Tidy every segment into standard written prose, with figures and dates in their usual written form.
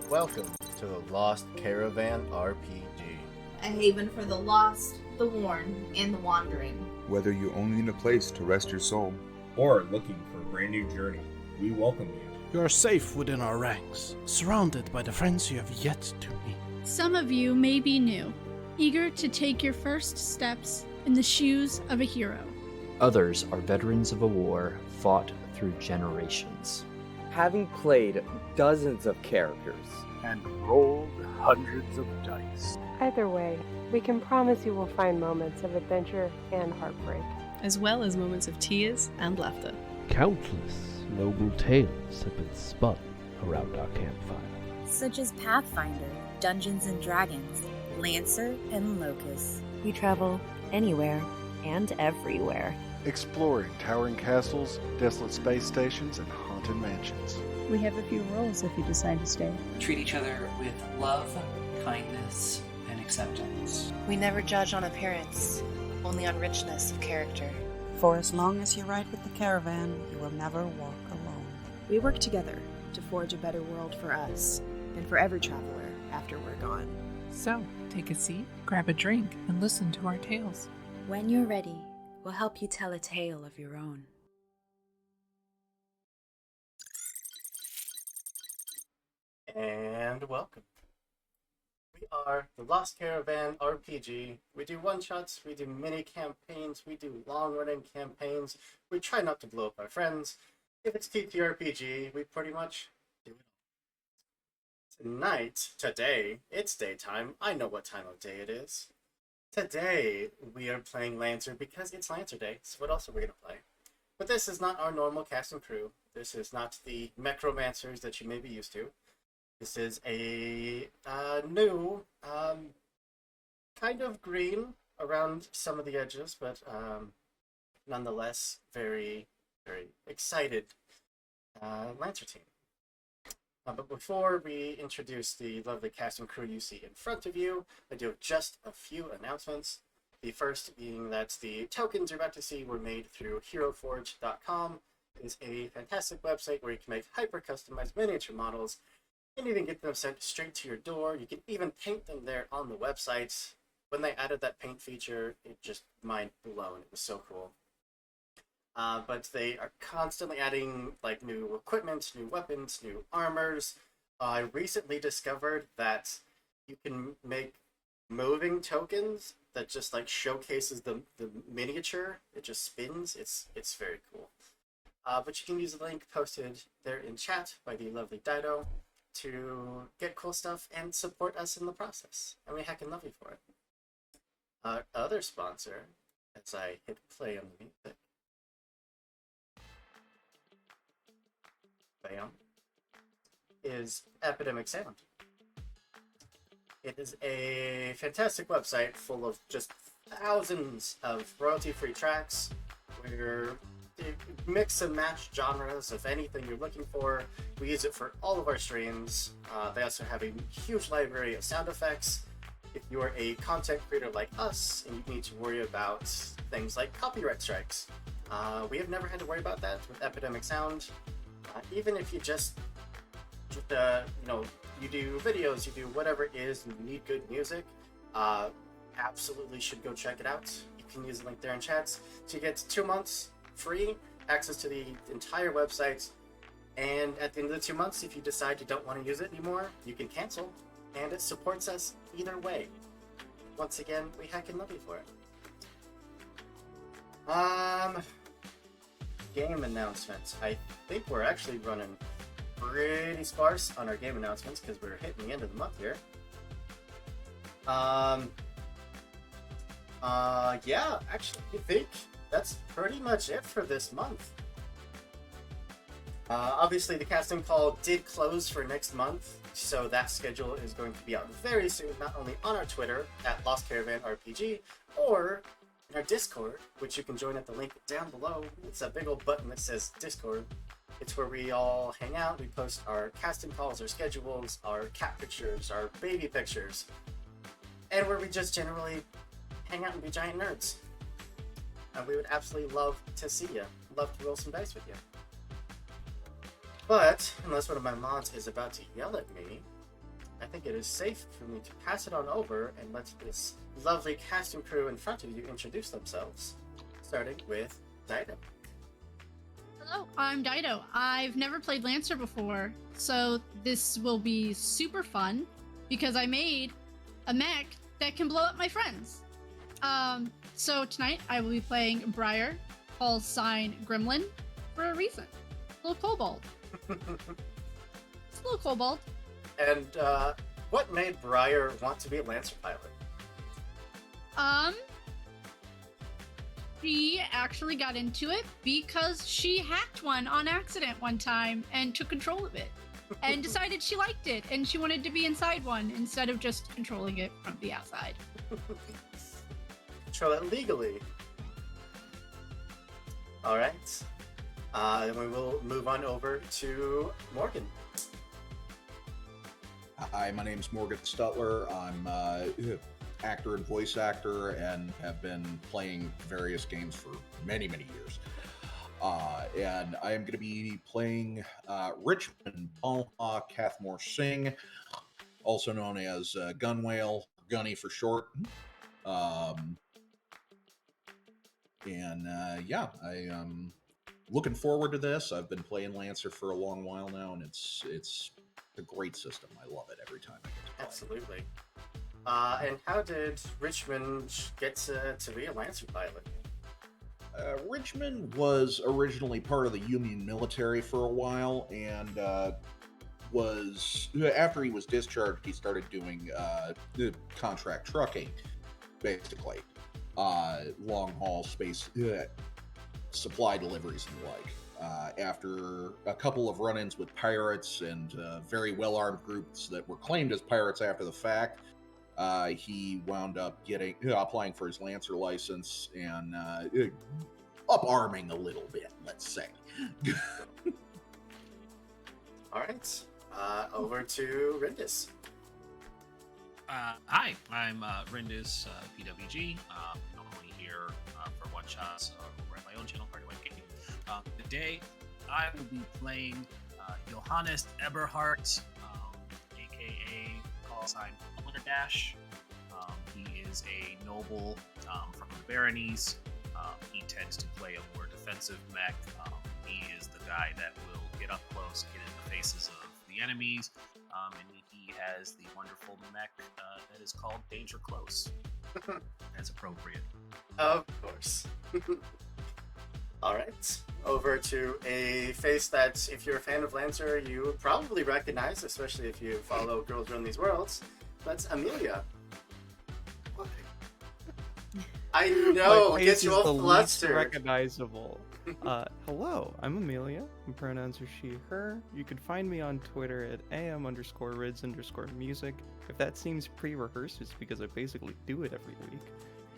Welcome to the Lost Caravan RPG. A haven for the lost, the worn, and the wandering. Whether you only need a place to rest your soul, or looking for a brand new journey, we welcome you. You are safe within our ranks, surrounded by the friends you have yet to meet. Some of you may be new, eager to take your first steps in the shoes of a hero. Others are veterans of a war fought through generations. Having played dozens of characters and rolled hundreds of dice. Either way, we can promise you will find moments of adventure and heartbreak, as well as moments of tears and laughter. Countless noble tales have been spun around our campfire, such as Pathfinder, Dungeons and Dragons, Lancer, and Locust. We travel anywhere and everywhere, exploring towering castles, desolate space stations, and haunted mansions. We have a few rules if you decide to stay. Treat each other with love, kindness, and acceptance. We never judge on appearance, only on richness of character. For as long as you ride with the caravan, you will never walk alone. We work together to forge a better world for us, and for every traveler after we're gone. So, take a seat, grab a drink, and listen to our tales. When you're ready, we'll help you tell a tale of your own. And welcome. We are the Lost Caravan RPG. We do one-shots, we do mini campaigns, we do long-running campaigns. We try not to blow up our friends. If it's TTRPG, we pretty much do it. Today, it's daytime. I know what time of day it is. Today, we are playing Lancer because it's Lancer Day, so what else are we going to play? But this is not our normal cast and crew. This is not the Necromancers that you may be used to. This is a new, kind of green around some of the edges, but nonetheless very, very excited Lancer team. But before we introduce the lovely cast and crew you see in front of you, I do have just a few announcements. The first being that the tokens you're about to see were made through HeroForge.com. It is a fantastic website where you can make hyper-customized miniature models and even get them sent straight to your door. You can even paint them there on the website. When they added that paint feature, it just mind blown. It was so cool. But they are constantly adding like new equipment, new weapons, new armors. I recently discovered that you can make moving tokens that just like showcases the miniature. It just spins. It's very cool. But you can use the link posted there in chat by the lovely Dido to get cool stuff and support us in the process. And we heckin' love you for it. Our other sponsor, as I hit play on the music, bam, is Epidemic Sound. It is a fantastic website full of just thousands of royalty-free tracks where you mix and match genres of anything you're looking for. We use it for all of our streams. They also have a huge library of sound effects. If you're a content creator like us and you need to worry about things like copyright strikes, we have never had to worry about that with Epidemic Sound. Even if you just you do videos, you do whatever it is, and you need good music, absolutely should go check it out. You can use the link there in chats to get 2 months free access to the entire website, and at the end of the 2 months, if you decide you don't want to use it anymore, you can cancel, and it supports us either way. Once again, we heckin' love you for it. Game announcements. I think we're actually running pretty sparse on our game announcements because we're hitting the end of the month here. Yeah, actually, I think that's pretty much it for this month. Obviously, the casting call did close for next month, so that schedule is going to be out very soon, not only on our Twitter, at Lost Caravan RPG, or in our Discord, which you can join at the link down below. It's a big old button that says Discord. It's where we all hang out, we post our casting calls, our schedules, our cat pictures, our baby pictures, and where we just generally hang out and be giant nerds. We would absolutely love to see you. Love to roll some dice with you. But, unless one of my mods is about to yell at me, I think it is safe for me to pass it on over and let this lovely cast and crew in front of you introduce themselves, starting with Dido. Hello, I'm Dido. I've never played Lancer before, so this will be super fun because I made a mech that can blow up my friends. So tonight I will be playing Briar, call sign Gremlin, for a reason. Little kobold. It's a little kobold. And what made Briar want to be a Lancer pilot? She actually got into it because she hacked one on accident one time and took control of it and decided she liked it and she wanted to be inside one instead of just controlling it from the outside. Control it legally. Alright. Then we will move on over to Morgan. Hi, my name's Morgan Stutler. I'm actor and voice actor and have been playing various games for many years. And I am going to be playing Richmond Balha Cathmore Singh, also known as Gunwale, Gunny for short. Yeah, I am looking forward to this. I've been playing Lancer for a long while now, and it's a great system. I love it every time I get to play. Absolutely. And how did Richmond get to be a Lancer pilot? Richmond was originally part of the Union military for a while, and after he was discharged, he started doing contract trucking, basically, long haul space supply deliveries and the like. After a couple of run-ins with pirates and very well-armed groups that were claimed as pirates after the fact, he wound up applying for his Lancer license and up-arming a little bit, let's say. All right. Over to Rindis. Hi, I'm Rindis, PWG. Normally here for one-shots over at my own channel, Party White Gaming. Today, I will be playing Johannes Eberhardt, aka call sign Dash. He is a noble from the Baronies. He tends to play a more defensive mech. He is the guy that will get up close, get in the faces of the enemies, and he has the wonderful mech that is called Danger Close. That's appropriate. Of course. Alright, over to a face that, if you're a fan of Lancer, you would probably recognize, especially if you follow Girls Run These Worlds. That's Amelia. I know, My it gets face you is all the least flustered. recognizable. Hello, I'm Amelia. My pronouns are she, her. You can find me on Twitter at am_rids_music. If that seems pre-rehearsed, it's because I basically do it every week.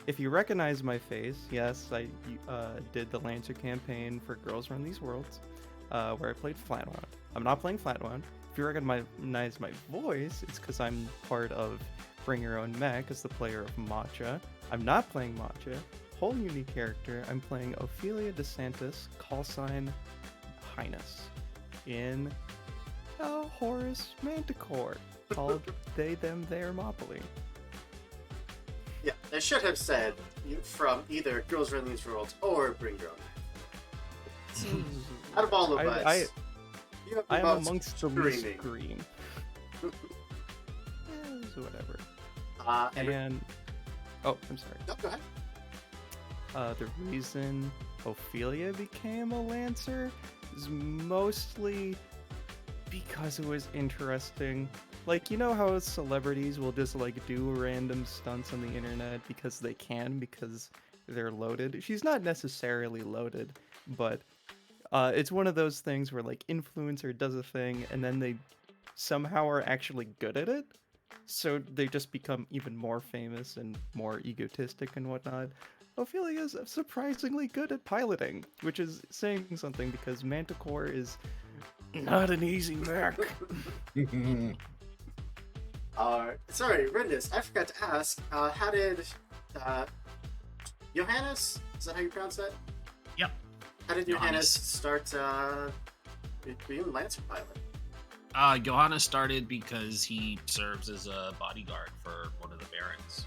If you recognize my face, yes, I did the Lancer campaign for Girls Run These Worlds, where I played Flatwound. I'm not playing Flatwound. If you recognize my voice, it's because I'm part of Bring Your Own Mech as the player of Matcha. I'm not playing Matcha. Whole unique character. I'm playing Ophelia DeSantis, call sign Highness, in a Horus Manticore called They Them Their Monopoly. Yeah, they should have said from either Girls Run These Worlds or Bring Your Own. Out of all of us, you have the I am most amongst the least screaming. green. So whatever. And oh, I'm sorry. No, go ahead. The reason Ophelia became a Lancer is mostly because it was interesting. Like, you know how celebrities will just like do random stunts on the internet because they can, because they're loaded? She's not necessarily loaded, but it's one of those things where like influencer does a thing and then they somehow are actually good at it. So they just become even more famous and more egotistic and whatnot. Ophelia is surprisingly good at piloting, which is saying something because Manticore is not an easy mech. Sorry, Rindis, I forgot to ask, how did Johannes, is that how you pronounce that? Yep. How did Johannes start being a Lancer pilot? Johanna started because he serves as a bodyguard for one of the barons.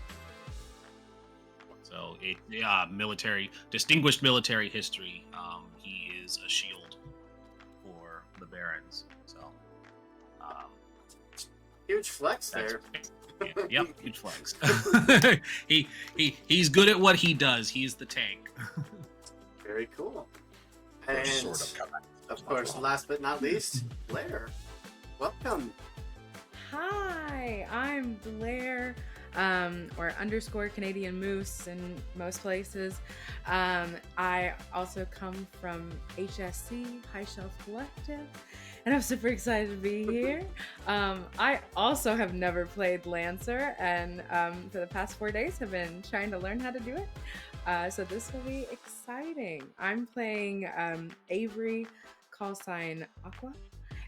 So distinguished military history. He is a shield for the barons. So, huge flex there. Yep, huge flex. He's good at what he does. He's the tank. Very cool. And of course, last but not least, Blair. Welcome. Hi, I'm Blair, or underscore Canadian Moose in most places. I also come from HSC, High Shelf Collective, and I'm super excited to be here. I also have never played Lancer, and for the past 4 days have been trying to learn how to do it. So this will be exciting. I'm playing Avery, call sign Aqua,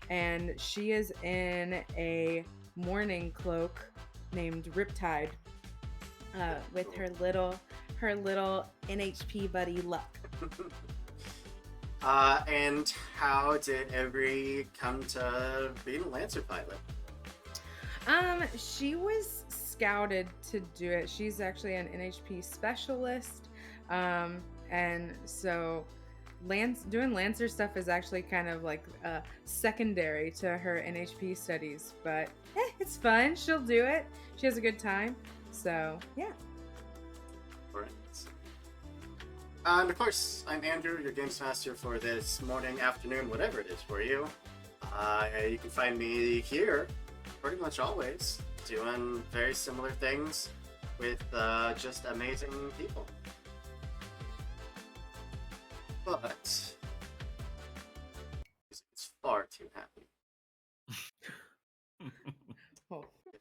and she is in a morning cloak named Riptide with her little NHP buddy Luck. And how did Avery come to being a Lancer pilot? She was scouted to do it. She's actually an NHP specialist, and so doing Lancer stuff is actually kind of like secondary to her NHP studies, but it's fun. She'll do it. She has a good time. So yeah. Right. And of course, I'm Andrew, your games master for this morning, afternoon, whatever it is for you. You can find me here pretty much always, doing very similar things with just amazing people. But it's far too happy.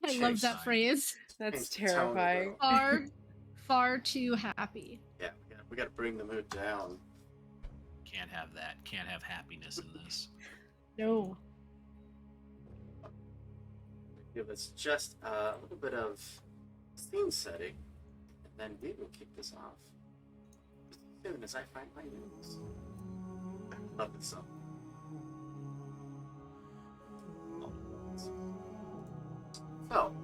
I love that phrase. That's terrifying. Far too happy. Yeah, we gotta bring the mood down. Can't have that. Can't have happiness in this. No. Give us just a little bit of scene setting, and then we will kick this off as soon as I find my news. I love this song. So,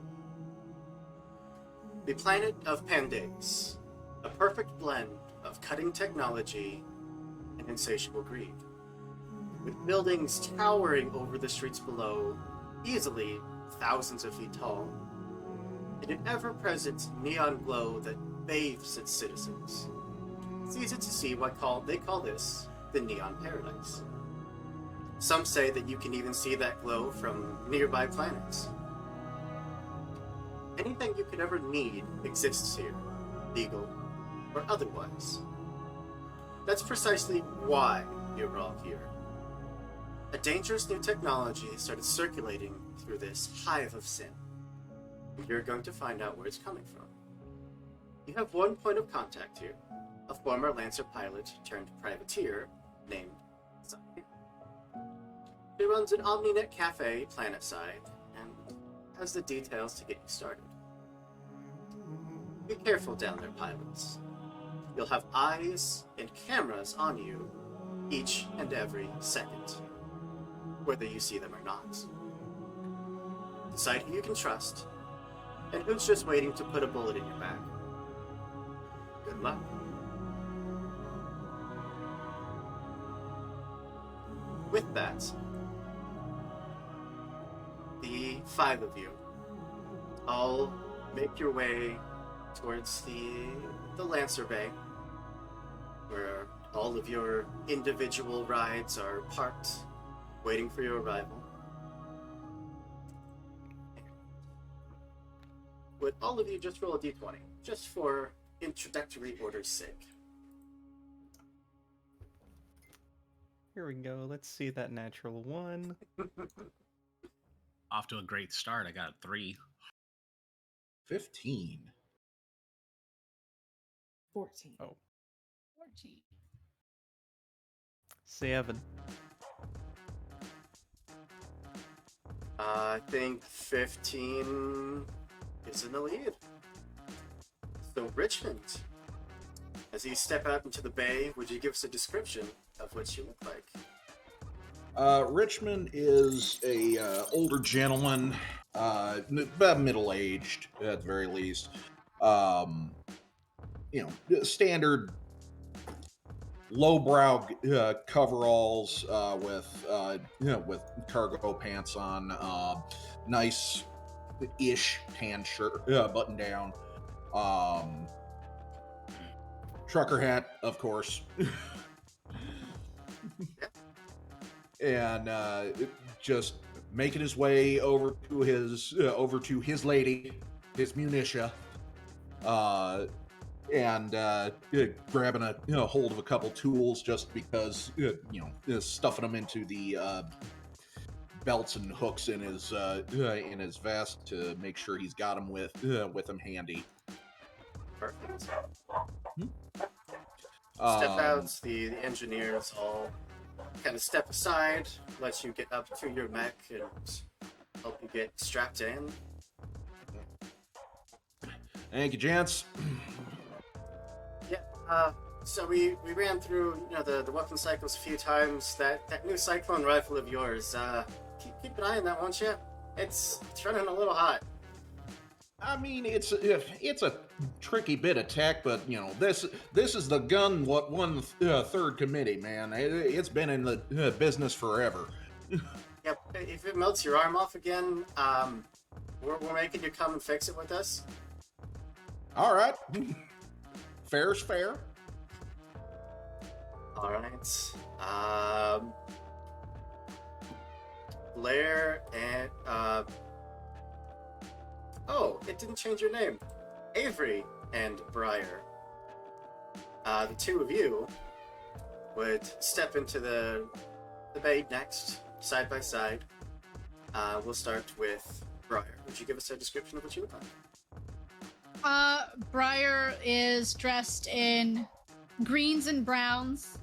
the planet of Pandays, a perfect blend of cutting technology and insatiable greed. With buildings towering over the streets below, easily thousands of feet tall, and an ever-present neon glow that bathes its citizens. It's easy to see they call this the Neon Paradise. Some say that you can even see that glow from nearby planets. Anything you could ever need exists here, legal or otherwise. That's precisely why you're all here. A dangerous new technology started circulating through this hive of sin. And you're going to find out where it's coming from. You have one point of contact here, a former Lancer pilot turned privateer named Zaya. She runs an OmniNet cafe planetside and has the details to get you started. Be careful down there, pilots. You'll have eyes and cameras on you each and every second, whether you see them or not. Decide who you can trust, and who's just waiting to put a bullet in your back. Good luck. With that, the 5 of you all make your way towards the Lancer Bay, where all of your individual rides are parked, waiting for your arrival. Would all of you just roll a d20, just for introductory order's sake? Here we go. Let's see that natural 1. Off to a great start. I got 3. 15. 14. Oh. 14. 7. I think 15 is in the lead. So Richmond, as you step out into the bay, would you give us a description of what you look like? Richmond is a older gentleman, about middle-aged at the very least. Standard lowbrow coveralls with cargo pants on, nice-ish tan shirt, button down, trucker hat, of course. And just making his way over to his lady, his Munitia, and grabbing a hold of a couple tools just because stuffing them into the belts and hooks in his vest to make sure he's got them with him handy. Perfect. Step out. The engineers all kind of step aside, let you get up to your mech, and help you get strapped in. Thank you, gents. Yeah. So we ran through the weapon cycles a few times. That new cyclone rifle of yours. Keep an eye on that, won't you? It's running a little hot. I mean, it's a tricky bit of tech, but this is the gun what won the third committee, man. It's been in the business forever. Yep. If it melts your arm off again, we're making you come and fix it with us. All right. Fair's fair. All right. Blair and oh, it didn't change your name. Avery and Briar. The two of you would step into the bay next, side by side. We'll start with Briar. Would you give us a description of what you would like? Briar is dressed in greens and browns.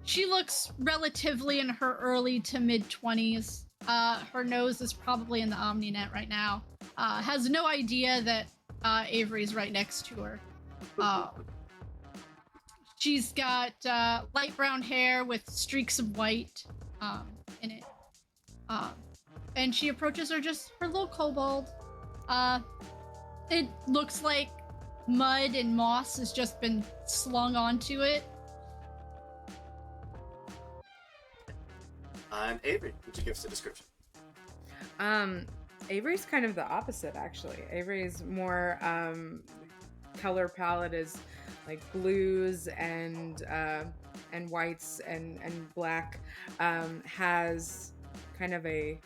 She looks relatively in her early to mid-20s. Her nose is probably in the OmniNet right now. Has no idea that Avery's right next to her. She's got light brown hair with streaks of white in it. And she approaches her her little kobold. It looks like mud and moss has just been slung onto it. And Avery, would you give us a description? Avery's kind of the opposite, actually. Avery's more color palette is like blues and whites and black. Has kind of a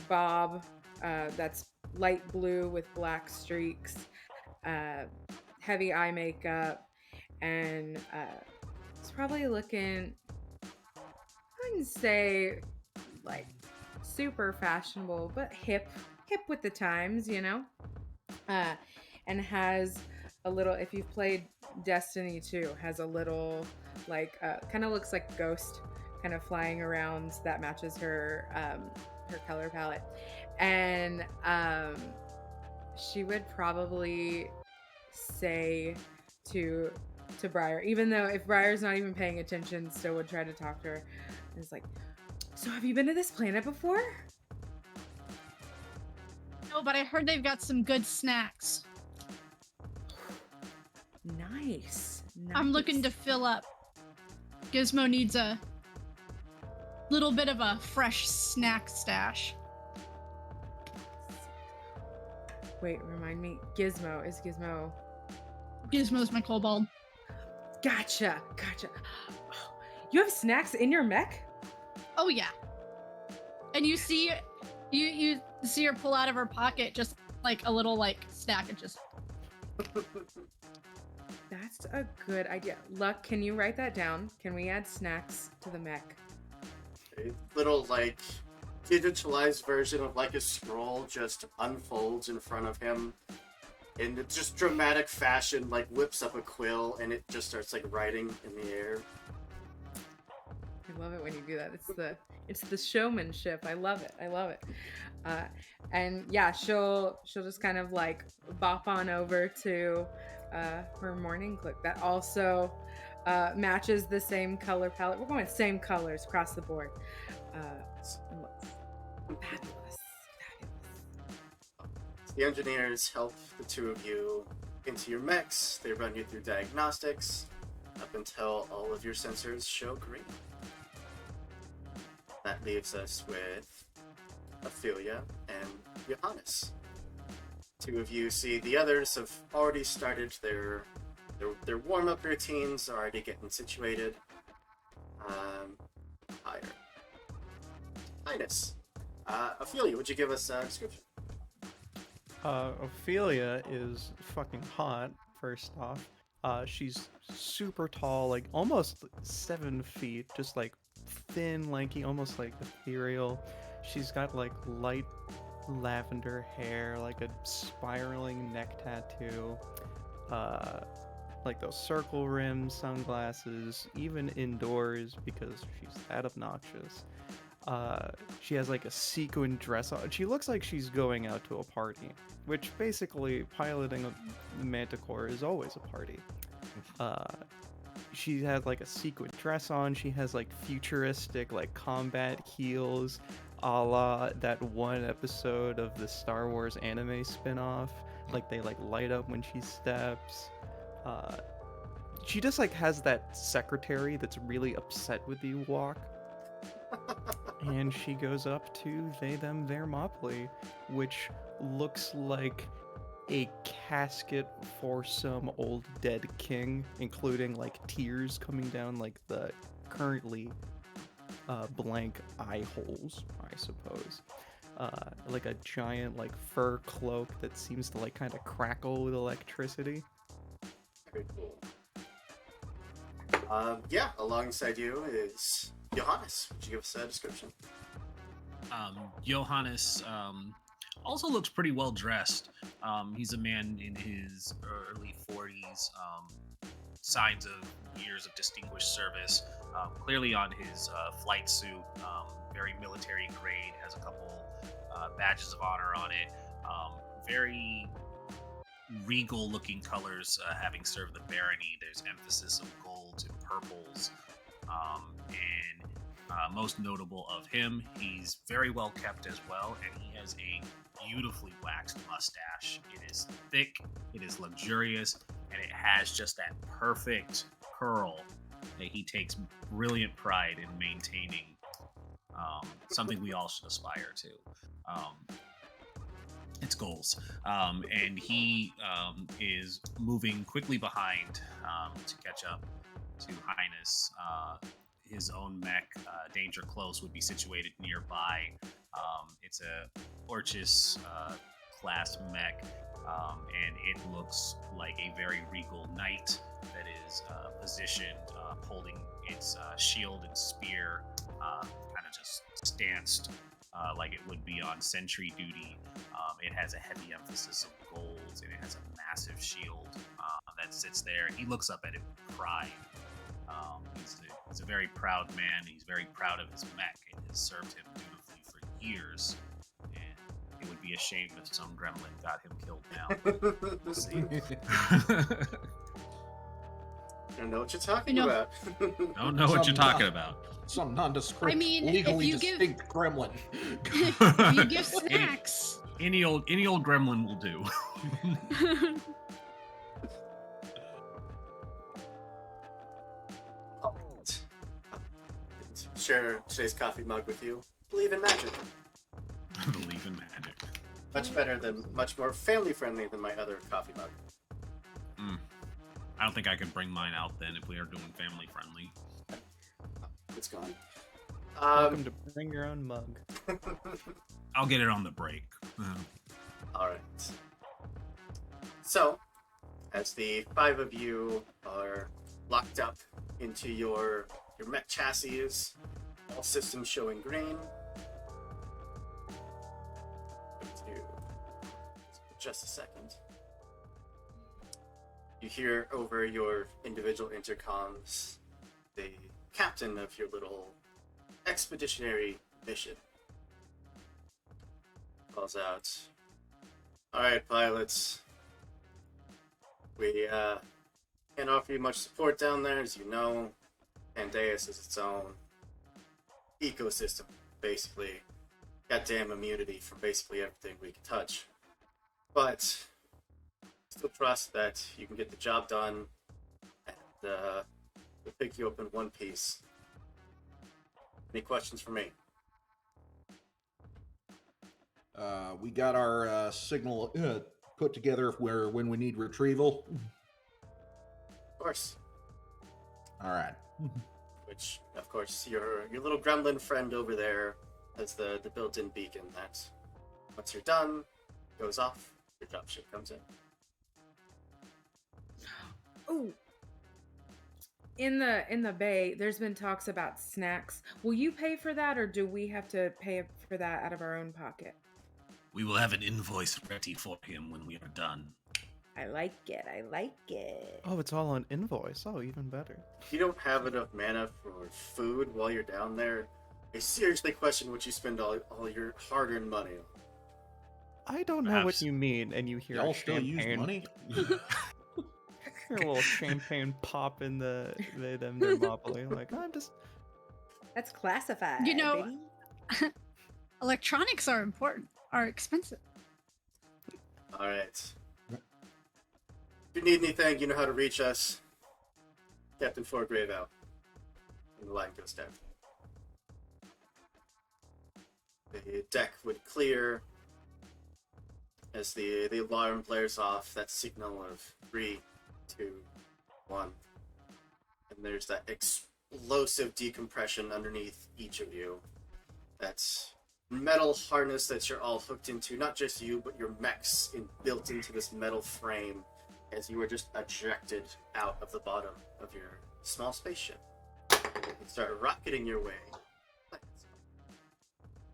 bob that's light blue with black streaks, heavy eye makeup, and it's probably looking, I wouldn't say like super fashionable, but hip with the times, and has a little, if you've played Destiny 2, has a little like kind of looks like a ghost kind of flying around that matches her color palette. And she would probably say to Briar, even though if Briar's not even paying attention, still would try to talk to her. And it's like, so have you been to this planet before? No, but I heard they've got some good snacks. Nice. I'm looking to fill up. Gizmo needs a little bit of a fresh snack stash. Wait, remind me. Gizmo. Is Gizmo... Gizmo's my kobold. Gotcha. Oh, you have snacks in your mech? Oh, yeah. And you see... You see her pull out of her pocket just like a little snack and just... That's a good idea. Luck, can you write that down? Can we add snacks to the mech? A little digitalized version of a scroll just unfolds in front of him. In just dramatic fashion, whips up a quill and it just starts writing in the air. I love it when you do that. It's the showmanship. I love it. And yeah, she'll just kind of bop on over to her morning clip that also matches the same color palette. We're going same colors across the board. And looks fabulous. The engineers help the two of you into your mechs. They run you through diagnostics up until all of your sensors show green. That leaves us with Ophelia and Johannes. Two of you see the others have already started their warm-up routines, are already getting situated. Higher. Highness. Ophelia, would you give us a description? Ophelia is fucking hot, first off. She's super tall, like almost 7 feet, just like thin, lanky, almost like ethereal. She's got like light lavender hair, like a spiraling neck tattoo, like those circle rim sunglasses, even indoors because she's that obnoxious. She has like a sequin dress on. She looks like she's going out to a party, which basically piloting a Manticore is always a party. She has like a sequin dress on. She has like futuristic like combat heels, a la that one episode of the Star Wars anime spin-off. Like they like light up when she steps. She just like has that secretary that's really upset with you walk. And she goes up to they, them, their Mopley, which looks like a casket for some old dead king, including like tears coming down like the currently blank eye holes, I suppose. Like a giant like fur cloak that seems to like kind of crackle with electricity. Very cool. Yeah, alongside you is Johannes. Would you give us a description? Johannes also looks pretty well dressed. He's a man in his early 40s, signs of years of distinguished service. Clearly on his flight suit, very military grade, has a couple badges of honor on it. Very regal looking colors, having served the barony. There's emphasis of golds and purples. And most notable of him, he's very well kept as well, and he has a beautifully waxed mustache. It is thick, it is luxurious, and it has just that perfect curl that he takes brilliant pride in maintaining. Something we all should aspire to. It's goals. And he is moving quickly behind to catch up to Highness. His own mech, Danger Close, would be situated nearby. It's a Orchis class mech, and it looks like a very regal knight that is positioned, holding its shield and spear, kind of just stanced like it would be on sentry duty. It has a heavy emphasis of golds, and it has a massive shield that sits there. He looks up at it with pride. He's a very proud man. He's very proud of his mech. It has served him dutifully for years, and it would be a shame if some gremlin got him killed now. We'll see. I don't know what you're talking about. Don't know what you're talking about. Some nondescript, I mean, legally if you distinct gremlin. If you give snacks. Any old gremlin will do. Share today's coffee mug with you. Believe in magic. Believe in magic. Much more family friendly than my other coffee mug. I don't think I could bring mine out then if we are doing family friendly. It's gone. Welcome to bring your own mug. I'll get it on the break. Alright. So, as the 5 of you are locked up into your mech chassis, all systems showing green. Just a second. You hear over your individual intercoms the captain of your little expeditionary mission calls out, "Alright, pilots. Can't offer you much support down there, as you know. Pandeus is its own ecosystem, basically. Goddamn immunity from basically everything we can touch. But still trust that you can get the job done, and we'll pick you up in one piece. Any questions for me? We got our signal put together when we need retrieval. Of course. All right. Which, of course, your little gremlin friend over there has the built-in beacon that once you're done, goes off, your dropship comes in. Oh, in the bay, there's been talks about snacks. Will you pay for that, or do we have to pay for that out of our own pocket? We will have an invoice ready for him when we are done. I like it. I like it. Oh, it's all on invoice. Oh, even better. If you don't have enough mana for food while you're down there, I seriously question what you spend all your hard-earned money on. I don't know what you mean, and you hear Y'all still use champagne. money? Hear a little champagne pop in their monopoly. Like, I'm just. That's classified. You know, baby. electronics are important, are expensive. All right. If you need anything, you know how to reach us. Captain Forgrave out. And the line goes down. The deck would clear as the alarm blares off, that signal of 3, 2, 1. And there's that explosive decompression underneath each of you. That metal harness that you're all hooked into, not just you, but your mechs built into this metal frame as you were just ejected out of the bottom of your small spaceship. You start rocketing your way.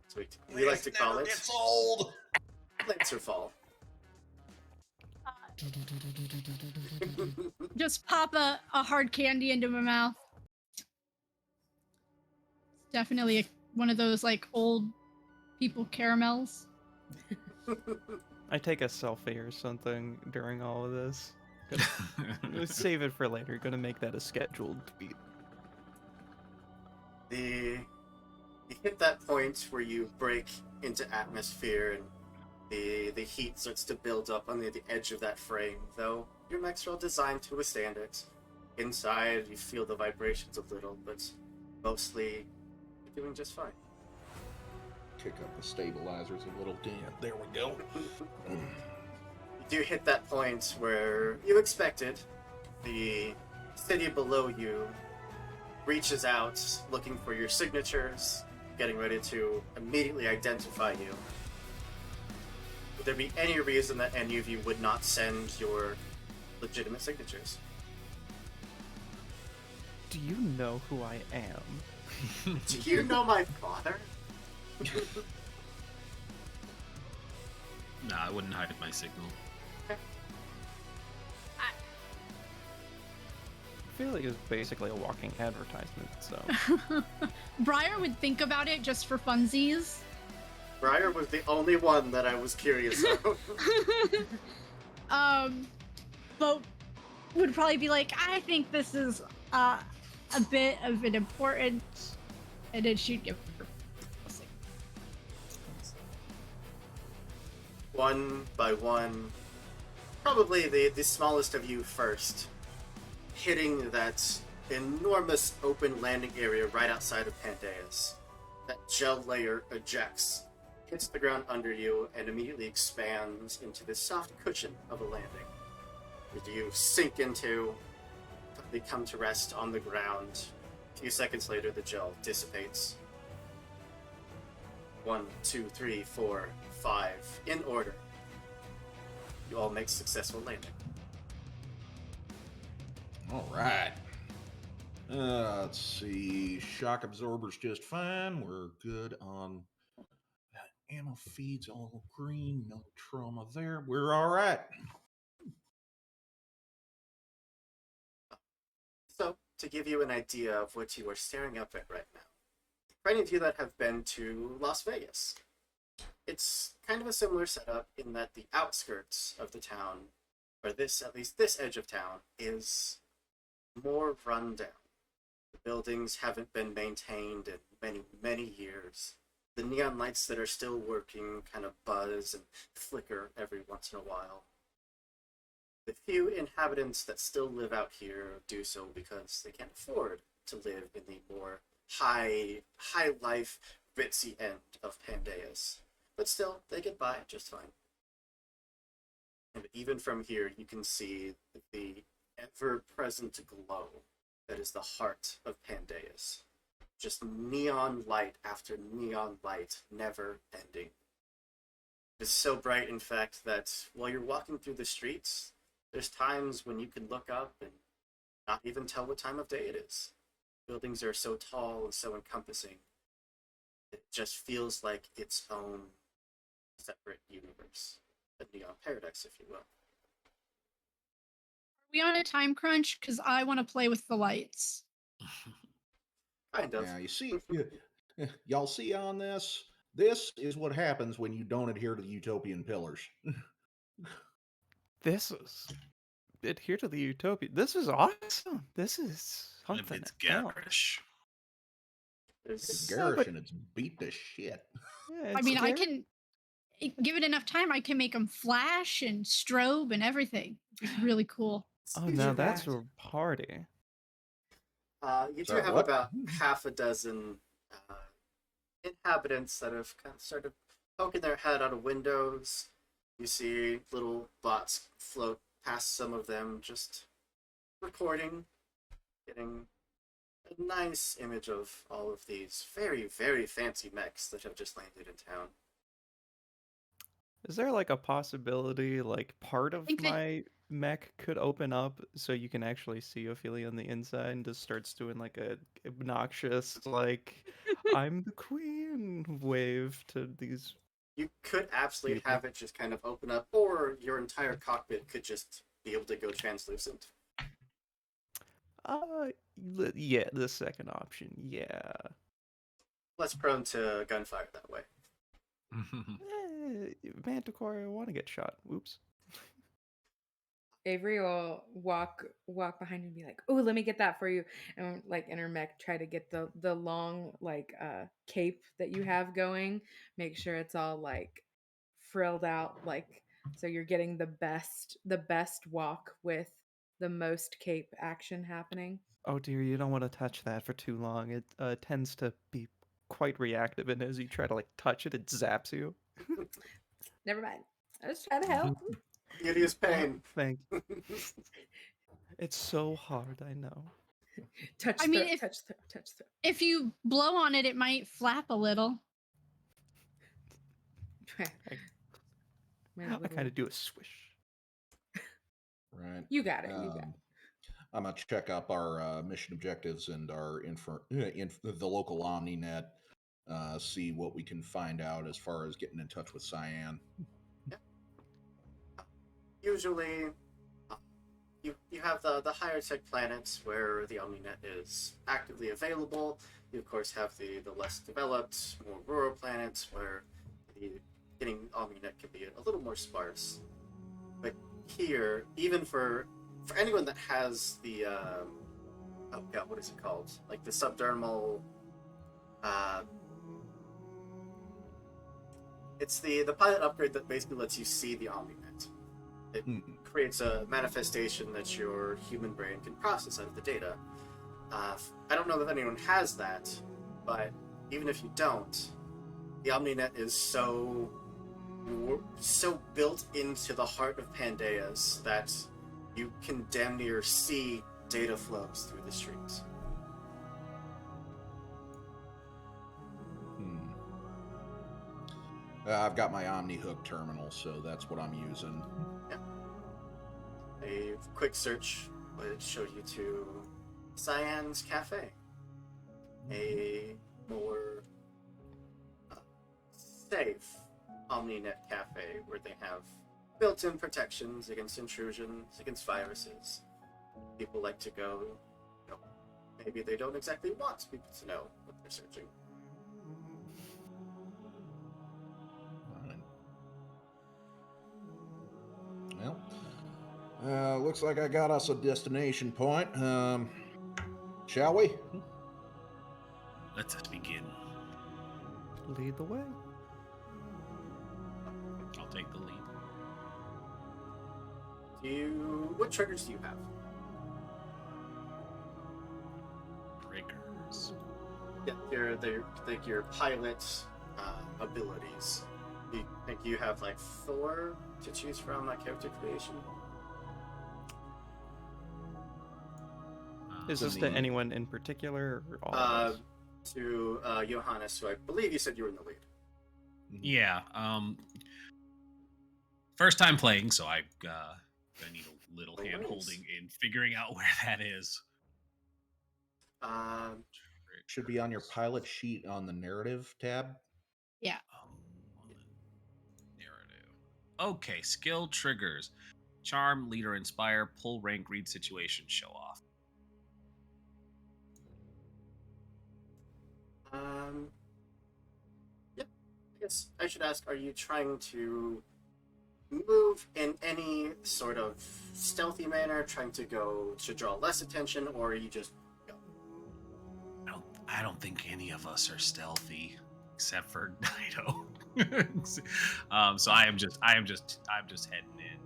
Sweet. We like to call it old. Lancer Fall. Just pop a hard candy into my mouth. It's definitely one of those like old people caramels. I take a selfie or something during all of this. Gonna save it for later. Gonna make that a scheduled tweet. You hit that point where you break into atmosphere and the heat starts to build up on the edge of that frame, though your mechs are all designed to withstand it. Inside, you feel the vibrations a little, but mostly you're doing just fine. Kick up the stabilizers a little. Damn, there we go. You do hit that point where you expected. The city below you reaches out, looking for your signatures, getting ready to immediately identify you. Would there be any reason that any of you would not send your legitimate signatures? Do you know who I am? Do you know my father? Nah, I wouldn't hide my signal. I feel like it's basically a walking advertisement, so. Briar would think about it just for funsies. Briar was the only one that I was curious about. But would probably be like, I think this is a bit of an important, and then she'd give her. One by one, probably the smallest of you first, hitting that enormous open landing area right outside of Pandeus. That gel layer ejects, hits the ground under you, and immediately expands into this soft cushion of a landing. As you sink into, they come to rest on the ground. A few seconds later, the gel dissipates. 1, 2, 3, 4, 5, in order. You all make successful landing. All right. Let's see. Shock absorber's just fine. We're good on ammo feeds, all green. No trauma there. We're all right. So, to give you an idea of what you are staring up at right now, for any of you that have been to Las Vegas, it's kind of a similar setup in that the outskirts of the town, or at least this edge of town, is more rundown. The buildings haven't been maintained in many, many years. The neon lights that are still working kind of buzz and flicker every once in a while. The few inhabitants that still live out here do so because they can't afford to live in the more high life, ritzy end of Pandeus. But still, they get by just fine. And even from here, you can see the ever-present glow that is the heart of Pandeus. Just neon light after neon light, never ending. It's so bright, in fact, that while you're walking through the streets, there's times when you can look up and not even tell what time of day it is. Buildings are so tall and so encompassing. It just feels like its own separate universe. A neon paradise, if you will. Are we on a time crunch? Because I want to play with the lights. Kind of. Now, you see, y'all see on this? This is what happens when you don't adhere to the utopian pillars. This is adhere to the utopia. This is awesome. This is something. It's garish. It's garish and it's beat to shit. Yeah, I mean, I can give it enough time. I can make them flash and strobe and everything. It's really cool. Oh, now that's a party. You do have about half a dozen inhabitants that have kind of started poking their head out of windows. You see little bots float past some of them, just recording, getting a nice image of all of these very, very fancy mechs that have just landed in town. Is there like a possibility, like part of my mech could open up so you can actually see Ophelia on the inside and just starts doing like a obnoxious, like, I'm the queen wave to these. You could absolutely have it just kind of open up, or your entire cockpit could just be able to go translucent. Yeah, the second option, yeah. Less prone to gunfire that way. Manticore, I want to get shot. Oops. Avery will walk behind you and be like, "Oh, let me get that for you," and like in her mech, try to get the long like cape that you have going. Make sure it's all like frilled out, like so you're getting the best walk with the most cape action happening. Oh dear, you don't want to touch that for too long. It tends to be quite reactive, and as you try to like touch it, it zaps you. Never mind. I was trying to help. It is pain. Thanks. It's so hard, I know. Touch throat. If you blow on it, it might flap a little. I kind of do a swish. Right. You got it. You got it. I'm gonna check up our mission objectives and our the local OmniNet. See what we can find out as far as getting in touch with Cyan. Yeah. Usually, you have the higher tech planets where the OmniNet is actively available. You of course have the less developed, more rural planets where getting OmniNet can be a little more sparse. But here, even for anyone that has the oh god, what is it called? Like the subdermal. It's the pilot upgrade that basically lets you see the OmniNet. It creates a manifestation that your human brain can process out of the data. I don't know if anyone has that, but even if you don't, the OmniNet is so built into the heart of Pandeus that you can damn near see data flows through the streets. I've got my OmniHook terminal, so that's what I'm using. Yeah. A quick search would show you to Cyan's Cafe, a more safe OmniNet cafe where they have built-in protections against intrusions, against viruses. People like to go, maybe they don't exactly want people to know what they're searching. Well, Looks like I got us a destination point. Shall we? Let us begin. Lead the way. I'll take the lead. What triggers do you have? Triggers. Yeah, they're like your pilot abilities. You think you have like 4 to choose from, like character creation? Is this to anyone in particular or all of us? To Johannes, who I believe you said you were in the lead. Yeah. First time playing, so I need a little hand holding in figuring out where that is. Should be on your pilot sheet on the narrative tab. Yeah. Narrative. Okay, skill triggers. Charm, leader, inspire, pull, rank, read situation, show off. Yeah. I guess I should ask, are you trying to move in any sort of stealthy manner, trying to draw less attention, or are you just go? I don't think any of us are stealthy, except for Dido. So I'm just heading in.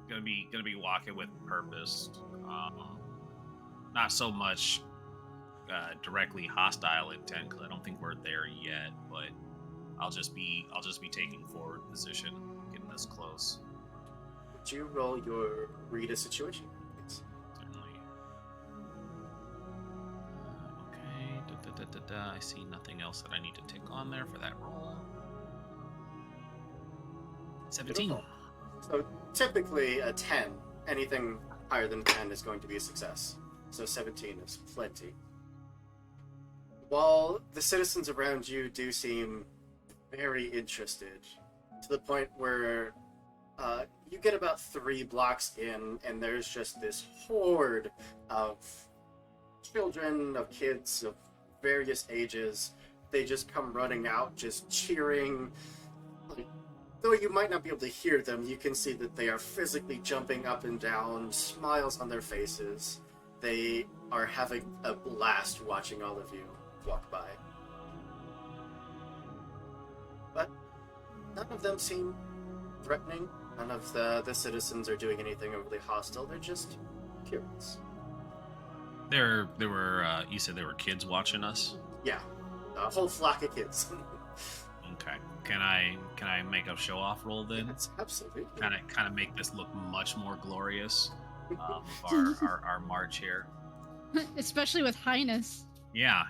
Gonna be walking with purpose. Not so much directly hostile intent, because I don't think we're there yet. But I'll just be taking forward position, getting us close. Would you roll your read a situation, please? Certainly. Okay. I see nothing else that I need to tick on there for that roll. 17. Beautiful. So typically a 10, anything higher than 10 is going to be a success. So 17 is plenty. While the citizens around you do seem very interested, to the point where you get about 3 blocks in, and there's just this horde of children, of kids of various ages. They just come running out, just cheering. Like, though you might not be able to hear them, you can see that they are physically jumping up and down, smiles on their faces. They are having a blast watching all of you walk by. But none of them seem threatening. None of the citizens are doing anything overly hostile. They're just curious. There were you said there were kids watching us? Yeah, a whole flock of kids. Okay. Can I make a show off roll then? Yes, absolutely. Kind of make this look much more glorious. Our march here. Especially with Highness. Yeah.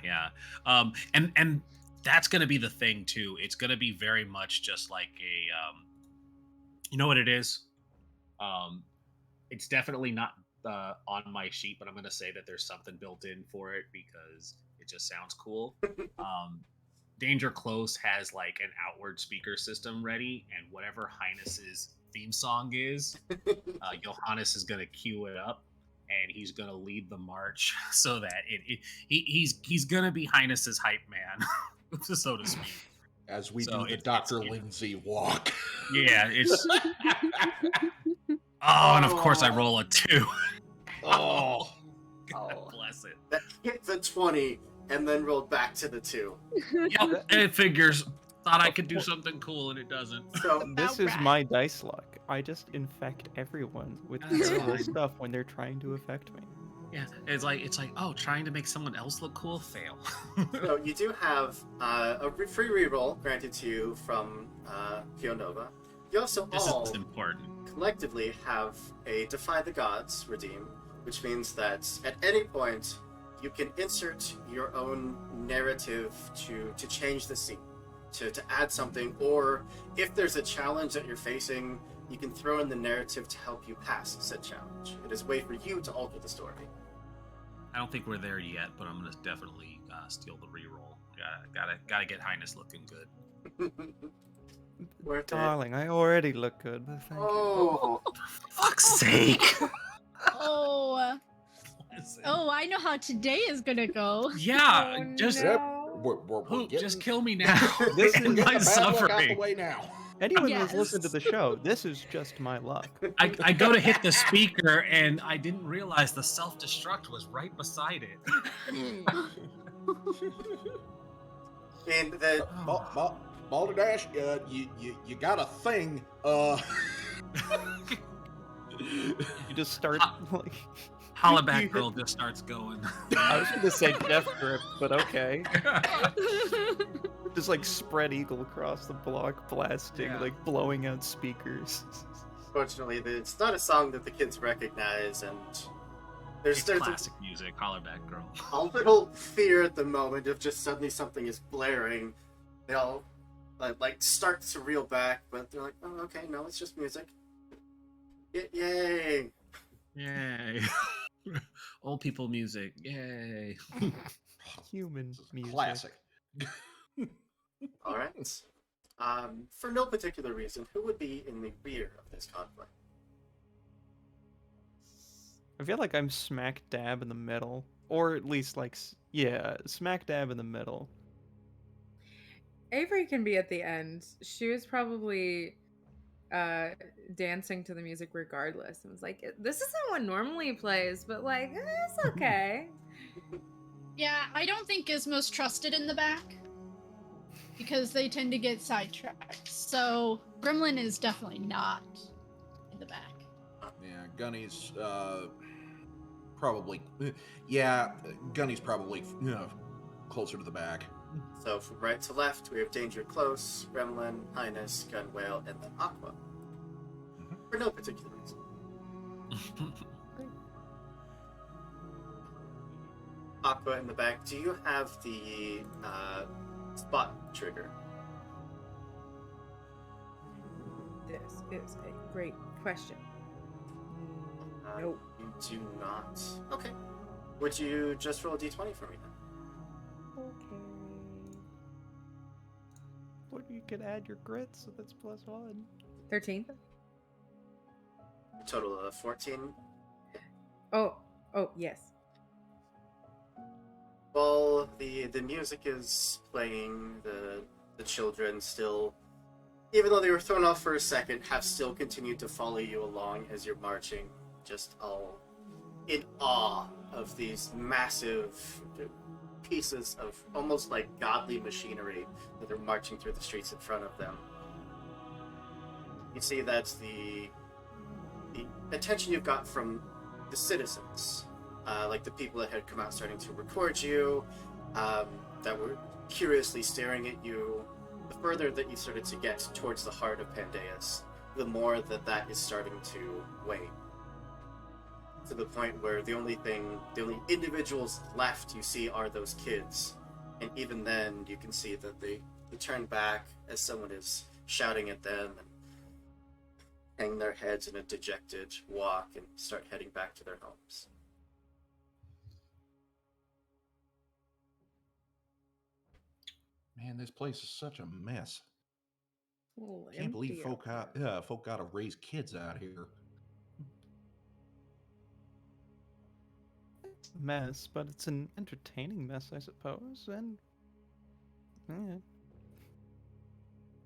And that's gonna be the thing too. It's gonna be very much just like a you know what it is? It's definitely not on my sheet, but I'm gonna say that there's something built in for it because it just sounds cool. Danger Close has like an outward speaker system ready, and whatever Highness's theme song is, Johannes is gonna cue it up, and he's gonna lead the march so that he's gonna be Highness's hype man, so to speak. As we do the Dr. Lindsay walk. Yeah, it's. Oh, and of course I roll a 2. Oh, God bless it. That hit the 20 and then rolled back to the 2. Yep, it figures. Thought I could do something cool and it doesn't. So this is my dice luck. I just infect everyone with terrible stuff when they're trying to affect me. Yeah, it's like oh, trying to make someone else look cool, fail. So you do have a free reroll granted to you from Pionova. You also This all is important. collectively have a Defy the Gods redeem, which means that at any point you can insert your own narrative to change the scene, to add something, or if there's a challenge that you're facing, you can throw in the narrative to help you pass said challenge. It is a way for you to alter the story. I don't think we're there yet, but I'm gonna definitely steal the reroll. Gotta get Highness looking good. Darling, I already look good, but thank you. For fuck's sake! Oh, I know how today is gonna go. Yeah, Oh, just no. just kill me now. This is my Get the bad luck out the suffering. way now. Anyone Yes. who's listened to the show, this is just my luck. I go to hit the speaker and I didn't realize the self-destruct was right beside it. And the Balderdash, you got a thing. You just start like Hollaback Girl just starts going. I was gonna say death grip, but okay. Just like spread eagle across the block, blasting, Yeah. like blowing out speakers. Fortunately, it's not a song that the kids recognize, and there's Classic music, Hollaback Girl. a little fear at the moment of just suddenly something is blaring. They all like start to reel back, but they're like, "Oh, okay, no, it's just music." Yay! Yay. Old people music. Yay. Human music. Classic. All right. For no particular reason, who would be in the rear of this conflict? I feel like I'm smack dab in the middle, or at least like smack dab in the middle. Avery can be at the end. She was probably dancing to the music regardless, and was like, "This isn't what normally plays, but like, it's okay." Yeah, I don't think Gizmo's trusted in the back because they tend to get sidetracked. So Gremlin is definitely not in the back. Yeah, Gunny's probably. Yeah, Gunny's probably closer to the back. So from right to left, we have Danger Close, Gremlin, Highness, Gun Whale, and then Aqua. For no particular reason. Aqua in the back, do you have the spot trigger? This is a great question. Nope. You do not. Okay. Would you just roll a d20 for me then? Okay. What you could add your grit, so that's +1. 13. A total of 14. Oh, yes. While the music is playing, the children still, even though they were thrown off for a second, have still continued to follow you along as you're marching, just all in awe of these massive pieces of almost like godly machinery that are marching through the streets in front of them. You see that the attention you've got from the citizens, like the people that had come out starting to record you, that were curiously staring at you, the further that you started to get towards the heart of Pandeus, the more that is starting to wane. To the point where the only individuals left you see are those kids. And even then, you can see that they turn back as someone is shouting at them and hang their heads in a dejected walk and start heading back to their homes. Man, this place is such a mess. Ooh, Can't believe empty folk got to raise kids out here. It's a mess, but it's an entertaining mess, I suppose. And yeah.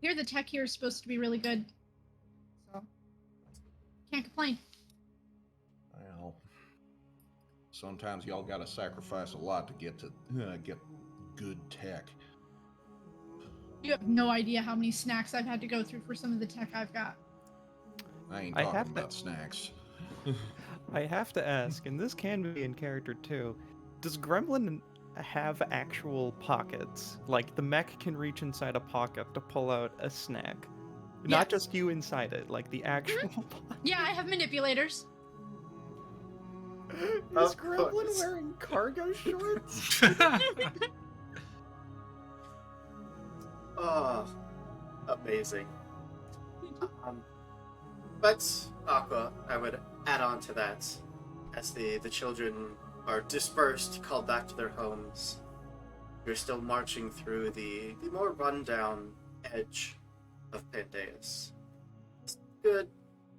Here, the tech here is supposed to be really good, so can't complain. Well, sometimes y'all got to sacrifice a lot to get good tech. You have no idea how many snacks I've had to go through for some of the tech I've got. I ain't talking about snacks. I have to ask, and this can be in character too, does Gremlin have actual pockets? Like the mech can reach inside a pocket to pull out a snack. Yes. Not just you inside it, like the actual pocket. Yeah, I have manipulators. Is Gremlin wearing cargo shorts? Oh, amazing. But, Aqua, I would add on to that, as the children are dispersed, called back to their homes, you're still marching through the more rundown edge of Pandeus. It's a good,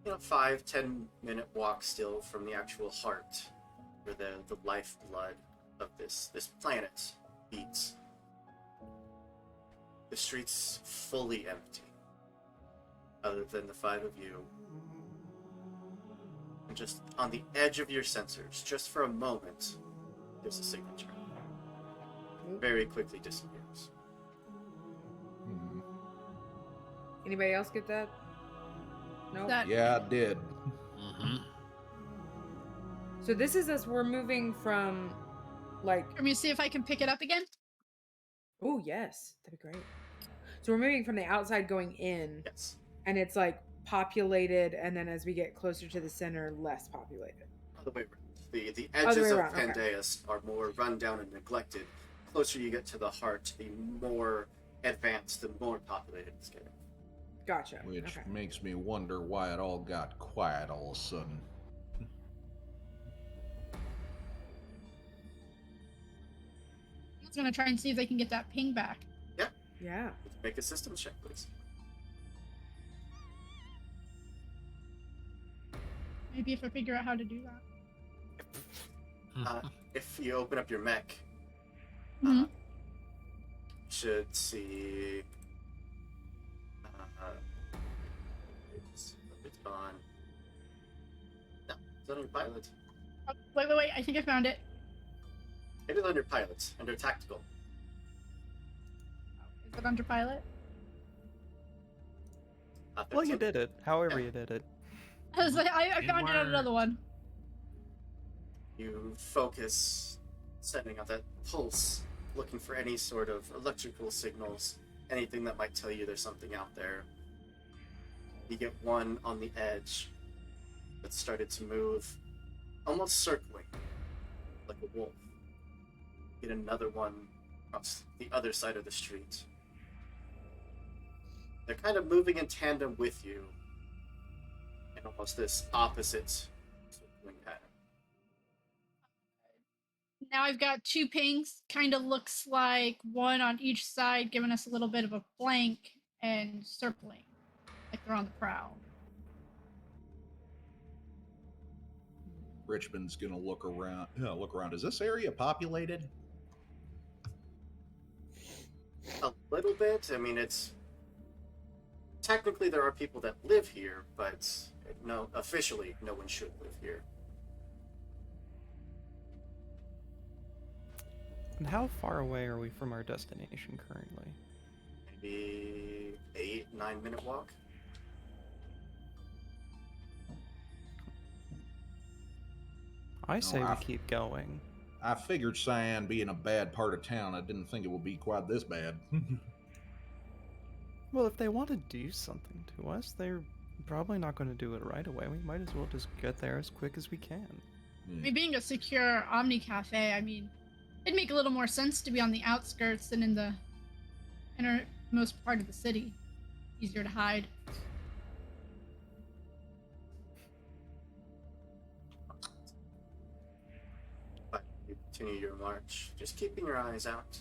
5-10 minute walk still from the actual heart, where the lifeblood of this planet beats. The streets fully empty. other than the five of you. And just on the edge of your sensors, just for a moment, there's a signature. Very quickly disappears. Anybody else get that? No. Nope. Yeah, I did. So this is as we're moving from, like. Let me see if I can pick it up again. Oh yes, that'd be great. So we're moving from the outside going in. Yes. And it's like populated, and then as we get closer to the center, less populated. Other way around. The edges of Pandeus are more run down and neglected. The closer you get to the heart, the more advanced, the more populated it's getting. Gotcha. Which makes me wonder why it all got quiet all of a sudden. I was gonna try and see if they can get that ping back. Yeah. Yeah. Make a systems check, please. Maybe if I figure out how to do that. If you open up your mech, Mm-hmm. you should see. It's gone. No, it's on your pilot. Oh, wait! I think I found it. It is under pilot, under tactical. Is it under pilot? Well, you did it. However you did it. I was like, I found it on another one. You focus, sending out that pulse, looking for any sort of electrical signals, anything that might tell you there's something out there. You get one on the edge that started to move, almost circling, like a wolf. Get another one across the other side of the street. They're kind of moving in tandem with you, in almost this opposite circling pattern. Now I've got two pings. Kind of looks like one on each side, giving us a little bit of a flank and circling, like they're on the prowl. Richmond's gonna look around. Is this area populated? A little bit. I mean, it's technically there are people that live here, but no, officially no one should live here. And how far away are we from our destination currently? Maybe 8-9 minute walk. I say we keep going. I figured Cyan being a bad part of town, I didn't think it would be quite this bad. Well, if they want to do something to us, they're probably not going to do it right away. We might as well just get there as quick as we can. I mean, being a secure Omni Cafe, I mean, it'd make a little more sense to be on the outskirts than in the innermost part of the city. Easier to hide. But you continue your march, just keeping your eyes out.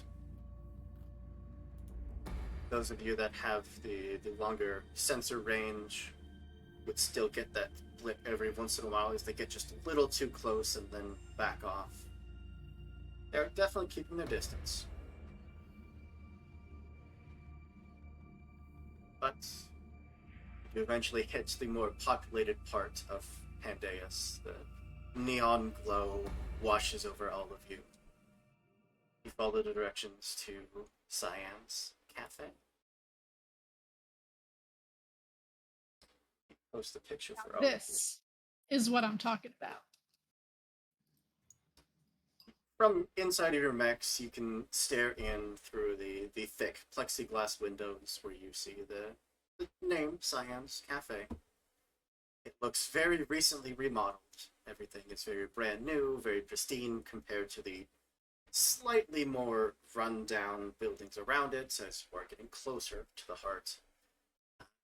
Those of you that have the longer sensor range would still get that blip every once in a while as they get just a little too close and then back off. They're definitely keeping their distance. But you eventually hit the more populated part of Pandeus. The neon glow washes over all of you. You follow the directions to Cyan's cafe. Post a picture for all of you. This is what I'm talking about. From inside of your mechs, you can stare in through the thick plexiglass windows where you see the name, Cyan's Cafe. It looks very recently remodeled. Everything is very brand new, very pristine compared to the slightly more run-down buildings around it as we're getting closer to the heart.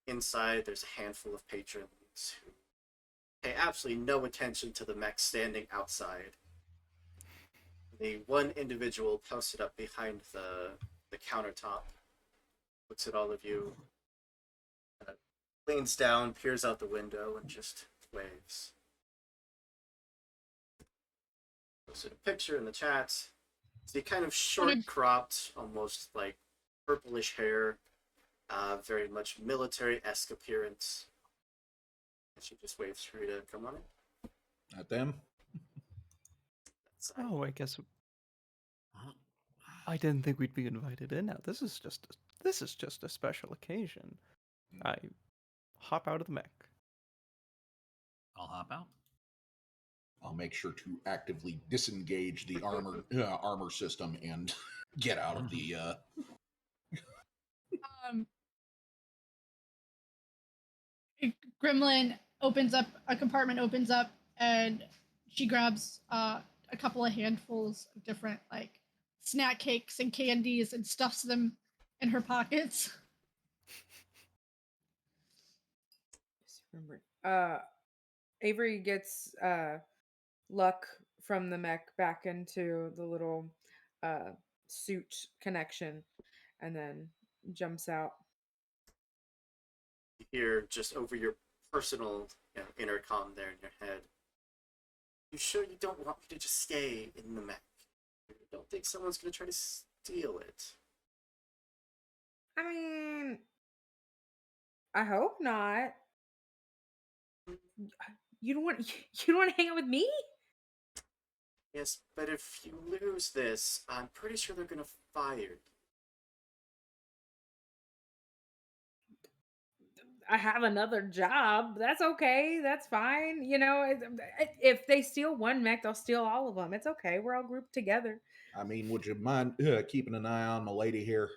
Inside, there's a handful of patrons who pay absolutely no attention to the mech standing outside. The one individual posted up behind the countertop looks at all of you, leans down, peers out the window, and just waves. Posted a picture in the chat. See kind of short-cropped, almost like purplish hair, Very much military-esque appearance. She just waves for you to come on in. At them? Oh, I guess I didn't think we'd be invited in. Now this is just a special occasion. I hop out of the mech. I'll hop out. I'll make sure to actively disengage the armor system and get out of the. Gremlin opens up a compartment, opens up, and she grabs a couple of handfuls of different like snack cakes and candies and stuffs them in her pockets. Avery gets Luck from the mech back into the little suit connection, and then jumps out. You hear just over your personal intercom there in your head. You sure you don't want me to just stay in the mech? You don't think someone's gonna try to steal it? I mean, I hope not. You don't want to hang out with me? Yes, but if you lose this, I'm pretty sure they're gonna fire you. I have another job. That's okay. That's fine. You know, if they steal one mech, they'll steal all of them. It's okay. We're all grouped together. I mean, would you mind keeping an eye on my lady here?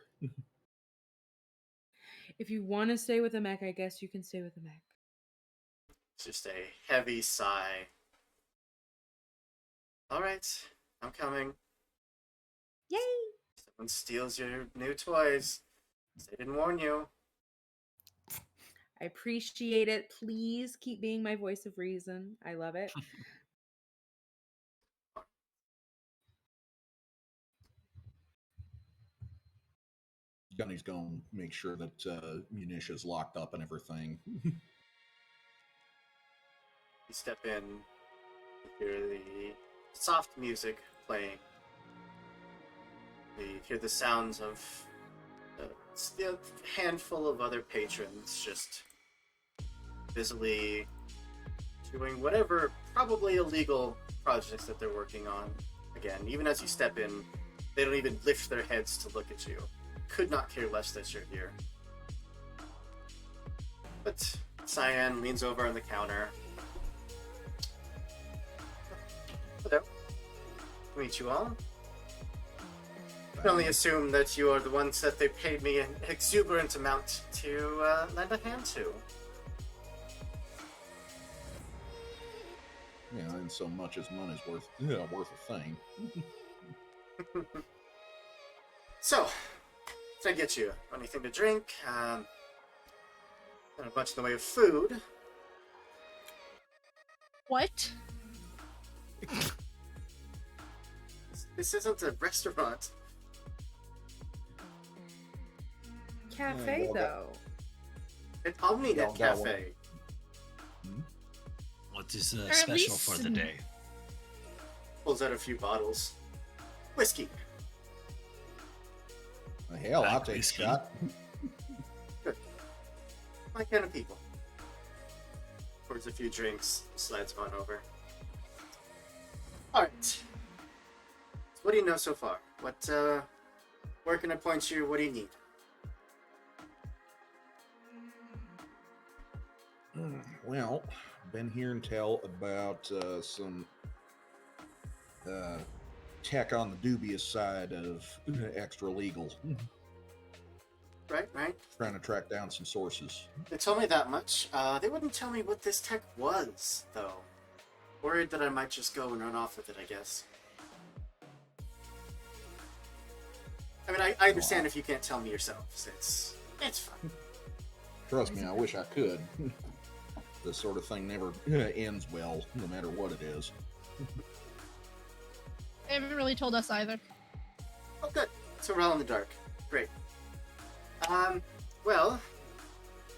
If you want to stay with the mech, I guess you can stay with the mech. It's just a heavy sigh. All right, I'm coming. Yay! Someone steals your new toys. They didn't warn you. I appreciate it. Please keep being my voice of reason. I love it. Gunny's going to make sure that Municia's locked up and everything. You step in, you hear the soft music playing. You hear the sounds of a handful of other patrons just busily doing whatever probably illegal projects that they're working on. Again, even as you step in, they don't even lift their heads to look at you. Could not care less that you're here. But Cyan leans over on the counter. Hello. To meet you all. I can only assume that you are the ones that they paid me an exuberant amount to lend a hand to. Yeah, and so much as money's worth a thing. So, can I get you anything to drink? Not much in the way of food. What? This isn't a restaurant. Cafe, though. An Omni-Net cafe. What is special for the day? Pulls out a few bottles. Whiskey. Hell, I'll take a shot. Good. My kind of people. Pours a few drinks, slides on over. Alright. So what do you know so far? Where can I point you? What do you need? Well, been hearing tell about some tech on the dubious side of extra legal. Right. Trying to track down some sources. They told me that much. They wouldn't tell me what this tech was, though. Worried that I might just go and run off with it, I guess. I mean, I understand if you can't tell me yourselves. It's fine. Trust me, I wish I could. This sort of thing never ends well, no matter what it is. They haven't really told us either. Oh, good. So we're all in the dark. Great. Well,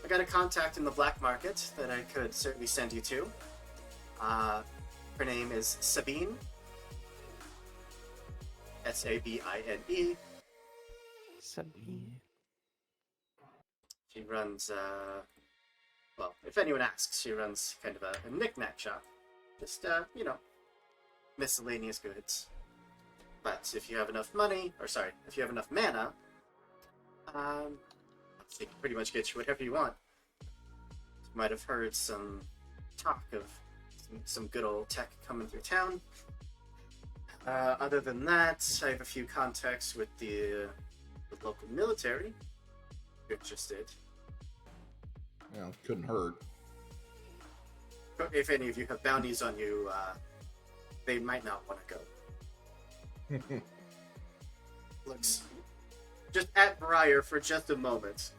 I got a contact in the black market that I could certainly send you to. Her name is Sabine. Sabine. Sabine. She runs, well, if anyone asks, she runs kind of a knick-knack shop. Just, miscellaneous goods. But if you have enough money, if you have enough mana, she can pretty much get you whatever you want. You might have heard some talk of some good old tech coming through town. Other than that, I have a few contacts with the local military. If you're interested. Yeah, couldn't hurt. If any of you have bounties on you, they might not want to go. Looks just at Briar for just a moment.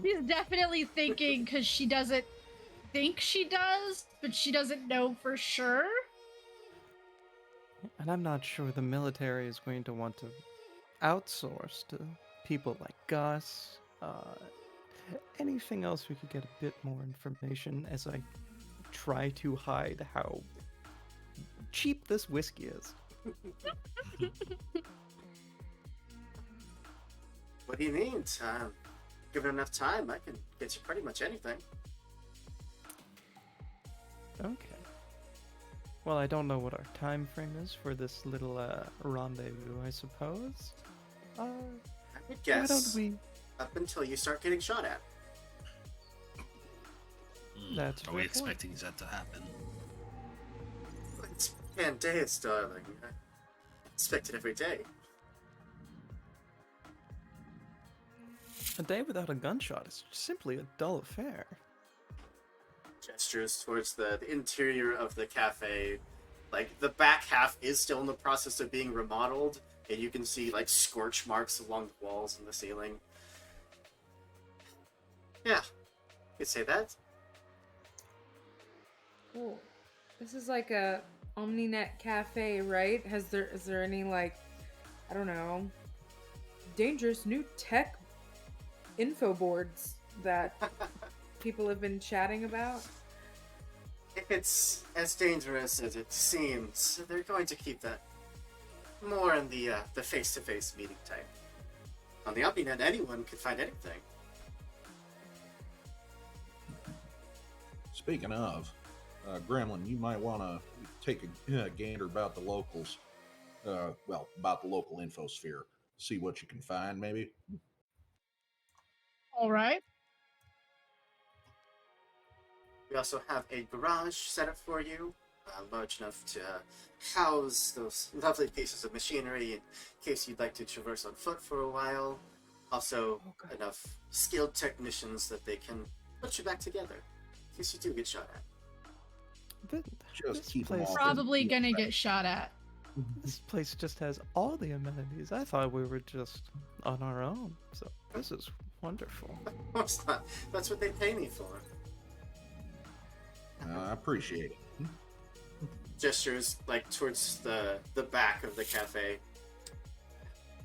She's definitely thinking because she doesn't think she does, but she doesn't know for sure. And I'm not sure the military is going to want to outsource to people like us. Anything else we could get a bit more information as I try to hide how cheap this whiskey is. What do you need? Given enough time, I can get you pretty much anything. Okay. Well, I don't know what our time frame is for this little rendezvous, I suppose. I would guess why don't we... up until you start getting shot at. That's Are we expecting that to happen? It's Pandeus, darling. I expect it every day. A day without a gunshot is simply a dull affair. Gestures towards the interior of the cafe. Like, the back half is still in the process of being remodeled, and you can see, like, scorch marks along the walls and the ceiling. Yeah, you could say that. Cool. This is like a OmniNet cafe, right? Is there any, like, I don't know, dangerous new tech info boards that people have been chatting about? If it's as dangerous as it seems, they're going to keep that more in the face-to-face meeting type. On the OmniNet, anyone could find anything. Speaking of, Gremlin, you might want to take a gander about the locals. About the local infosphere. See what you can find, maybe. All right. We also have a garage set up for you, large enough to house those lovely pieces of machinery in case you'd like to traverse on foot for a while. Also, enough skilled technicians that they can put you back together in case you do get shot at. Just keep them all. Probably gonna get shot at. This place just has all the amenities. I thought we were just on our own, so this is wonderful. Of course not. That's what they pay me for. I appreciate it. Gestures like towards the back of the cafe.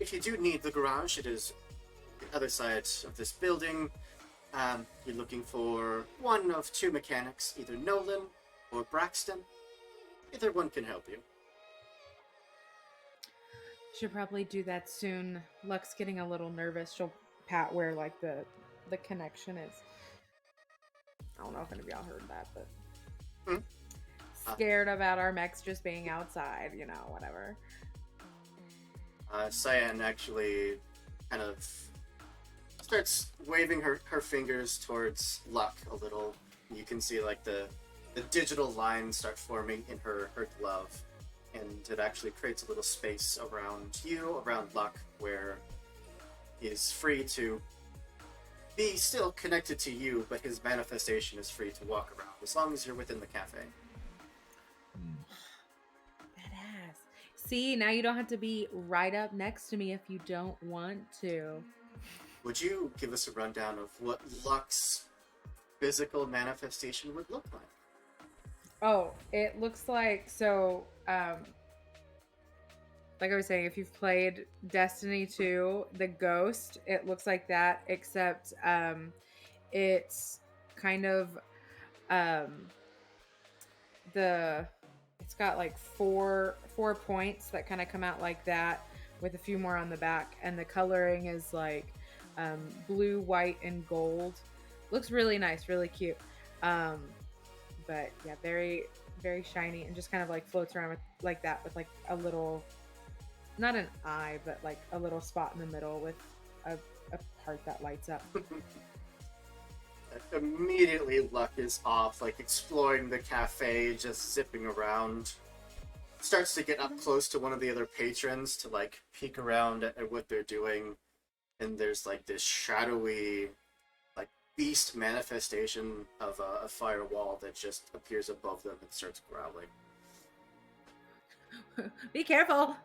If you do need the garage, it is the other side of this building. You're looking for one of two mechanics, either Nolan or Braxton. Either one can help you. Should probably do that soon. Luck's getting a little nervous. She'll pat where like the connection is. I don't know if any of y'all heard that, but scared about our mechs just being outside, whatever. Cyan actually kind of starts waving her fingers towards Luck a little. You can see like the digital lines start forming in her glove, and it actually creates a little space around you, around Luck, where he's free to be still connected to you, but his manifestation is free to walk around as long as you're within the cafe. Badass. See, now you don't have to be right up next to me if you don't want to. Would you give us a rundown of what Luck's physical manifestation would look like? Oh, it looks like, like I was saying, if you've played Destiny 2, the Ghost, it looks like that, except it's kind of it's got like four points that kind of come out like that with a few more on the back, and the coloring is like blue, white, and gold. Looks really nice, really cute. But yeah, very, very shiny, and just kind of like floats around with, like that, with like a little, not an eye, but like a little spot in the middle with a part that lights up. Immediately, luck is off, like exploring the cafe, just zipping around. Starts to get up close to one of the other patrons to like peek around at what they're doing, and there's like this shadowy, like beast manifestation of a firewall that just appears above them and starts growling. Be careful!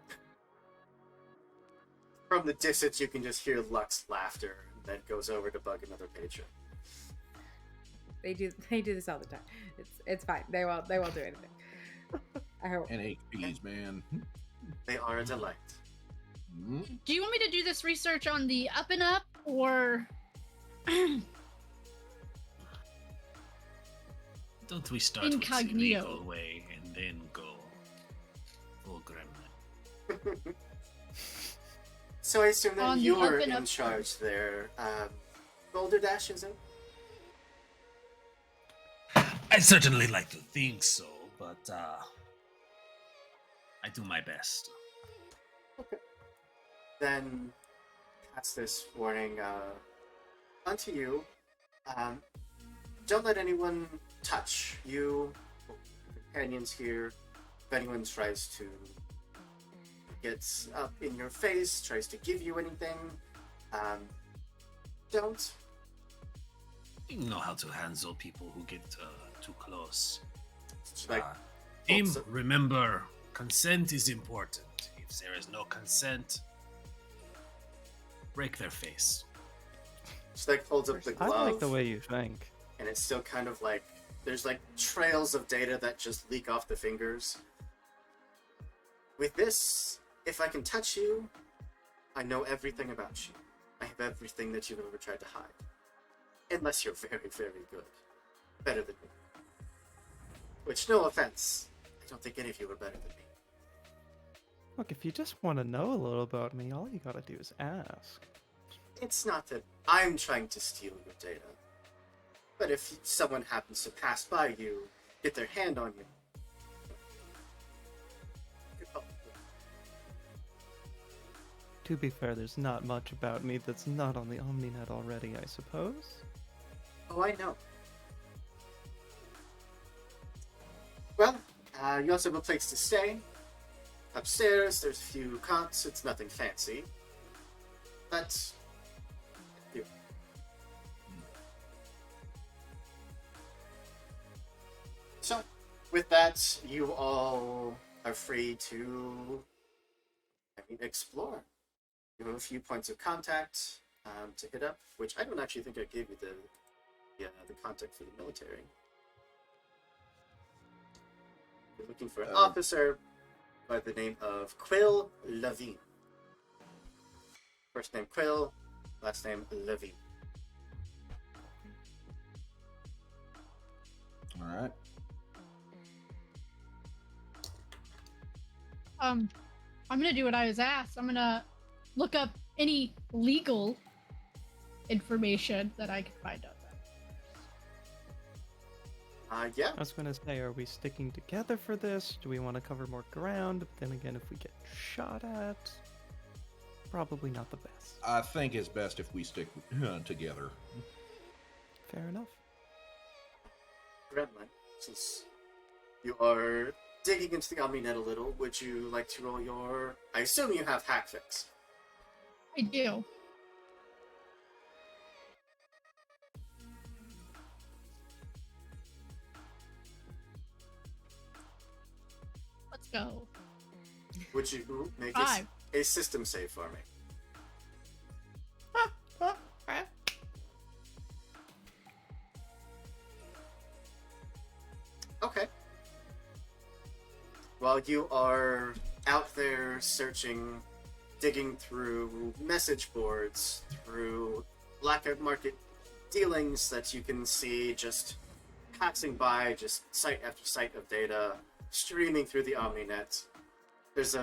From the distance, you can just hear Luck's laughter that goes over to bug another patron. They do this all the time. It's fine. They won't do anything. I hope. And HPs, man. They are a delight. Do you want me to do this research on the up and up, or Don't we start Incognito. with the legal way and then go full gremlin? So I assume that On the you're up and in up charge there. Boulder Dash, is it? I certainly like to think so, but I do my best. Okay. Then, pass this warning onto you. Don't let anyone touch you, companions here. If anyone tries to get up in your face, tries to give you anything, don't. You know how to handle people who get too close. Like, Team, remember, consent is important. If there is no consent, break their face. She like holds up the glove. I like the way you think. And it's still kind of like, there's like trails of data that just leak off the fingers. With this, if I can touch you, I know everything about you. I have everything that you've ever tried to hide. Unless you're very, very good. Better than me. Which, no offense, I don't think any of you are better than me. Look, if you just want to know a little about me, all you gotta do is ask. It's not that I'm trying to steal your data. But if someone happens to pass by you, get their hand on you, good help. To be fair, there's not much about me that's not on the OmniNet already, I suppose. Oh, I know. Well, you also have a place to stay. Upstairs, there's a few cots. It's nothing fancy. But you. So, with that, you all are free to explore. You have a few points of contact to hit up, which I don't actually think I gave you the contact for the military. You're looking for an officer by the name of Quill Levine. First name Quill, last name Levine. All right. I'm gonna do what I was asked. I'm gonna look up any legal information that I can find out there. Yeah. I was gonna say, are we sticking together for this? Do we want to cover more ground? But then again, if we get shot at, probably not the best. I think it's best if we stick together. Fair enough. Gremlin, since you are digging into the OmniNet a little, would you like to roll your... I assume you have hack fix. I do. Let's go. Would you make a system save for me? Okay. While you are out there searching, digging through message boards, through black market dealings that you can see just passing by, just site after site of data, streaming through the OmniNet, there's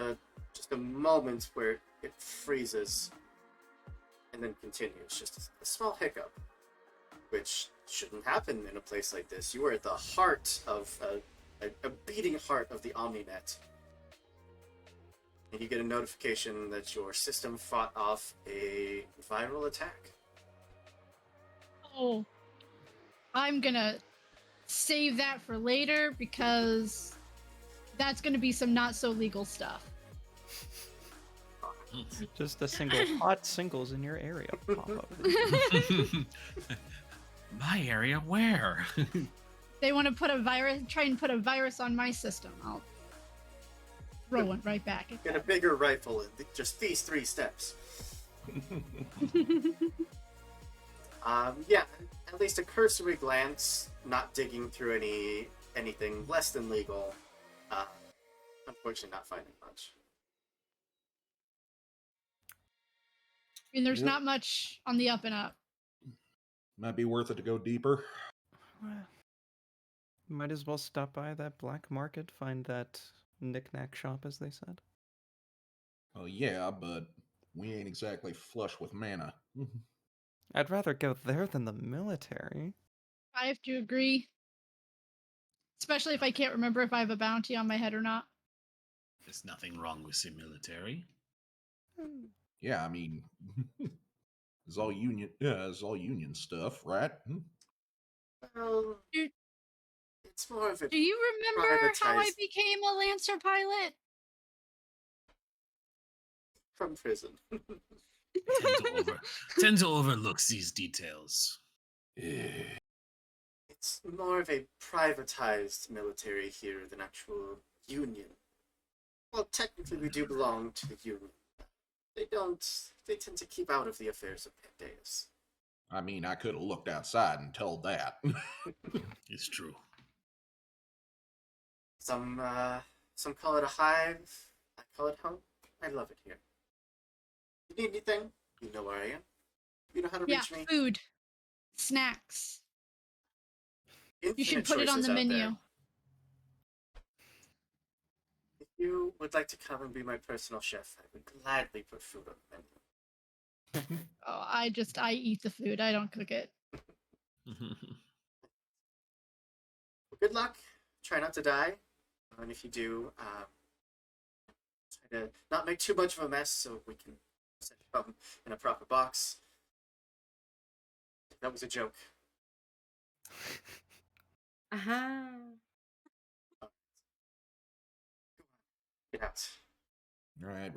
just a moment where it freezes. and then continues. Just a small hiccup, which shouldn't happen in a place like this. You are at the heart of a beating heart of the Omninet. And you get a notification that your system fought off a viral attack. Oh, I'm gonna save that for later because that's gonna be some not so legal stuff. Just a single hot singles in your area pop up. My area? Where? They want to put a virus, try and put a virus on my system. I'll throw one right back. Get a bigger rifle in just these 3 steps. Yeah, at least a cursory glance, not digging through anything less than legal. Unfortunately, not finding much. I mean, there's not much on the up and up. Might be worth it to go deeper. Might as well stop by that black market, find that knick-knack shop, as they said. Oh yeah, but we ain't exactly flush with mana. I'd rather go there than the military. I have to agree. Especially if I can't remember if I have a bounty on my head or not. There's nothing wrong with the military. Yeah, I mean, it's all union. Yeah, it's all union stuff, right? Well, it's more of a. Do you remember how I became a Lancer pilot? From prison. Tend to overlook these details. It's more of a privatized military here than actual union. Well, technically we do belong to the union. They tend to keep out of the affairs of Pandeus. I mean, I could have looked outside and told that. It's true. Some call it a hive. I call it home. I love it here. If you need anything, you know where I am. You know how to reach me. Yeah, food. Snacks. Infinite you should put it on the menu. There. If you would like to come and be my personal chef, I would gladly put food on the menu. Oh, I eat the food. I don't cook it. Well, good luck. Try not to die. And if you do, try to not make too much of a mess so we can set it up in a proper box. That was a joke. Get out. Right.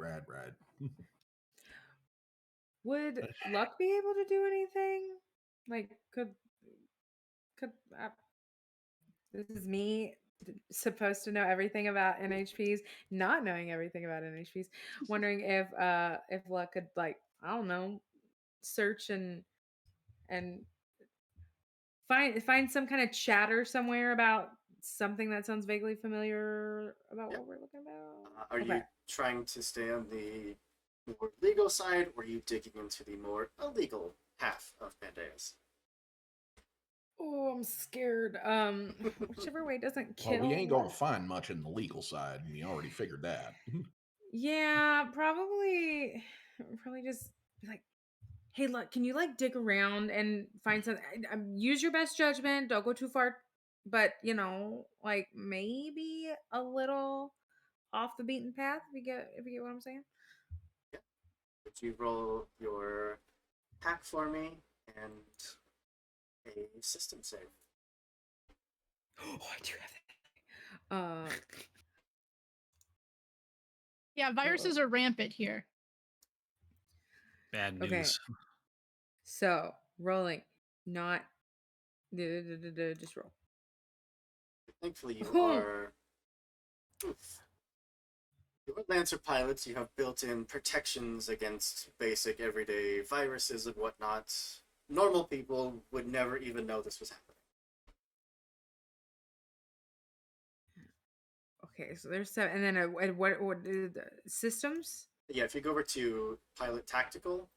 Would Luck be able to do anything? Like, could this is me supposed to know everything about NHPs, not knowing everything about NHPs, wondering if Luck could, like, I don't know, search and find some kind of chatter somewhere about something that sounds vaguely familiar about what we're looking about. Are you trying to stay on the more legal side, or are you digging into the more illegal half of Pandeus? Oh, I'm scared. Whichever way doesn't kill. Well, we ain't gonna find much in the legal side. We already figured that. Yeah, probably just be like, hey, look, can you like dig around and find something? Use your best judgment. Don't go too far, but like maybe a little off the beaten path. If you get what I'm saying. Yeah. Would you roll your hack for me and a system save? Oh, I do have that. Yeah, viruses are rampant here. Bad news. Okay. So rolling, not just roll. Thankfully, you are. You're Lancer pilots. You have built-in protections against basic everyday viruses and whatnot. Normal people would never even know this was happening. Okay, so there's 7, and then what systems? Yeah, if you go over to pilot tactical,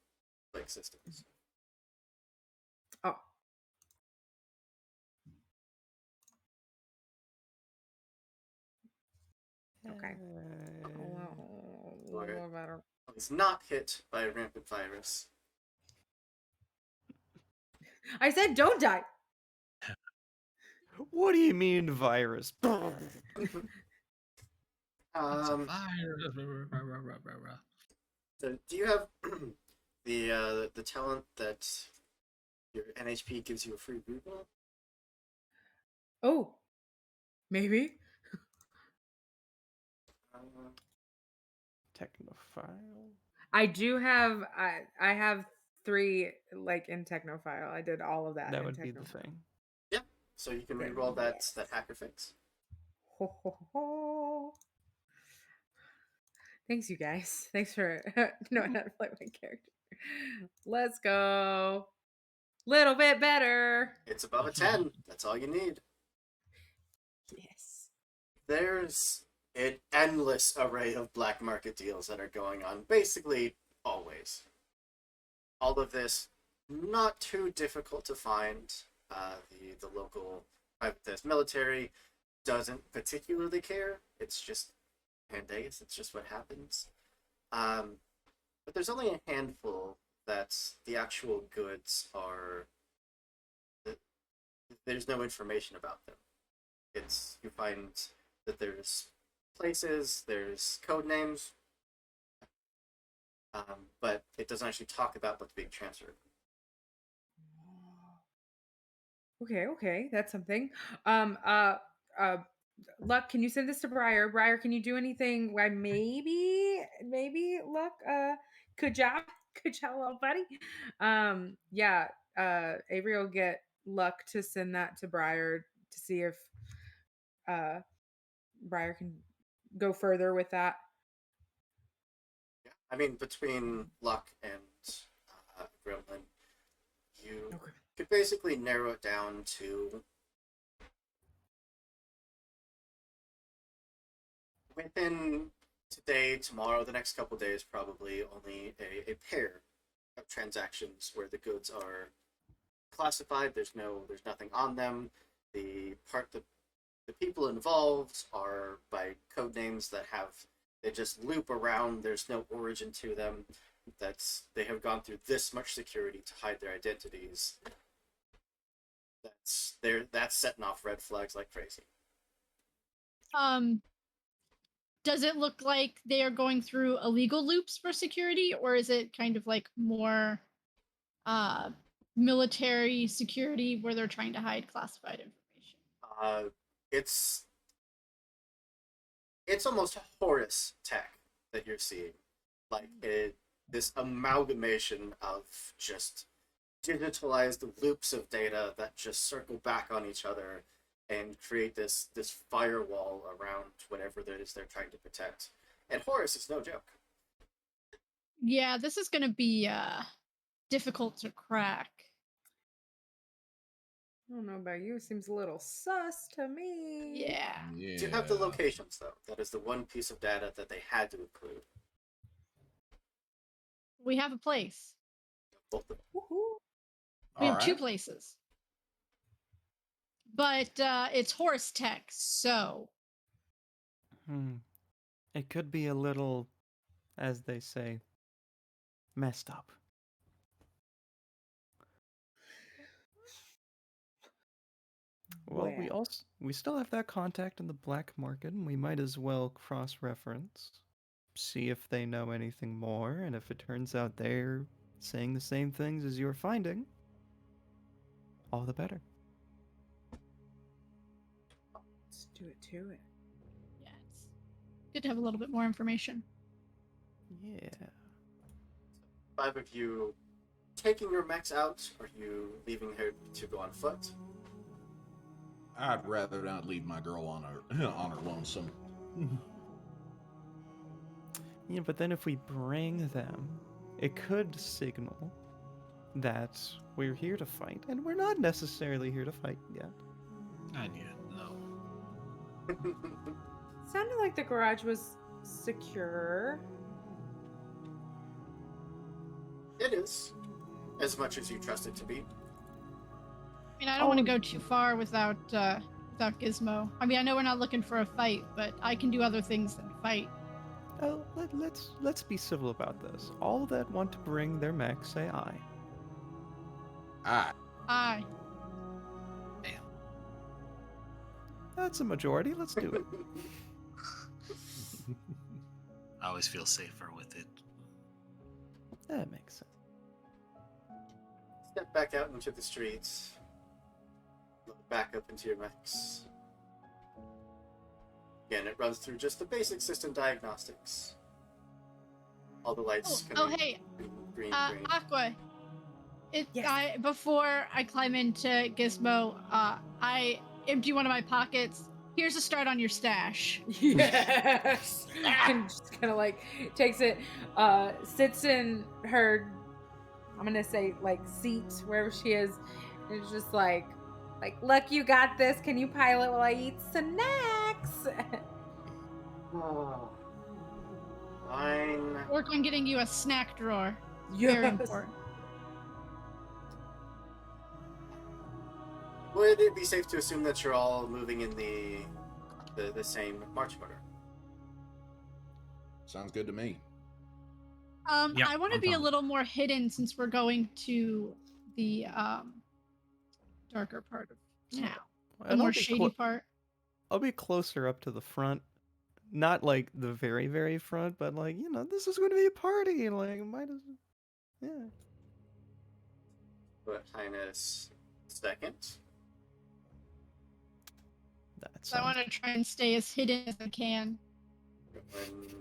like systems. Oh. Okay. It's not hit by a rampant virus. I said don't die. What do you mean, virus? So do you have the talent that your NHP gives you a free reroll? Oh, maybe. Technophile. I do have. I have 3 like in Technophile. I did all of that. That in would be the Technophile. thing. Yeah. So you can Then reroll that yes. that hacker fix. Ho, ho, ho. Thanks, you guys. Thanks for knowing how to play my character. Let's go. Little bit better. It's above a 10. That's all you need. Yes. There's an endless array of black market deals that are going on, basically always. All of this not too difficult to find. The local private military doesn't particularly care. It's just Pandeus. It's just what happens. But there's only a handful that the actual goods are. There's no information about them. You find that there's places, there's code names, but it doesn't actually talk about what's being transferred. Okay, that's something. Luck, can you send this to Briar? Briar, can you do anything? Why maybe Luck, good job, little buddy. Yeah, Avery will get Luck to send that to Briar to see if Briar can go further with that. Yeah, I mean, between Luck and Gremlin, you could basically narrow it down to within today, tomorrow, the next couple days, probably only a pair of transactions where the goods are classified. There's nothing on them. The people involved are by code names that they just loop around. There's no origin to them. They have gone through this much security to hide their identities. That's setting off red flags like crazy. Does it look like they are going through illegal loops for security, or is it kind of like more military security where they're trying to hide classified information? It's almost Horus tech that you're seeing, like this amalgamation of just digitalized loops of data that just circle back on each other and create this firewall around whatever it is they're trying to protect. And Horus is no joke. Yeah, this is going to be difficult to crack. I don't know about you. It seems a little sus to me. Yeah. Do you have the locations, though? That is the one piece of data that they had to include. We have a place. Both of them. We have 2 places. But it's horse tech, so. It could be a little, as they say, messed up. Well, we still have that contact in the black market, and we might as well cross-reference, see if they know anything more, and if it turns out they're saying the same things as you're finding, all the better. Let's do it to it. Yeah, it's good to have a little bit more information. Yeah. 5 of you taking your mechs out, or are you leaving her to go on foot? I'd rather not leave my girl on her lonesome. Yeah, but then if we bring them, it could signal that we're here to fight, and we're not necessarily here to fight yet. No. Sounded like the garage was secure. It is, as much as you trust it to be. I mean, I don't want to go too far without Gizmo. I mean, I know we're not looking for a fight, but I can do other things than fight. Oh, let's be civil about this. All that want to bring their mech say aye. Aye. Aye. That's a majority. Let's do it. I always feel safer with it. That makes sense. Step back out into the streets. Look back up into your mechs. Again, it runs through just the basic system diagnostics. All the lights. Hey, green. Aqua. Yes. Before I climb into Gizmo, I empty one of my pockets. Here's a start on your stash. Yes. And just kind of like takes it, sits in her, I'm gonna say like seat wherever she is, and it's just like, look, you got this. Can you pilot while I eat snacks? Oh. Fine. Work on getting you a snack drawer. Yes. Very important. Would it be safe to assume that you're all moving in the same marching order? Sounds good to me. Yeah, I want to be a little more hidden since we're going to the darker part of town. The And more I'll be shady part. I'll be closer up to the front. Not like the very, very front, but like, this is going to be a party. Like, might as yeah. But Highness second. So I want to try and stay as hidden as I can.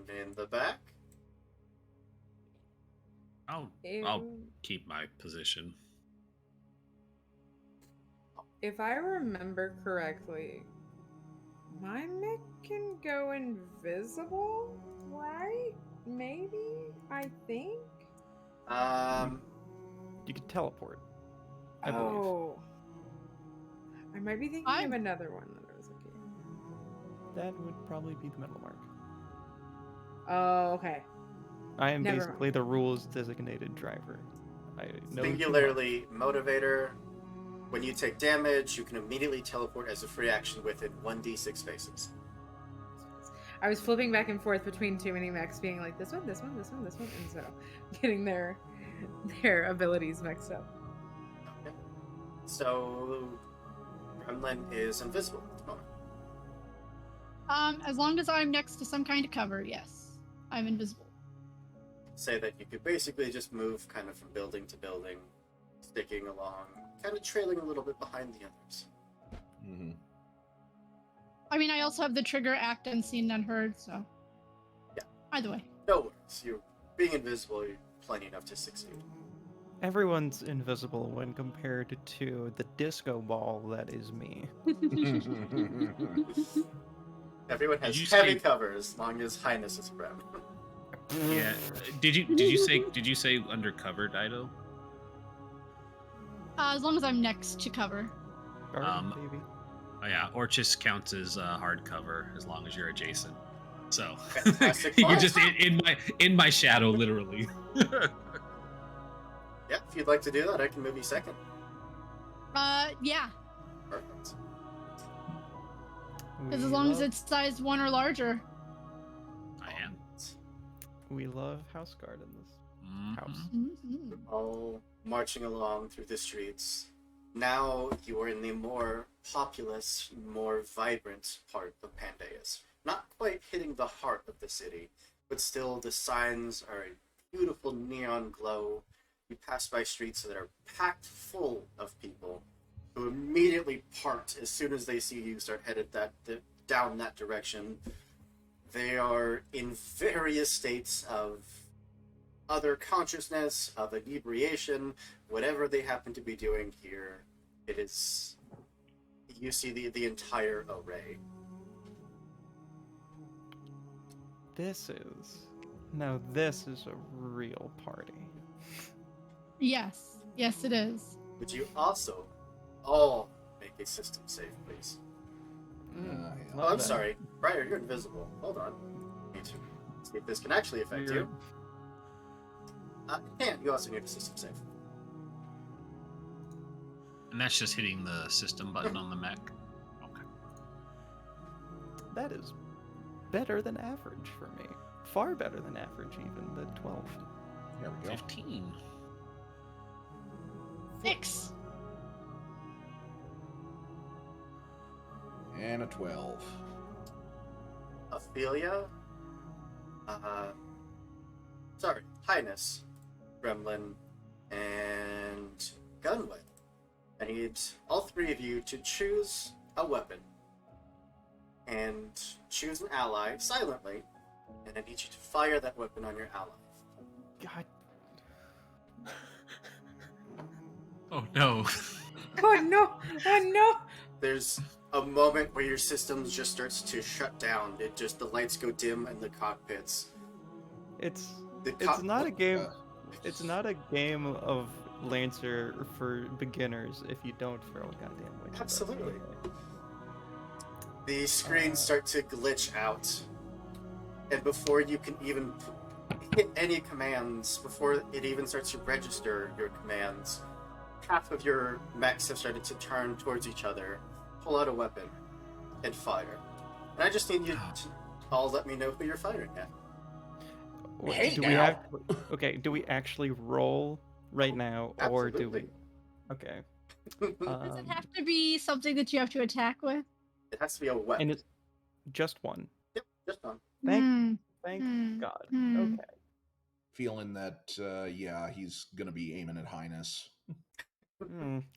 In the back. I'll keep my position. If I remember correctly, my mech can go invisible, right? Maybe? I think? You can teleport. I believe. Oh. I might be thinking of another one that I was looking at. That would probably be the metal mark. Oh, okay. I am Never basically the rules designated driver. I know Singularly motivator. When you take damage, you can immediately teleport as a free action within 1d6 spaces. I was flipping back and forth between too many mechs, being like this one, this one, this one, this one, and so getting their abilities mixed up. Okay. So Gremlin is invisible at the moment. As long as I'm next to some kind of cover, yes. I'm invisible. Say that you could basically just move kind of from building to building, sticking along, kind of trailing a little bit behind the others. Mm-hmm. I mean, I also have the trigger act unseen and unheard, so. Yeah. Either way. No worries. You're being invisible, you're plenty enough to succeed. Everyone's invisible when compared to the disco ball that is me. Everyone has heavy cover as long as Highness is around. Yeah. Did you say undercover, Dido? As long as I'm next to cover. Baby. Oh yeah, Orchis counts as hardcover as long as you're adjacent. So you're just in my shadow, literally. Yeah, if you'd like to do that, I can move you second. Yeah. Perfect. Because as long as it's size 1 or larger. I am. We love house guard in this house. Mm-hmm. All marching along through the streets. Now you are in the more populous, more vibrant part of Pandeus. Not quite hitting the heart of the city, but still the signs are a beautiful neon glow. You pass by streets that are packed full of people who immediately part as soon as they see you start headed down that direction. They are in various states of other consciousness, of inebriation, whatever they happen to be doing here. It is... You see the entire array. This is a real party. Yes. Yes, it is. Would you also all make a system save, please? Oh, I'm sorry. Briar, you're invisible. Hold on. Need to see if this can actually affect you. You can't. You also need a system save. And that's just hitting the system button on the mech. Okay. That is better than average for me. Far better than average, even the 12. There we go. 15. 6. And a 12. Ophelia, Highness, Gremlin, and Gunway. I need all three of you to choose a weapon and choose an ally silently, and I need you to fire that weapon on your ally. God. Oh no. Oh no! Oh no! There's a moment where your systems just starts to shut down. The lights go dim in the cockpits. It's not a game. It's not a game of Lancer for beginners if you don't throw a goddamn witch. Absolutely. The screens start to glitch out, and before you can even hit any commands, before it even starts to register your commands, half of your mechs have started to turn towards each other, pull out a weapon, and fire. And I just need you to all let me know who you're firing at. Hey, do we actually roll right now, or do we? Okay. Does it have to be something that you have to attack with? It has to be a weapon. And it's just one. Yep, just one. Thank God. Okay. Feeling that, he's gonna be aiming at Highness.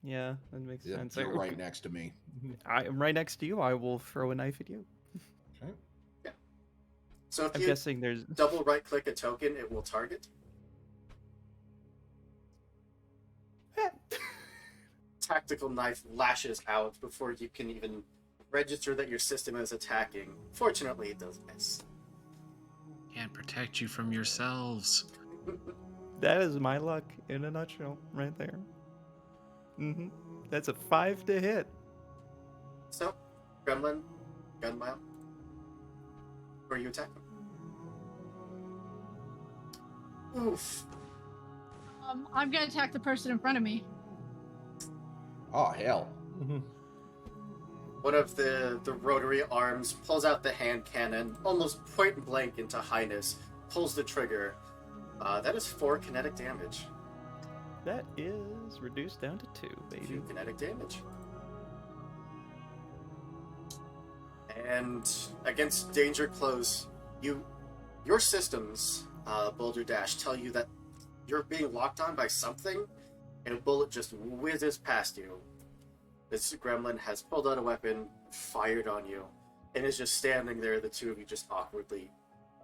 Yeah, that makes sense. You're right next to me. I'm right next to you. I will throw a knife at you. Okay. Yeah. So if I'm you guessing there's double right-click a token, it will target. Tactical knife lashes out before you can even register that your system is attacking. Fortunately, it does miss. Can't protect you from yourselves. That is my luck in a nutshell, right there. That's a 5 to hit. So, Gremlin, Gunmile, who are you attacking? Oof. I'm gonna attack the person in front of me. Oh, hell. One of the rotary arms pulls out the hand cannon, almost point blank into Highness, pulls the trigger. That is 4 kinetic damage. That is reduced down to 2, baby. 2 kinetic damage. And against danger close, your systems, Boulder Dash, tell you that you're being locked on by something, and a bullet just whizzes past you. This gremlin has pulled out a weapon, fired on you, and is just standing there, the two of you just awkwardly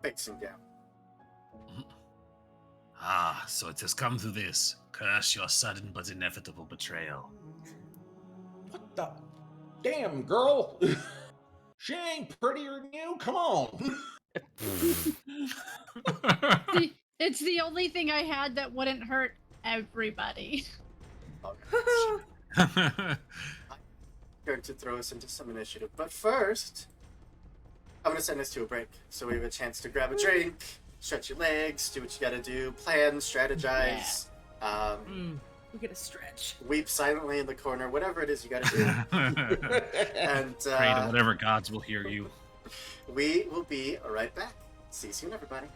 facing down. Ah, so it has come to this. Curse your sudden but inevitable betrayal. What the? Damn, girl! She ain't prettier than you, come on! It's the only thing I had that wouldn't hurt everybody. Going to throw us into some initiative, but first, I'm going to send us to a break, so we have a chance to grab a drink, stretch your legs, do what you gotta do, plan, strategize. We get a stretch. Weep silently in the corner, whatever it is you gotta do. And pray to whatever gods will hear you. We will be right back. See you soon, everybody.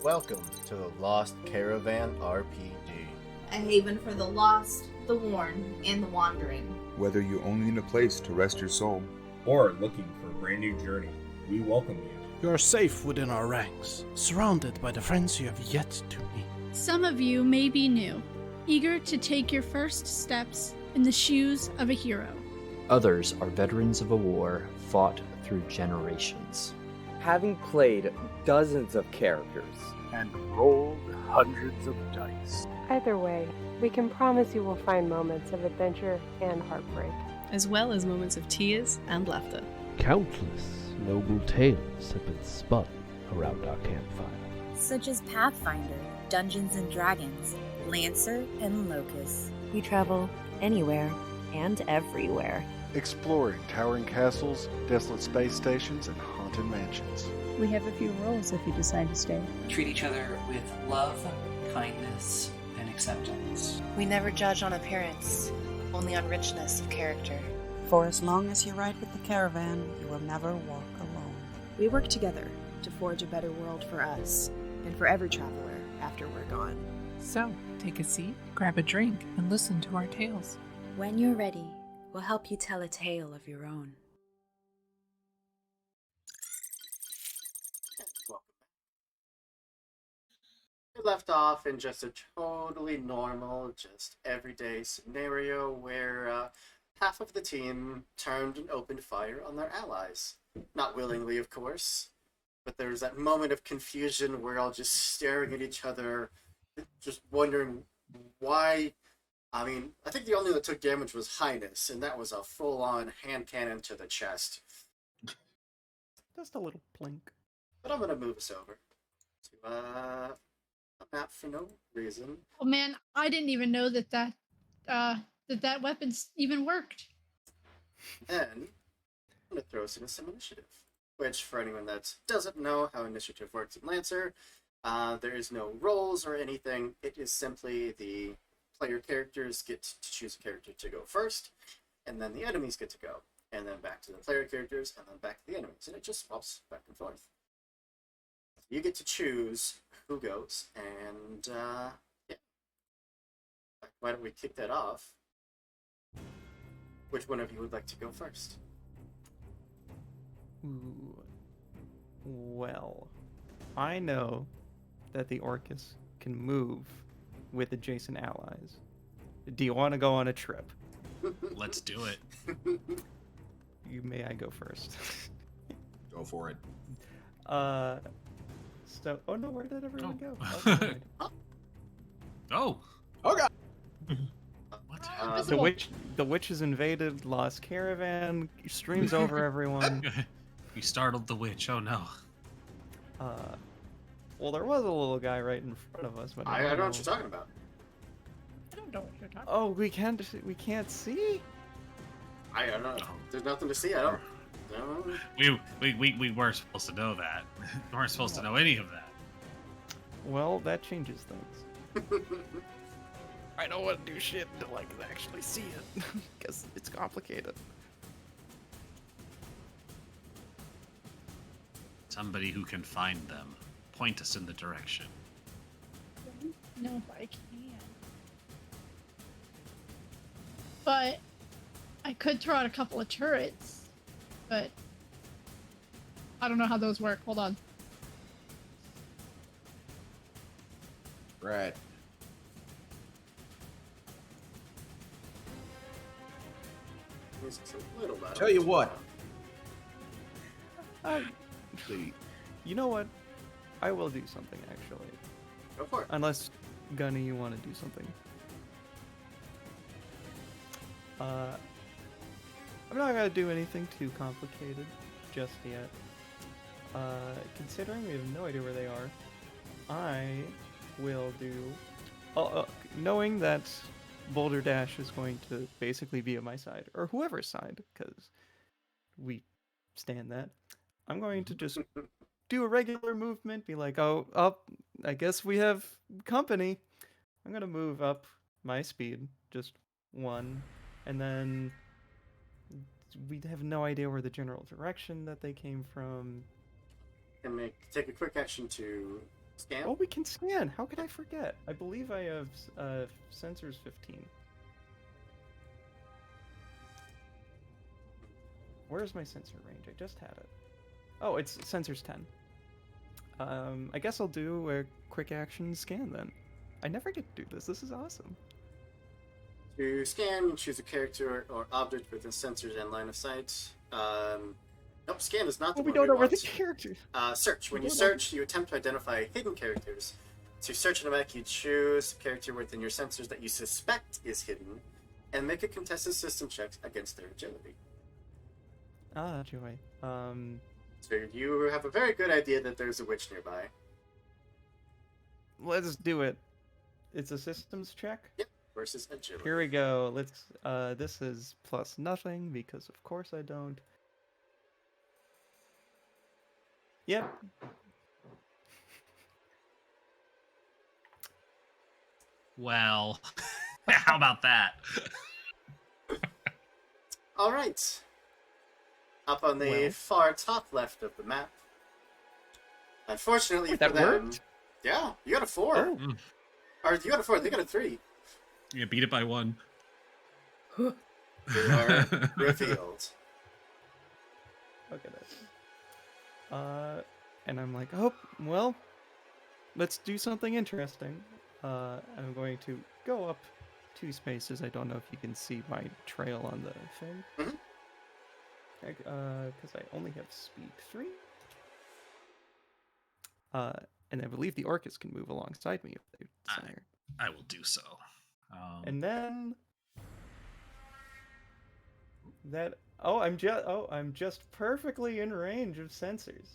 Welcome to the Lost Caravan RPG. A haven for the lost, the worn, and the wandering. Whether you only need a place to rest your soul, or looking for a brand new journey, we welcome you. You are safe within our ranks, surrounded by the friends you have yet to meet. Some of you may be new, eager to take your first steps in the shoes of a hero. Others are veterans of a war fought through generations. Having played dozens of characters and rolled hundreds of dice. Either way, we can promise you will find moments of adventure and heartbreak, as well as moments of tears and laughter. Countless noble tales have been spun around our campfire, such as Pathfinder, Dungeons and Dragons, Lancer, and Locust. We travel anywhere and everywhere, exploring towering castles, desolate space stations, and haunted mansions. We have a few roles if you decide to stay. Treat each other with love, kindness, and acceptance. We never judge on appearance, only on richness of character. For as long as you ride with the caravan, you will never walk alone. We work together to forge a better world for us, and for every traveler after we're gone. So, take a seat, grab a drink, and listen to our tales. When you're ready, we'll help you tell a tale of your own. We left off in just a totally normal, just everyday scenario where half of the team turned and opened fire on their allies. Not willingly, of course, but there was that moment of confusion where all just staring at each other, just wondering why. I mean, I think the only one that took damage was Highness, and that was a full-on hand cannon to the chest. Just a little plink. But I'm going to move us over to a map for no reason. Oh man, I didn't even know that weapon even worked. Then I'm going to throw us into some initiative, which for anyone that doesn't know how initiative works in Lancer, there is no rolls or anything. It is simply the player characters get to choose a character to go first, and then the enemies get to go, and then back to the player characters, and then back to the enemies, and it just swaps back and forth. You get to choose who goes, and yeah. Why don't we kick that off? Which one of you would like to go first? Ooh. Well, I know that the Orcus can move with adjacent allies. Do you want to go on a trip? Let's do it. May I go first? Go for it. So, oh no, where did everyone go? Oh. Oh god. What? The witch has invaded Lost Caravan. Streams over everyone. You startled the witch. Oh no. Well, there was a little guy right in front of us, but I don't know what you're talking about. I don't know what you're talking about. Oh, we can't see. I don't know. There's nothing to see. I don't. We weren't supposed to know that. We weren't supposed to know any of that. Well, that changes things. I don't want to do shit until I can actually see it, because it's complicated. Somebody who can find them. Point us in the direction. No, if I can. But I could throw out a couple of turrets, but I don't know how those work. Hold on. Right. Tell you what. You know what? I will do something, actually. Go for it. Unless, Gunny, you want to do something. I'm not going to do anything too complicated just yet. Considering we have no idea where they are, I will do... knowing that Boulder Dash is going to basically be on my side, or whoever's side, because we stand that, I'm going to just do a regular movement, be like, oh, up, I guess we have company. I'm going to move up my speed, just one, and then we have no idea where the general direction that they came from. And take a quick action to Scan? Oh, we can scan. How could I forget? I believe I have sensors 15. Where's my sensor range? I just had it. Oh, it's sensors 10. I guess I'll do a quick action scan then. I never get to do this. This is awesome. To scan, choose a character or object within sensors and line of sight. Nope, scan is not the Oh, we one don't know where want. the characters. Search. When We you don't search, you attempt to identify hidden characters. To search in a mech, you choose a character within your sensors that you suspect is hidden, and make a contested system check against their agility. Ah, joy. So you have a very good idea that there's a witch nearby. Let's do it. It's a systems check? Yep, versus agility. Here we go. Let's this is plus nothing because of course I don't. Yep. Well, how about that? All right. Up on the far top left of the map. Unfortunately for that them, worked? yeah, you got a 4. Oh. Or you got a 4. They got a 3. Yeah, beat it by 1. They are revealed. Look at it. And I'm like, oh, well, let's do something interesting. I'm going to go up 2 spaces. I don't know if you can see my trail on the thing. Mm-hmm. Because I only have speed 3. And I believe the Orcus can move alongside me if they desire. I will do so. And then that I'm just perfectly in range of sensors.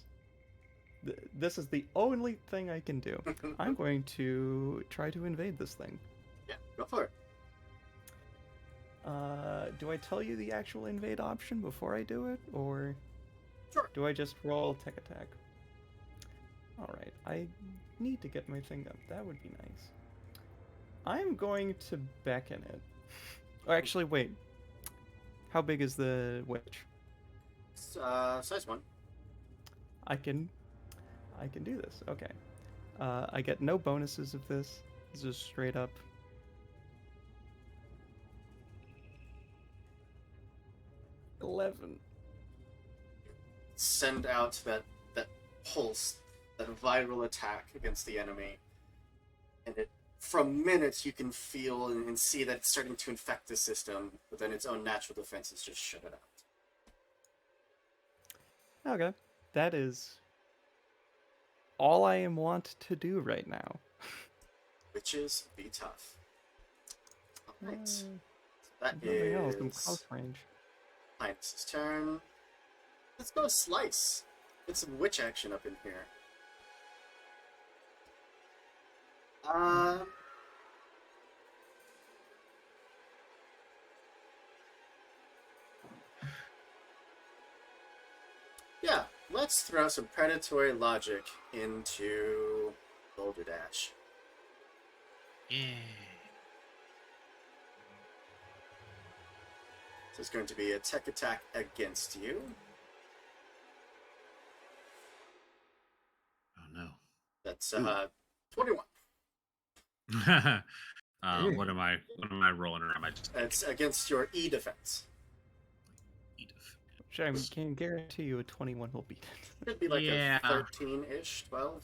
This is the only thing I can do. I'm going to try to invade this thing. Yeah, go for it. Do I tell you the actual invade option before I do it, or sure. Do I just roll tech attack? All right, I need to get my thing up. That would be nice. I'm going to beckon it. Oh, actually, wait. How big is the witch? Size 1. I can do this. Okay. I get no bonuses of this. This is straight up. $11. Send out that pulse, that viral attack against the enemy, and it. From minutes, you can feel and see that it's starting to infect the system, but then its own natural defenses just shut it out. Okay. That is all I want to do right now. Witches be tough. Alright. So that else in is close range. Highness's turn. Let's go slice. Get some witch action up in here. Yeah, let's throw some predatory logic into Boulder Dash. Yeah. So it's going to be a tech attack against you. Oh no. That's 21. What am I rolling, or am I just? It's against your E defense. Which I can guarantee you a 21 will beat it. It'd be like a 13-ish, 12.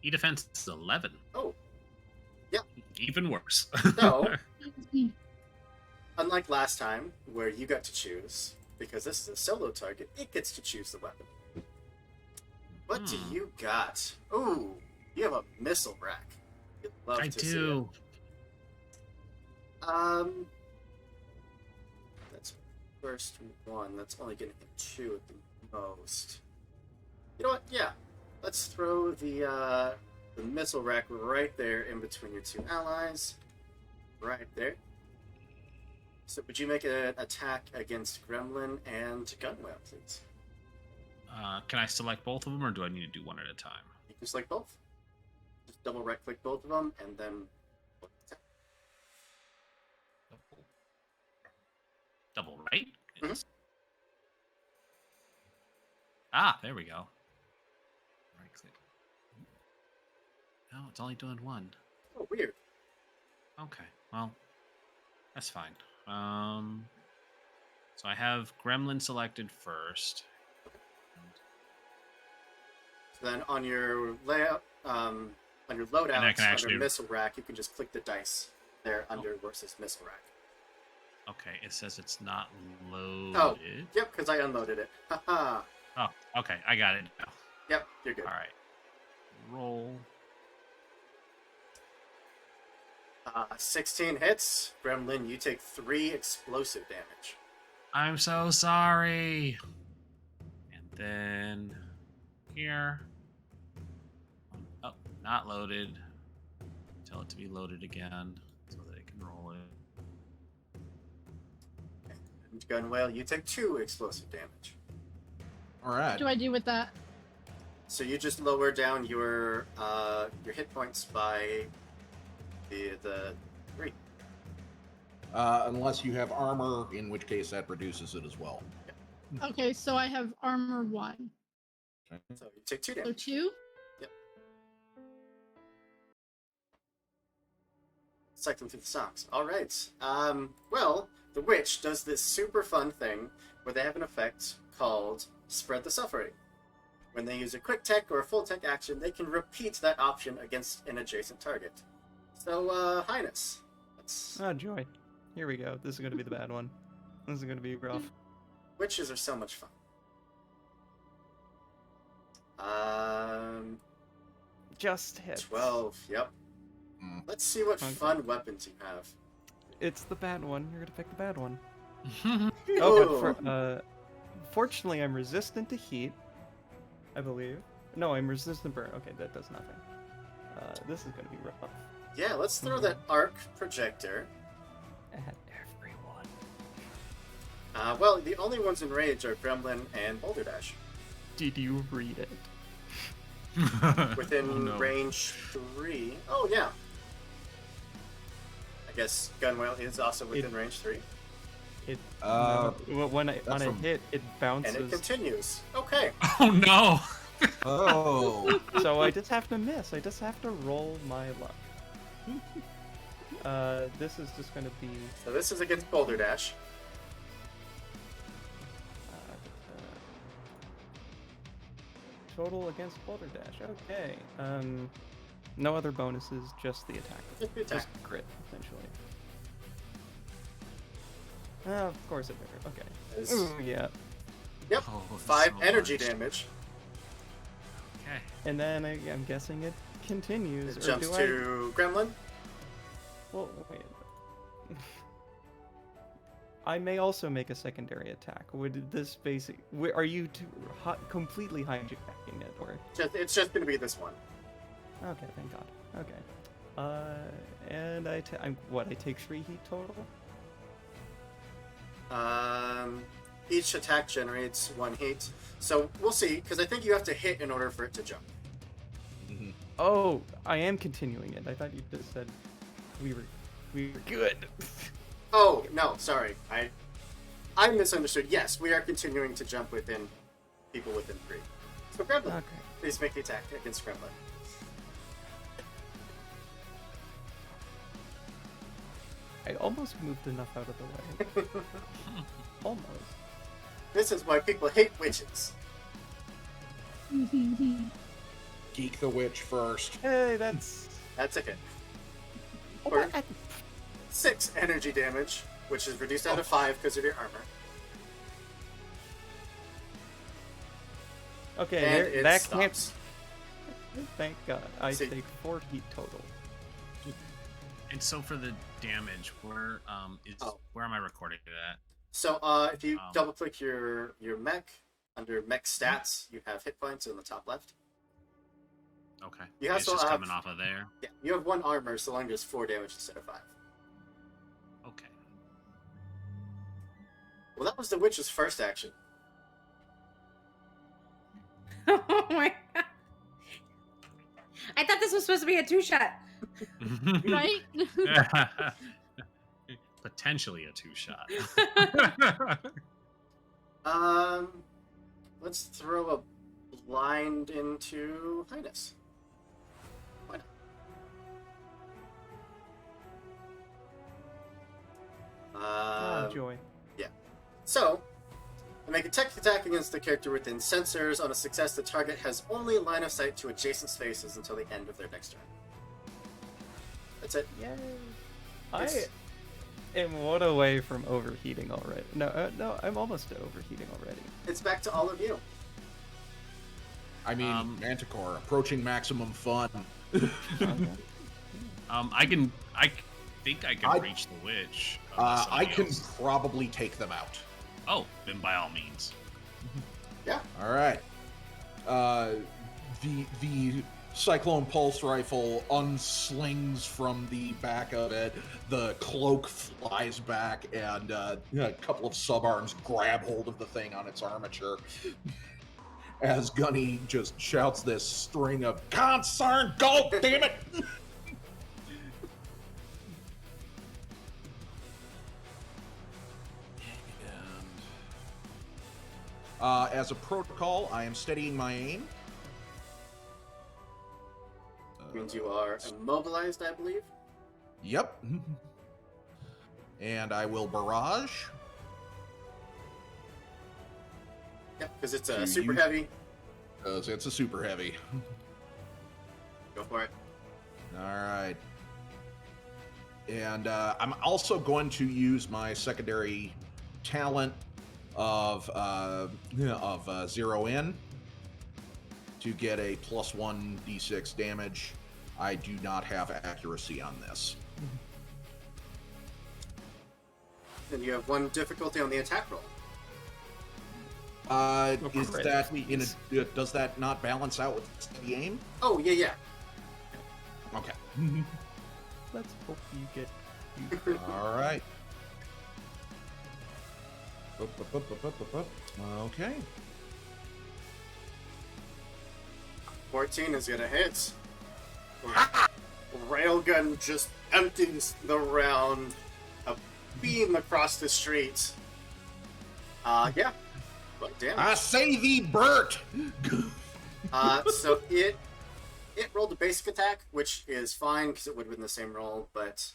E defense is 11. Oh. Yeah. Even worse. So, unlike last time, where you got to choose, because this is a solo target, it gets to choose the weapon. What do you got? Ooh, you have a missile rack. You'd love I to do. see it. That's first 1. That's only going to hit 2 at the most. You know what? Yeah. Let's throw the missile rack right there in between your 2 allies. Right there. So would you make an attack against Gremlin and Gunwale, please? Can I select both of them, or do I need to do one at a time? You can select both. Just double right-click both of them, and then attack. Double right? Mm-hmm. Ah, there we go. Right click. No, it's only doing one. Oh, weird. Okay, well, that's fine. So I have Gremlin selected first. So then on your layout, on your loadout, under missile rack, you can just click the dice there under versus missile rack. Okay, it says it's not loaded. Oh, yep, because I unloaded it. Haha. Oh, okay, I got it now. Yep, you're good. All right. Roll. 16 hits. Gremlin, you take 3 explosive damage. I'm so sorry. And then here. Oh, not loaded. Tell it to be loaded again so that it can roll it. And Gunwale, you take 2 explosive damage. All right. What do I do with that? So you just lower down your hit points by the 3. Unless you have armor, in which case that reduces it as well. Okay, so I have armor 1. Okay. So you take 2 damage. So 2? Yep. Cycling through the songs. All right. Well, the witch does this super fun thing where they have an effect called Spread the Suffering. When they use a quick tech or a full tech action, they can repeat that option against an adjacent target. So, Highness. Oh, joy. Here we go. This is going to be the bad one. This is going to be rough. Witches are so much fun. Just hit. 12, yep. Let's see what fun weapons you have. It's the bad one. You're going to pick the bad one. Oh, but fortunately, I'm resistant to heat, I believe. No, I'm resistant burn. Okay, that does nothing. This is going to be rough. Yeah, let's throw that arc projector. At everyone. Well, the only ones in range are Gremlin and Boulder Dash. Did you read it? Within range 3. Oh, yeah. I guess Gunwale is also within range 3. It when I hit, it bounces. And it continues. Okay. Oh no. Oh. So I just have to miss. I just have to roll my luck. This is just going to be. So this is against Boulder Dash. Total against Boulder Dash. Okay. No other bonuses, just the attack. Just the attack. Just crit, essentially. Of course it better. Okay. Ooh, yeah. Yep. 5 energy damage. Okay. And then I'm guessing it continues. It jumps to Gremlin. Well, wait. I may also make a secondary attack. Would this basic? Are you completely hijacking it, or? It's just going to be this one. Okay, thank God. Okay. And I take 3 heat total. Each attack generates 1 heat. So we'll see, because I think you have to hit in order for it to jump. Mm-hmm. Oh, I am continuing it. I thought you just said we were good. Oh, no, sorry. I misunderstood. Yes, we are continuing to jump within people within 3. So Gremlin, okay. Please make the attack against Gremlin. I almost moved enough out of the way. Almost. This is why people hate witches. Geek the witch first. Hey, that's a hit. Oh, For 6 energy damage, which is reduced down to 5 because of your armor. Okay, and there, it that stops. can't. Thank God. I take 4 heat total. And so for the damage, where am I recording that? So if you double click your mech, under mech stats, you have hit points in the top left. Okay. You it's just coming off of there. Yeah, you have 1 armor, so long as 4 damage instead of 5. Okay. Well, that was the witch's first action. Oh my God. I thought this was supposed to be a 2-shot. Right? Potentially a 2-shot. Let's throw a blind into Highness. Why not? Joy. Yeah. So, make a tech attack against the character within sensors. On a success, the target has only line of sight to adjacent spaces until the end of their next turn. That's it. Yay! I am one away from overheating already. No, I'm almost to overheating already. It's back to all of you. I mean, Manticore, approaching maximum fun. I think I can reach the witch. I can probably take them out. Oh, then by all means. Yeah. All right. The Cyclone Pulse Rifle unslings from the back of it. The cloak flies back, and a couple of subarms grab hold of the thing on its armature. As Gunny just shouts this string of "Concern, go, damn it!" As a protocol, I am steadying my aim. Means you are immobilized, I believe. Yep. And I will barrage. Yep, because it's a super heavy. Because it's a super heavy. Go for it. All right. And I'm also going to use my secondary talent of zero in to get a +1 d6 damage. I do not have accuracy on this. Then you have 1 difficulty on the attack roll. Is that does that not balance out with the aim? Oh yeah. Okay. Let's hope you get. All right. Okay. 14 is gonna hit. Railgun just empties the round, a beam across the street. Yeah. What damage? I say thee, Bert. So it rolled a basic attack, which is fine because it would have been the same roll, but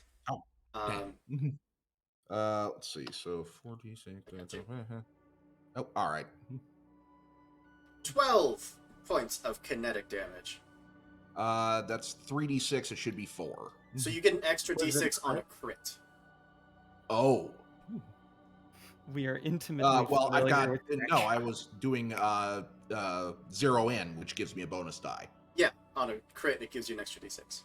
let's see. So 46. Oh, all right. 12 points of kinetic damage. That's 3d6. It should be 4. So you get an extra d6 on a crit. Oh. We are intimately. Well, I've got with no. I was doing zero in, which gives me a bonus die. Yeah, on a crit, it gives you an extra d6.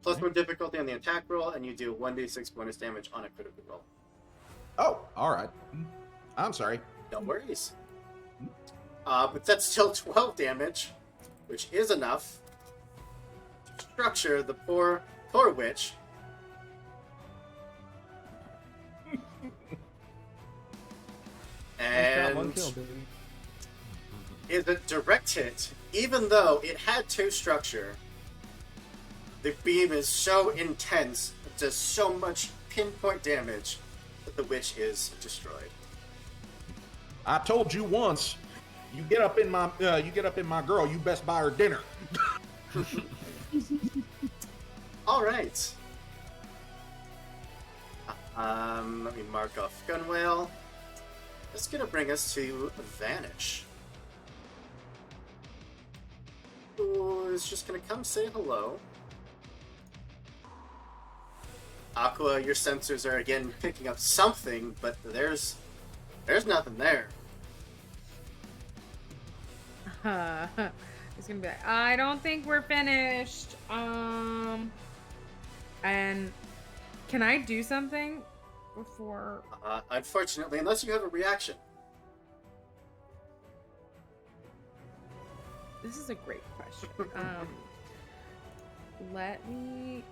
+1 difficulty on the attack roll, and you do 1d6 bonus damage on a critical roll. Oh, all right. I'm sorry. No worries. But that's still 12 damage, which is enough to structure the poor witch. And one kill, baby. Is a direct hit, even though it had 2 structure. The beam is so intense, it does so much pinpoint damage that the witch is destroyed. I told you once. You get up in my girl. You best buy her dinner. All right. Let me mark off Gunwale. That's gonna bring us to Vanish, who is just gonna come say hello. Aqua, your sensors are again picking up something, but there's nothing there. It's gonna be like, I don't think we're finished. And can I do something before? Unfortunately, unless you have a reaction. This is a great question. Let me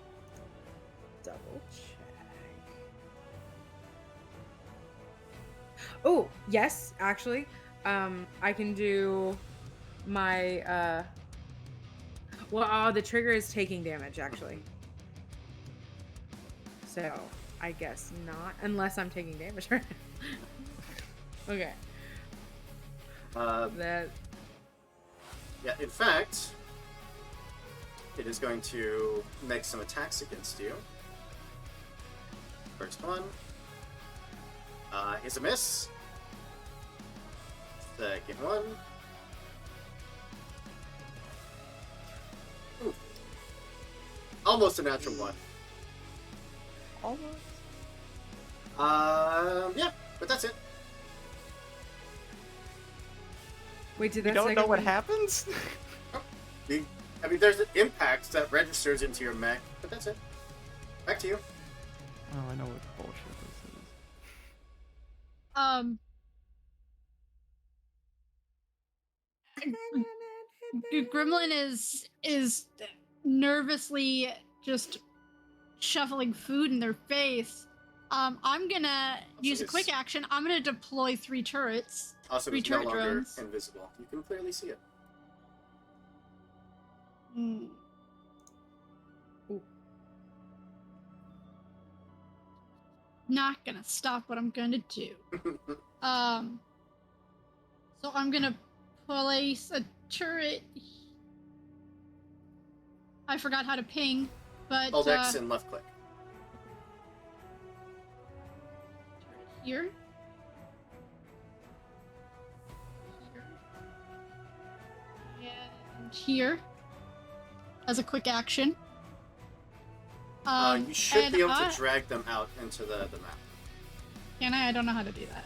double check. Oh, yes, actually. I can do my the trigger is taking damage actually. So, I guess not unless I'm taking damage right now. Okay. Yeah, in fact, it is going to make some attacks against you. First one is a miss. Second one. Ooh. Almost a natural one. Almost. Yeah, but that's it. Wait, did You that don't know second what one- happens? I mean, there's an impact that registers into your mech, but that's it. Back to you. Oh, I know what bullshit this is. Gremlin is nervously just shoveling food in their face. I'm gonna use a quick action. I'm gonna deploy 3 turrets. Also, 3 it's no turret longer drones. invisible. You can clearly see it. Hmm. Not gonna stop what I'm gonna do. So I'm gonna place a turret. I forgot how to ping, but Hold X and left click. here. And here. As a quick action. You should be able and to drag them out into the map. Can I? I don't know how to do that.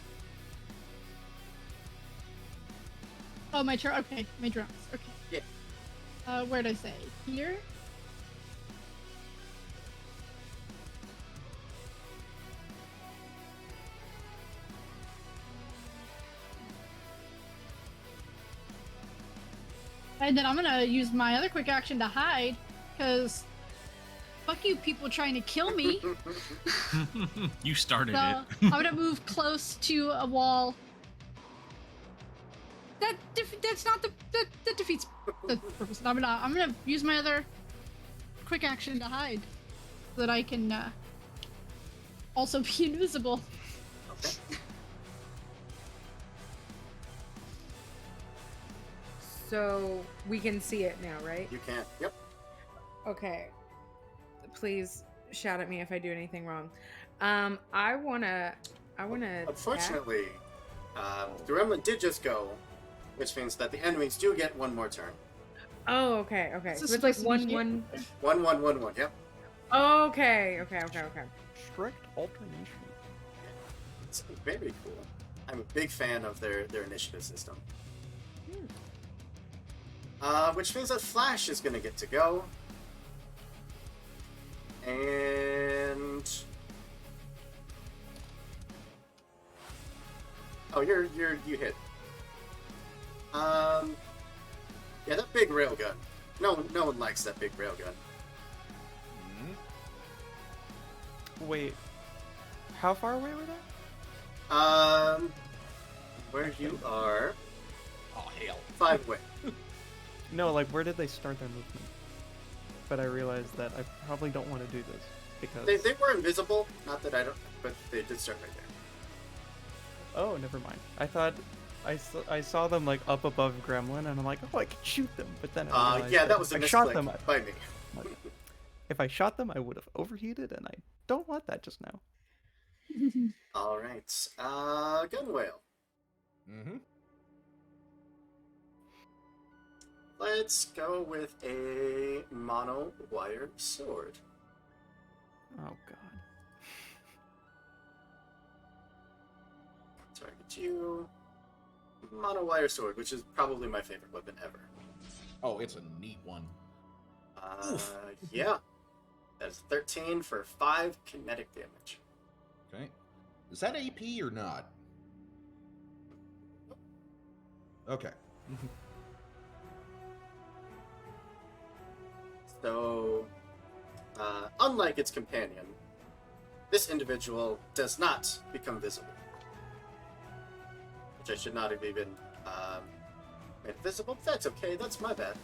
Oh, my turn. Okay, my drones. Okay. Yeah. Where'd I say? Here? And then I'm gonna use my other quick action to hide, because fuck you people trying to kill me. You started So it. I'm gonna move close to a wall. That's not that defeats the purpose. I'm gonna use my other quick action to hide, so that I can also be invisible. Okay. So we can see it now, right? You can. Yep. Okay. Please shout at me if I do anything wrong. I wanna. Unfortunately, the Gremlin did just go, which means that the enemies do get one more turn. Oh, okay, okay. Is So this it's like supposed to be 1-1. 1-1-1-1. Yep. Okay. Strict alternation. It's very cool. I'm a big fan of their initiative system. Which means that Flash is gonna get to go. And oh, you hit. Yeah, that big railgun. No one likes that big railgun. Wait, how far away were they? Where you are? Oh hell! 5 away. No, like where did they start their movement? But I realized that I probably don't want to do this because They were invisible. Not that I don't, but they did start right there. Oh, never mind. I thought I saw them like up above Gremlin, and I'm like, oh, I could shoot them. But then I realized Yeah, that was a if I shot misclick them by me. If I shot them, I would have overheated, and I don't want that just now. All right. Gun whale. Mm-hmm. Let's go with a mono wire sword. Oh god. Target you. Mono wire sword, which is probably my favorite weapon ever. Oh, it's a neat one. Yeah. That's 13 for 5 kinetic damage. Okay. Is that AP or not? Okay. So, unlike its companion, this individual does not become visible. Which I should not have even made visible. That's okay, that's my bad.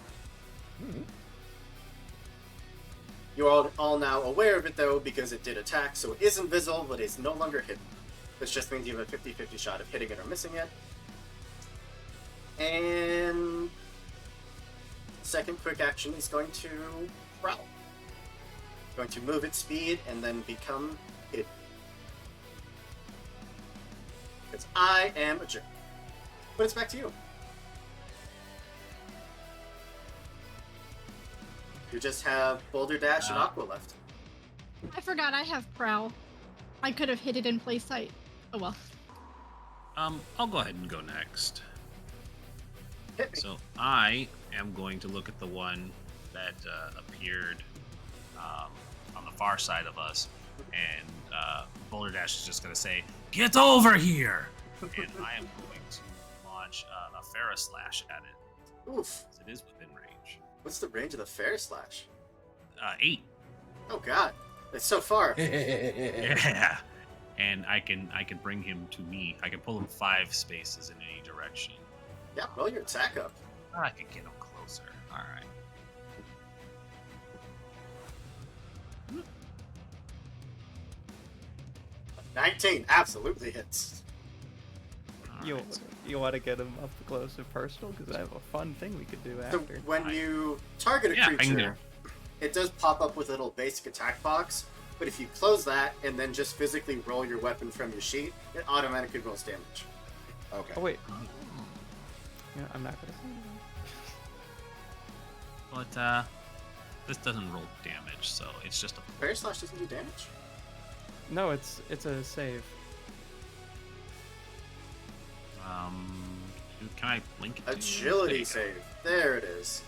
You're all now aware of it, though, because it did attack, so it is invisible, but it's no longer hidden. This just means you have a 50-50 shot of hitting it or missing it. And second quick action is going to prowl. Going to move its speed and then become hidden. Because I am a jerk. But it's back to you. You just have Boulder Dash and Aqua left. I forgot I have Prowl. I could have hid it in plain sight. Oh well. I'll go ahead and go next. So I am going to look at the one that appeared on the far side of us, and Boulder Dash is just going to say, "Get over here!" And I am going to launch a Ferris Slash at it. Oof. It is within range. What's the range of the Ferris Slash? 8. Oh god, it's so far. Yeah. And I can bring him to me. I can pull him 5 spaces in any direction. Yeah, roll your attack up. I can get him closer. All right. 19 absolutely hits. You want to get him up close and personal? Because I have a fun thing we could do So after. when you target a creature, it does pop up with a little basic attack box, but if you close that and then just physically roll your weapon from your sheet, it automatically rolls damage. Okay. Oh wait. Yeah, I'm not gonna say that. But this doesn't roll damage, so it's just a. Fairy Slash doesn't do damage? No, it's a save. Can I link it to Agility save. There it is.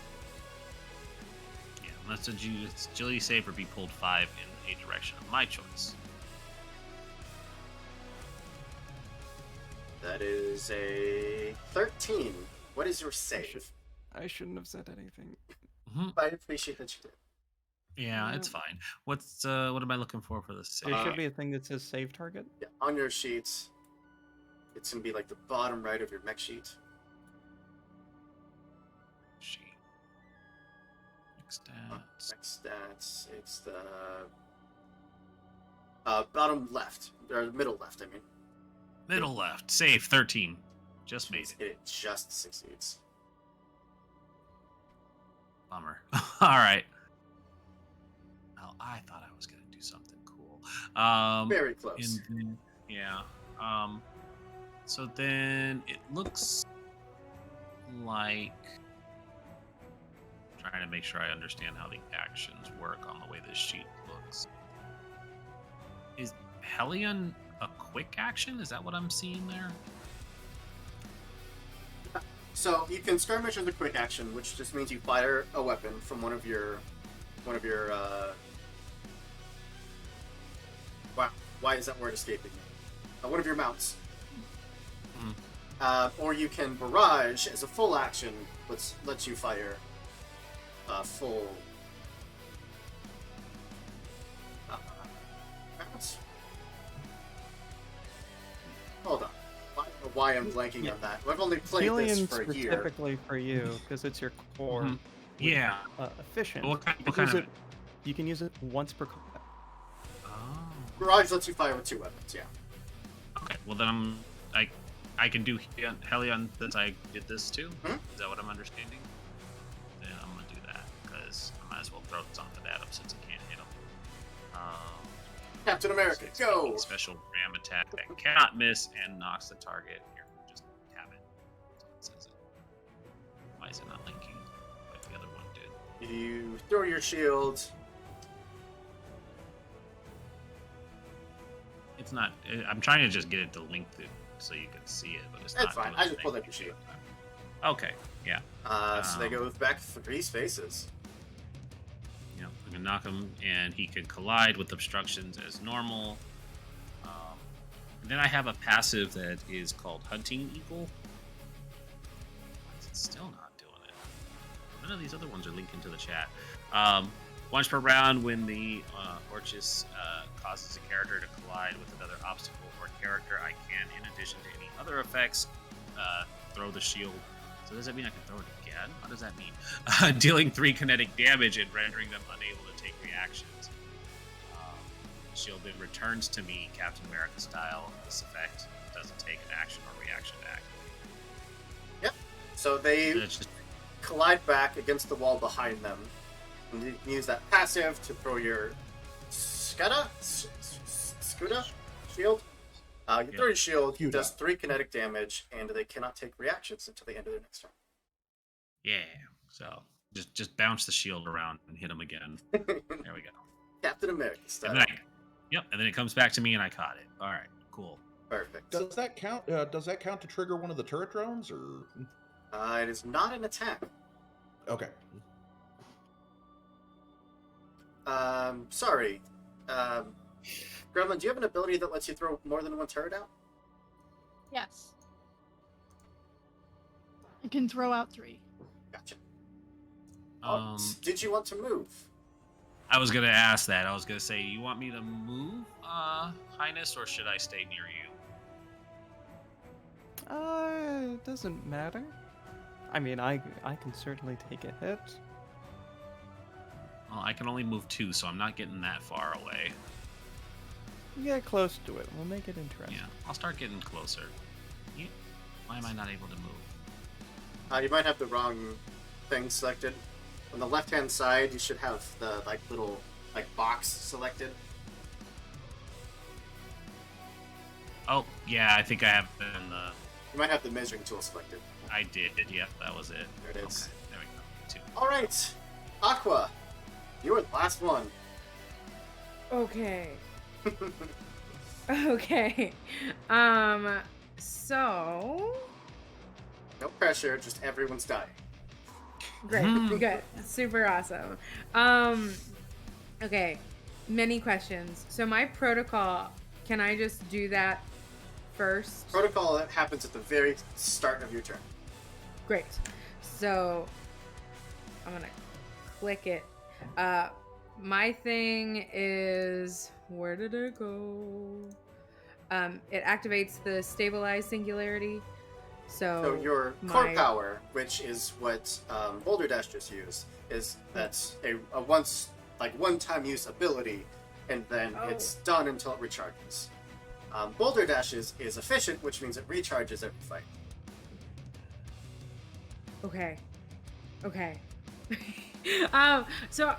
Yeah, unless it's agility save or be pulled 5 in a direction of my choice. That is a 13. What is your save? I shouldn't have said anything. I appreciate that you did. Yeah, it's fine. What am I looking for this save? There should be a thing that says save target. Yeah, on your sheets, it's gonna be like the bottom right of your mech sheet. Stats. Stats. It's the bottom left, or middle left. I mean, Middle left. Save 13. Just made it. It just succeeds. Bummer. All right. Well, I thought I was gonna do something cool. Very close. Yeah. So then it looks like. Trying to make sure I understand how the actions work on the way this sheet looks. Is Hellion a quick action? Is that what I'm seeing there? So you can skirmish as a quick action, which just means you fire a weapon from one of your wow, why is that word escaping me? One of your mounts. Or you can barrage as a full action, which lets you fire full rounds. Hold on. I don't know why I'm blanking on that. I've only played this for a year. Specifically for you, because it's your core. Yeah. Efficient. What kind of you can use it once per combat. Barrage lets you fire with 2 weapons, yeah. Okay, well then I can do Hellion since I did this too? Hmm? Is that what I'm understanding? Then I'm gonna do that, because I might as well throw something at him since I can't hit him. Captain America, go! Special ram attack that cannot miss and knocks the target. Here, just have it. That's what it says. Why is it not linking like the other one did? You throw your shield. It's not. I'm trying to just get it to link so you can see it, but it's not. That's fine. I just pulled up your shield. Okay, yeah. So they go back 3 spaces. You know, I'm gonna knock him, and he can collide with obstructions as normal. And then I have a passive that is called Hunting Eagle. Why is it still not doing it? None of these other ones are linking to the chat. Once per round, when the Orchis causes a character to collide with another obstacle or character, I can, in addition to any other effects, throw the shield. So does that mean I can throw it again? What does that mean? Dealing 3 kinetic damage and rendering them unable to take reactions. The shield then returns to me, Captain America style. This effect doesn't take an action or reaction to activate. Yep. So they collide back against the wall behind them. And you can use that passive to throw your Scuda shield. You throw your shield, does 3 kinetic damage, and they cannot take reactions until the end of their next turn. Yeah. So just bounce the shield around and hit him again. There we go. Captain America style. And then it comes back to me and I caught it. All right, cool. Perfect. Does that count? Does that count to trigger one of the turret drones, or? It is not an attack. Okay. Sorry. Gremlin, do you have an ability that lets you throw more than 1 turret out? Yes. I can throw out 3. Gotcha. Did you want to move? I was gonna ask that. I was gonna say, you want me to move, Highness, or should I stay near you? It doesn't matter. I mean, I can certainly take a hit. Well, I can only move 2, so I'm not getting that far away. Get close to it. We'll make it interesting. Yeah, I'll start getting closer. Why am I not able to move? You might have the wrong thing selected. On the left-hand side, you should have the little box selected. Oh, yeah, I think I have been the... You might have the measuring tool selected. I did, yeah, that was it. There it is. Okay, there we go. 2. All right, Aqua, you were the last one. Okay. Okay. So... No pressure, just everyone's dying. Great. Good. Super awesome. Okay. Many questions. So my protocol, can I just do that first? Protocol that happens at the very start of your turn. Great. So I'm gonna click it. My thing is, where did it go? It activates the stabilized singularity. So your core power, which is what Boulder Dash just used, that's a one-time use ability, and then it's done until it recharges. Boulder Dash is efficient, which means it recharges every fight. Okay. So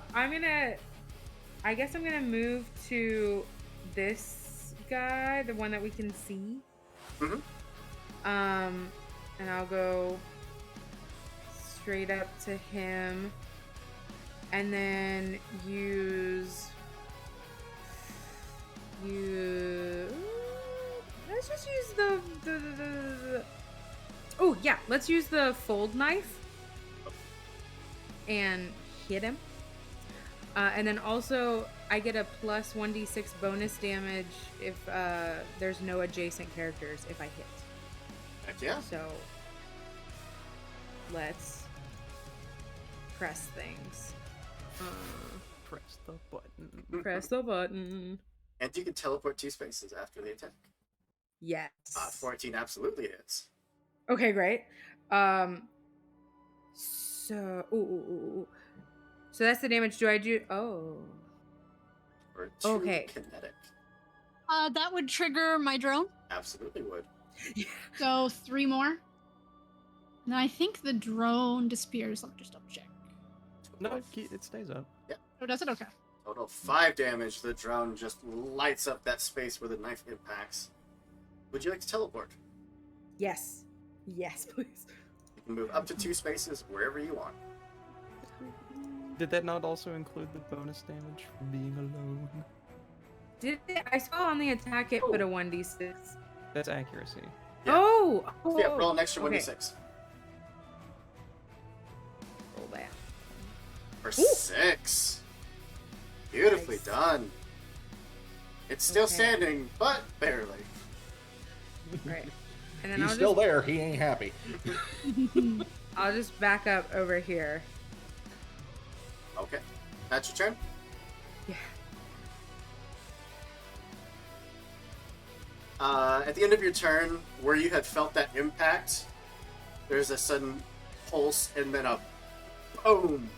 I guess I'm gonna move to this guy, the one that we can see. Mm-hmm. And I'll go straight up to him, and then let's just use the oh yeah, let's use the fold knife and hit him. And then also I get a plus 1d6 bonus damage if there's no adjacent characters if I hit. Heck yeah. So let's press things. Press the button. Press the button. And you can teleport 2 spaces after the attack. Yes. 14 absolutely hits. Okay, great. So so that's the damage. Do I do? Oh. Or 2 okay. kinetic. That would trigger my drone. Absolutely would. So 3 more. And I think the drone disappears. Let me just double check. No, it stays up. Yeah. Oh, does it? Okay. Total 5 damage. The drone just lights up that space where the knife impacts. Would you like to teleport? Yes. Yes, please. You can move up to 2 spaces wherever you want. Did that not also include the bonus damage from being alone? Did it? I saw on the attack it put a 1d6. That's accuracy. Yeah. Oh! Yeah, roll an extra okay. 1d6. Roll that. For 6. Beautifully done. It's still standing, but barely. Right. And then He's I'll still just, there. He ain't happy. I'll just back up over here. Okay. That's your turn? Yeah. At the end of your turn, where you had felt that impact, there's a sudden pulse and then a boom.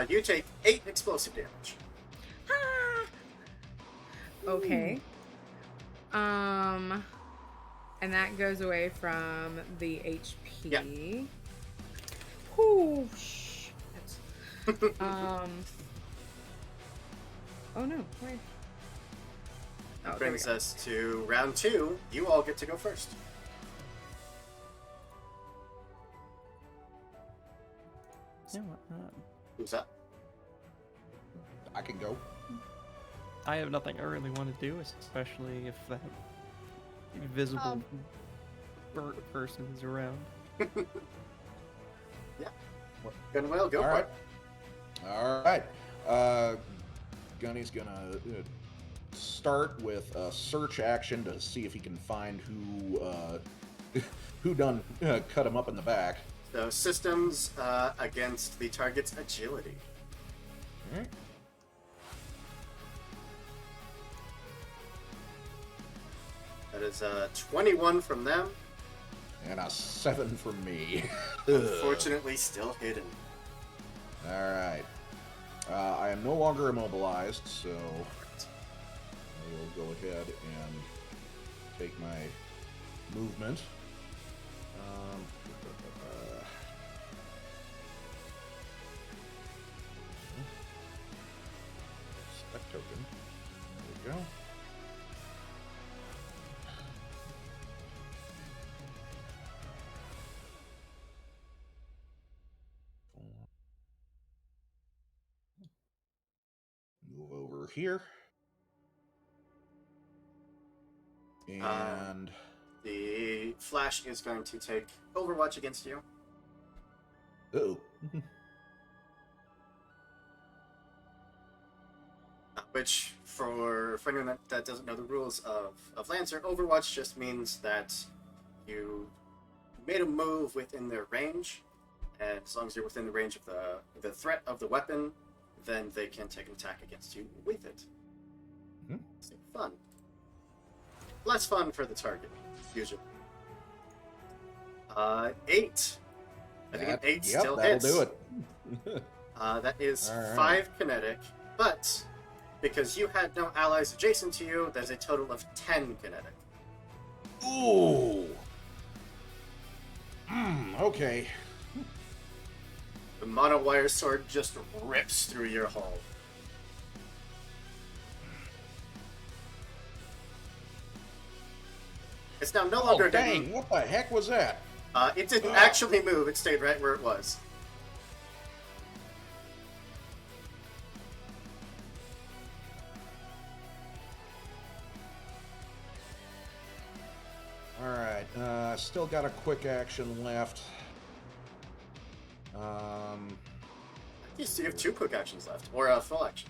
You take 8 explosive damage. Okay. And that goes away from the HP. Yeah. Whoo, shit. Oh no, wait. That brings us to round 2. You all get to go first. Yeah, Who's up? I can go. I have nothing I really want to do, especially if that invisible burnt person is around. Yeah. Gun whale, go All for right. it. All right. Gunny's gonna start with a search action to see if he can find who done cut him up in the back. So systems against the target's agility. All right. That is 21 from them. And a 7 from me. Unfortunately, still hidden. All right. I am no longer immobilized, so I will go ahead and take my movement. Spec token. There we go. Move over here. And the Flash is going to take Overwatch against you. Uh-oh. Which, for anyone that doesn't know the rules of Lancer, Overwatch just means that you made a move within their range, and as long as you're within the range of the threat of the weapon, then they can take an attack against you with it. Mm-hmm. So fun. Less fun for the target, usually. 8. I think an 8 still that'll hits. do it. That is All 5 right. kinetic, but because you had no allies adjacent to you, there's a total of 10 kinetic. Ooh. Okay. The monowire sword just rips through your hull. It's now no longer dang, hidden. what the heck was that? It didn't actually move. It stayed right where it was. Alright, still got a quick action left. You still have 2 quick actions left, or a full action.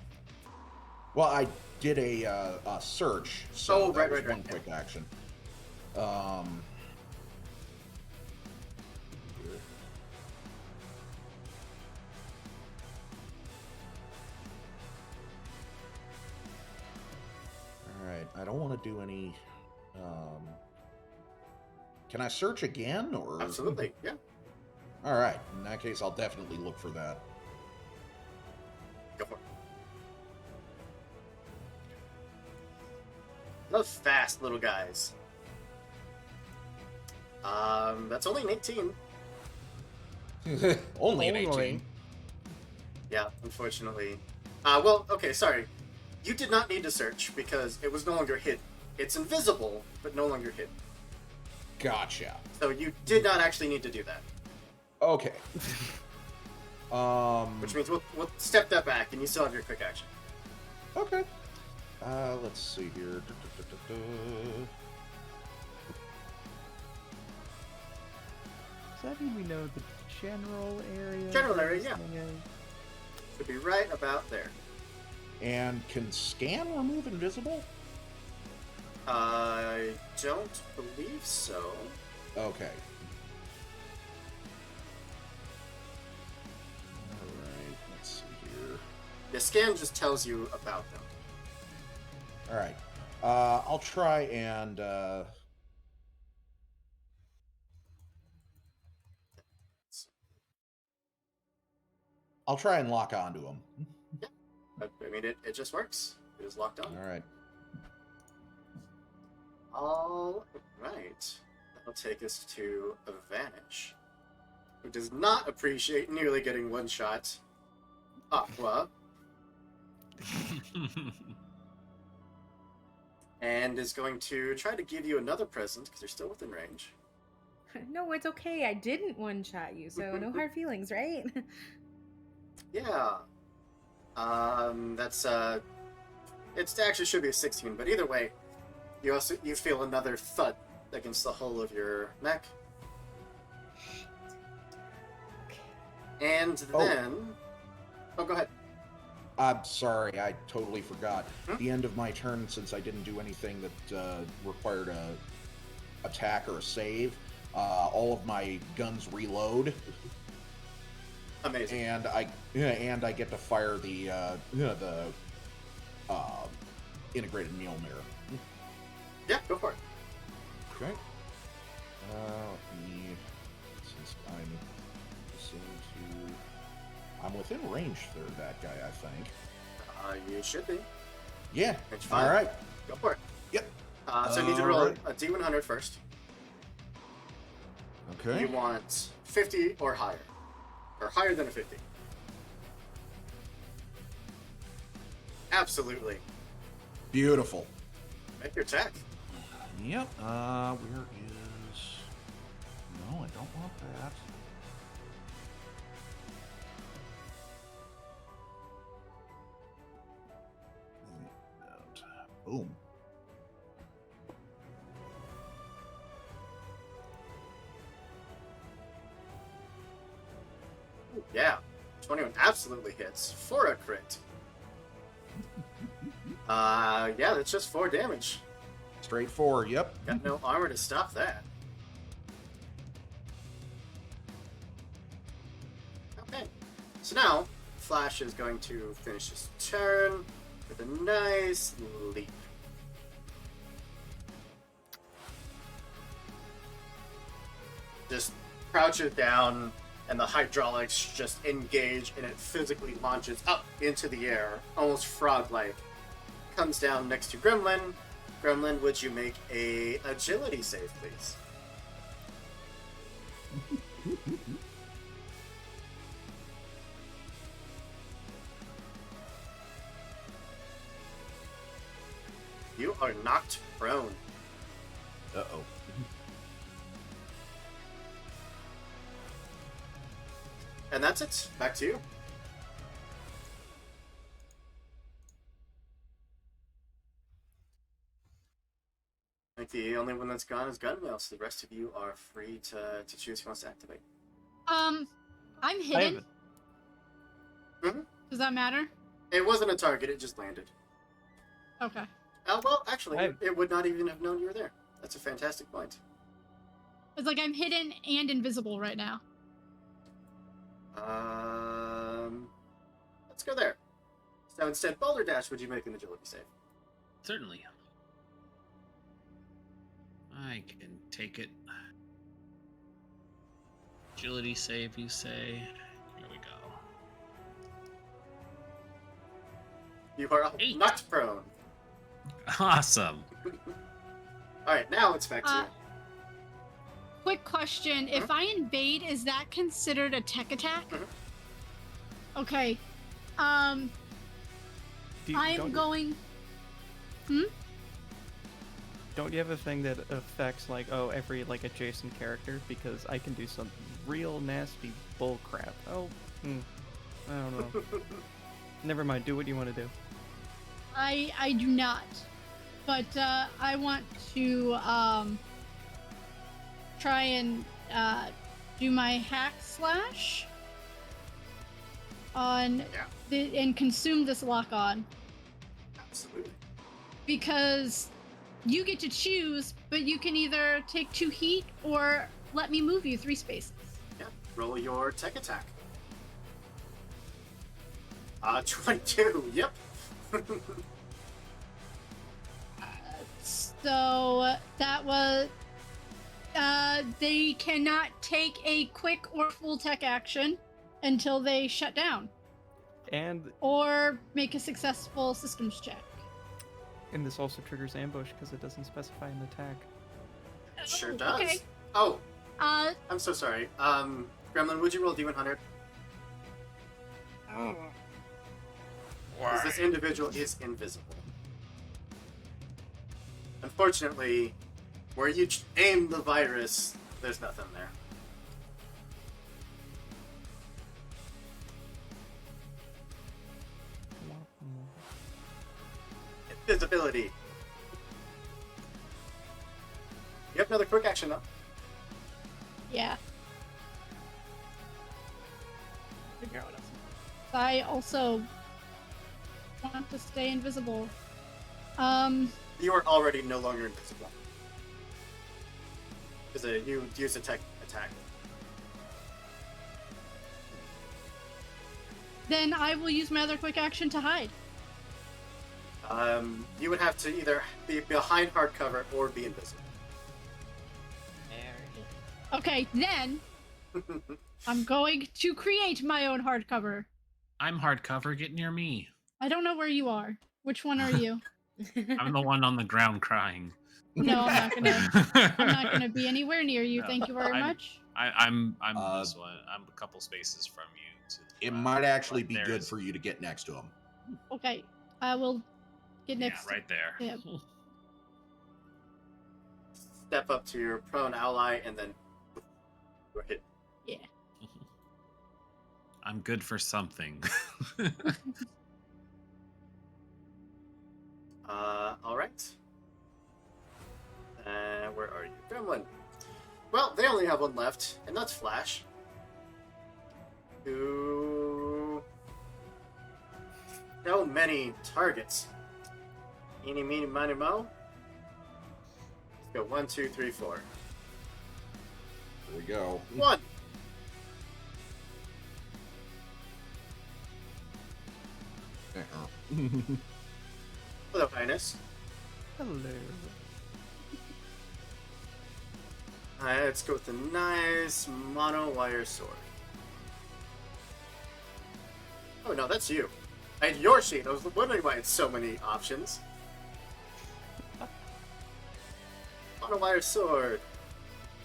Well, I did a search, so that was one right. quick action. Alright, I don't want to do any... Can I search again, or...? Absolutely, yeah. Alright, in that case, I'll definitely look for that. Go for it. Those fast little guys. That's only an 18. Only an 18? Yeah, unfortunately. Well, okay, sorry. You did not need to search, because it was no longer hidden. It's invisible, but no longer hidden. Gotcha. So you did not actually need to do that. Okay. Which means we'll step that back, and you still have your quick action. Okay. Let's see here. Does that mean we know the general area? General area, yeah. Should be right about there. And can scan remove invisible? I don't believe so. Okay. Alright, let's see here. The scan just tells you about them. Alright. I'll try and... I'll try and lock onto him. Yeah. I mean, it just works. It is locked on. Alright. All right. That'll take us to a Vanish, who does not appreciate nearly getting one shot. Aqua. And is going to try to give you another present because you're still within range. No, it's okay. I didn't one-shot you, so no hard feelings, right? Yeah. That's it actually should be a 16, but either way, you feel another thud against the hull of your mech. And then oh, go ahead. I'm sorry, I totally forgot. The end of my turn, since I didn't do anything that required a attack or a save, all of my guns reload. Amazing. And I get to fire the integrated mule mirror. Yeah, go for it. Okay. Let me, since I'm within range for that guy, I think. You should be. Yeah. It's fine. All right. Go for it. Yep. So I need you to roll a D100 first. Okay. You want 50 or higher. Or higher than a 50. Absolutely. Beautiful. Make your attack. Yep. Where is... No, I don't want that. Boom. Yeah. 21 absolutely hits for a crit. Yeah, that's just 4 damage. Straight 4, yep. Got no armor to stop that. Okay. So now, Flash is going to finish his turn with a nice leap. Just crouches down, and the hydraulics just engage, and it physically launches up into the air, almost frog-like. Comes down next to Gremlin. Gremlin, would you make a agility save, please? You are knocked prone. Uh-oh. And that's it. Back to you. I think the only one that's gone is Gunwale, so the rest of you are free to choose who wants to activate. I'm hidden. Mm-hmm. Does that matter? It wasn't a target, it just landed. Okay. Well, actually, it would not even have known you were there. That's a fantastic point. It's like I'm hidden and invisible right now. Let's go there. So instead, Boulder Dash, would you make an agility save? Certainly. I can take it. Agility save, you say? Here we go. You are knocked prone. Awesome. Alright, now it's back to you. Quick question. If I invade, is that considered a tech attack? Okay. I'm going... Don't you have a thing that affects, like, every, like, adjacent character? Because I can do some real nasty bull crap. I don't know. Never mind, do what you want to do. I do not. But, I want to, try and, do my hack slash on and consume this lock-on. Absolutely. Because you get to choose, but you can either take 2 heat or let me move you 3 spaces. Yeah, roll your tech attack. 22, yep. So that was, they cannot take a quick or full tech action until they shut down. Or make a successful systems check. And this also triggers ambush because it doesn't specify an attack. Sure does. Okay. Oh, I'm so sorry. Gremlin, would you roll D100? Because this individual is invisible. Unfortunately, where you aim the virus, there's nothing there. Invisibility. You have another quick action though. Yeah. I also want to stay invisible. You are already no longer invisible. Because you use attack. Then I will use my other quick action to hide. You would have to either be behind hardcover or be invisible. Okay, then I'm going to create my own hardcover. I'm hardcover. Get near me. I don't know where you are. Which one are you? I'm the one on the ground crying. No, I'm not gonna be anywhere near you. No, Thank you very much. I'm this one. I'm a couple spaces from you. It might actually be good for you to get next to him. Okay, I will get next. Right there. Yeah. Step up to your prone ally and then hit. Yeah. I'm good for something. All right. Where are you, Gremlin? Well, they only have one left, and that's Flash. Who? So many targets. Eeny, meeny, miny, mo. Let's go 1, 2, 3, 4. There we go. 1. Hello, Highness. Hello. Let's go with the nice mono wire sword. Oh no, that's you. I had your sheet. I was wondering why it's so many options. Mono wire sword.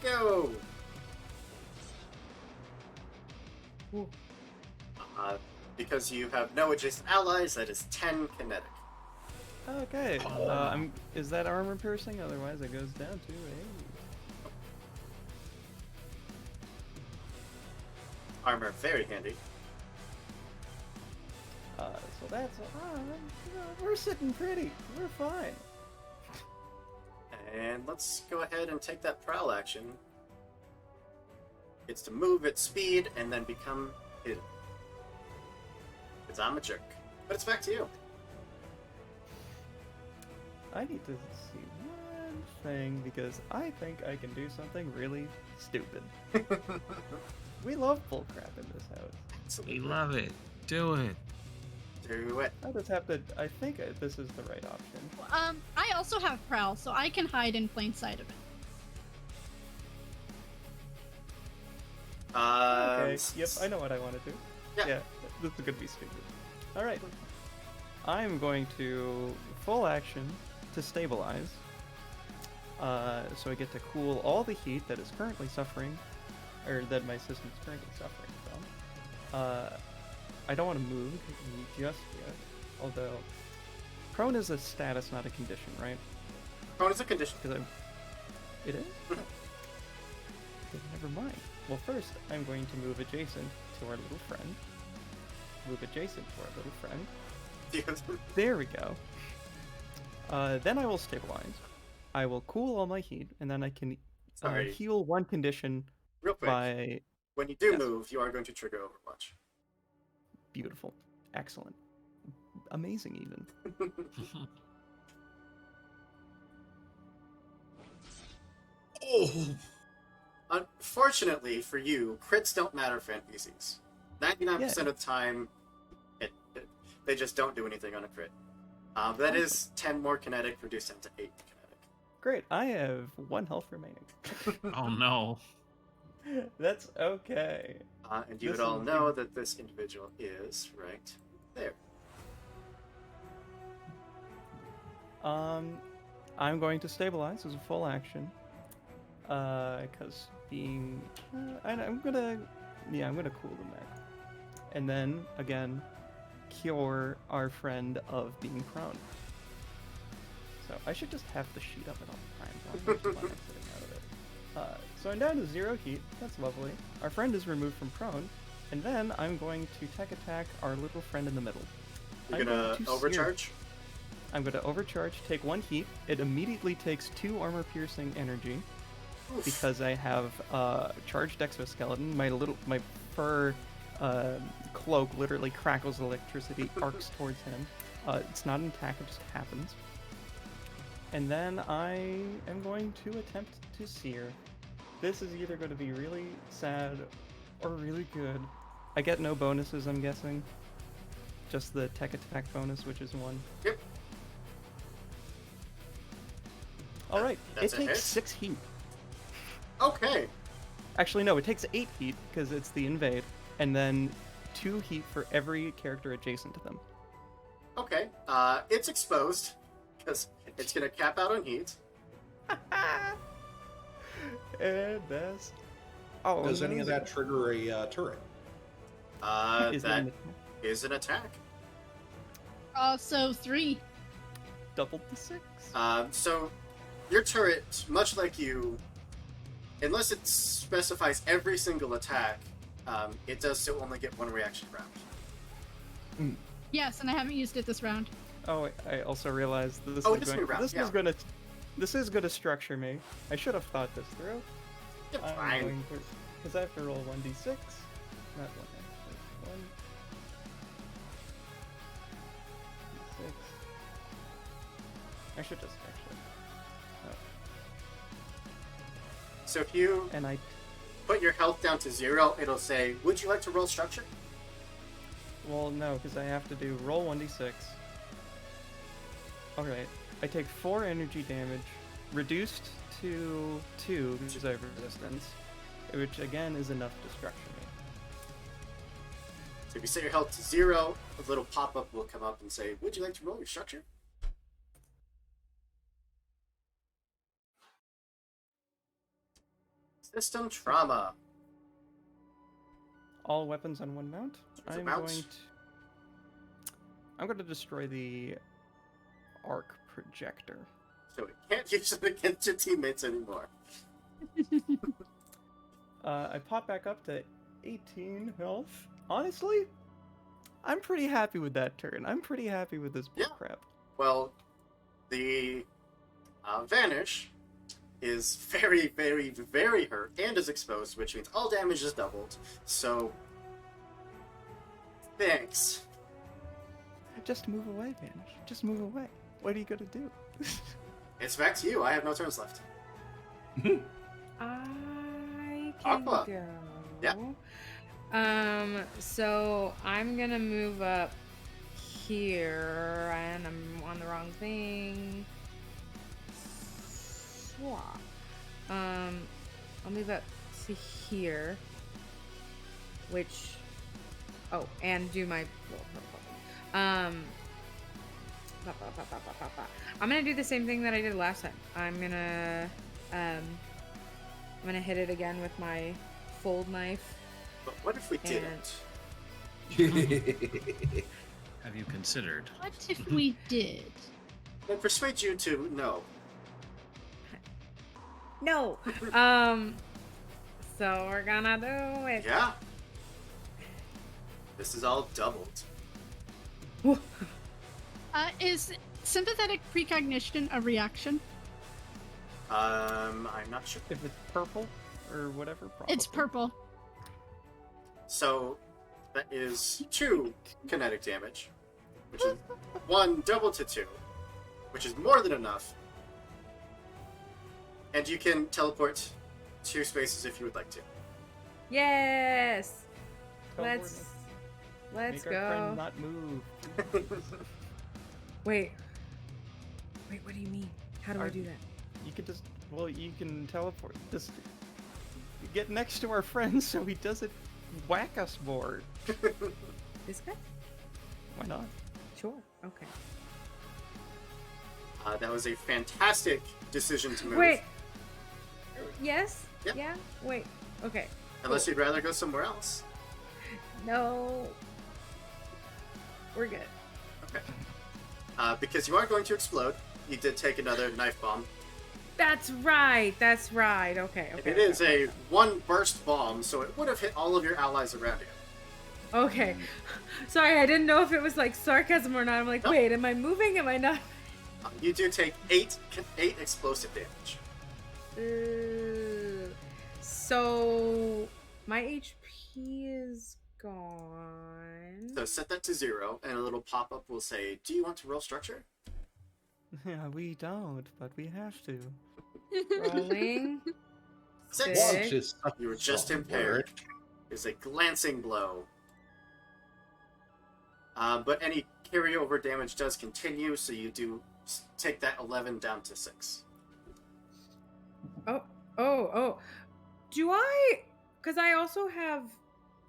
Go. Because you have no adjacent allies, that is 10 kinetic. Okay. Is that armor piercing? Otherwise, it goes down to a. Armor, very handy. So that's we're sitting pretty. We're fine. And let's go ahead and take that prowl action. It's to move at speed and then become hidden. Because I'm a jerk. But it's back to you. I need to see one thing because I think I can do something really stupid. We love bullcrap in this house. Absolutely. We love it. Do it. Do it. I just have to. I think this is the right option. I also have prowl, so I can hide in plain sight of it. Okay. Yep. I know what I want to do. Yeah. This is gonna be stupid. All right. I'm going to full action to stabilize. So I get to cool all the heat that is currently suffering, or that my system's currently suffering from. I don't want to move just yet, although prone is a status, not a condition, right? Prone is a condition. It is? Okay, never mind. Well, first, I'm going to move adjacent to our little friend. Move adjacent to our little friend. Yes. There we go. Then I will stabilize. I will cool all my heat, and then I can heal one condition. Real quick. By... When you do move, you are going to trigger Overwatch. Beautiful. Excellent. Amazing, even. Oh! Unfortunately for you, crits don't matter for NPCs. 99% of the time, they just don't do anything on a crit. That is 10 more kinetic, reduced down to 8 kinetic. Great, I have 1 health remaining. Oh no. That's okay. And you would all know that this individual is right there. I'm going to stabilize as a full action. Because being... I'm gonna Yeah, I'm gonna cool the mech. And then, again, cure our friend of being prone. So I should just have the sheet up at all times. I don't know why I'm sitting out of it. So I'm down to 0 heat. That's lovely. Our friend is removed from prone. And then I'm going to tech attack our little friend in the middle. You're gonna overcharge? I'm going to overcharge, take 1 heat. It immediately takes 2 armor piercing energy. Oof. Because I have charged exoskeleton. My fur cloak literally crackles electricity, arcs towards him. It's not an attack, it just happens. And then I am going to attempt to sear. This is either going to be really sad or really good. I get no bonuses, I'm guessing. Just the tech attack bonus, which is 1. Yep. Alright, it That's a takes hit? 6 heat. Okay. Actually, no, it takes 8 heat, because it's the invade, and then 2 heat for every character adjacent to them. Okay. It's exposed, because it's gonna cap out on heat. And that's... Oh, Does any of that trigger a turret? That is an attack. So 3. Doubled the 6. So your turret, much like you, unless it specifies every single attack, it does still only get 1 reaction round. Yes, and I haven't used it this round. Oh, I also realized that this is going to structure me. I should have thought this through. You're fine. Because I have to roll 1d6. Not 1, actually. 1. 6. I should just actually. Oh. So if you put your health down to 0, it'll say, would you like to roll structure? Well, no, because I have to do roll 1d6. Alright, I take 4 energy damage, reduced to 2 because I have resistance, which again is enough to structure me. So if you set your health to 0, a little pop-up will come up and say, would you like to roll your structure? System trauma. All weapons on 1 mount. I'm going to destroy the arc projector. So it can't use it against your teammates anymore. I pop back up to 18 health. Honestly, I'm pretty happy with that turn. I'm pretty happy with this bullcrap. Well, the Vanish is very, very, very hurt and is exposed, which means all damage is doubled. So, thanks. Just move away, Vanish. Just move away. What are you gonna do? It's back to you. I have no turns left. I can go. Yeah. So I'm gonna move up here, and I'm on the wrong thing. Swap. I'll move up to here, which, and do my, I'm gonna do the same thing that I did last time. I'm gonna hit it again with my fold knife. But what if we didn't? Have you considered? What if we did? Then persuade you to no. No. So we're gonna do it. Yeah. This is all doubled. Is sympathetic precognition a reaction? I'm not sure. If it's purple or whatever, probably. It's purple. So that is 2 kinetic damage, which is 1 doubled to 2, which is more than enough. And you can teleport 2 spaces if you would like to. Yes. Let's Make go. our friend not move. Wait, what do you mean? How do I do that? You can just, you can teleport. Just get next to our friend so he doesn't whack us more. This guy? Why not? Sure. Okay. That was a fantastic decision to move. Wait. Yes? Yep. Yeah? Wait. Okay. Unless you'd rather go somewhere else. No. We're good. Okay. Because you are going to explode. You did take another knife bomb. That's right. Okay. It is a one burst bomb, so it would have hit all of your allies around you. Okay. Sorry, I didn't know if it was like sarcasm or not. I'm like, wait, am I moving? Am I not? You do take 8 explosive damage. So my HP is gone. So set that to 0, and a little pop-up will say, do you want to roll structure? Yeah, we don't, but we have to. Rolling. 6. You were just impaired. It's a glancing blow. But any carryover damage does continue, so you do take that 11 down to 6. Oh. Do I... Because I also have...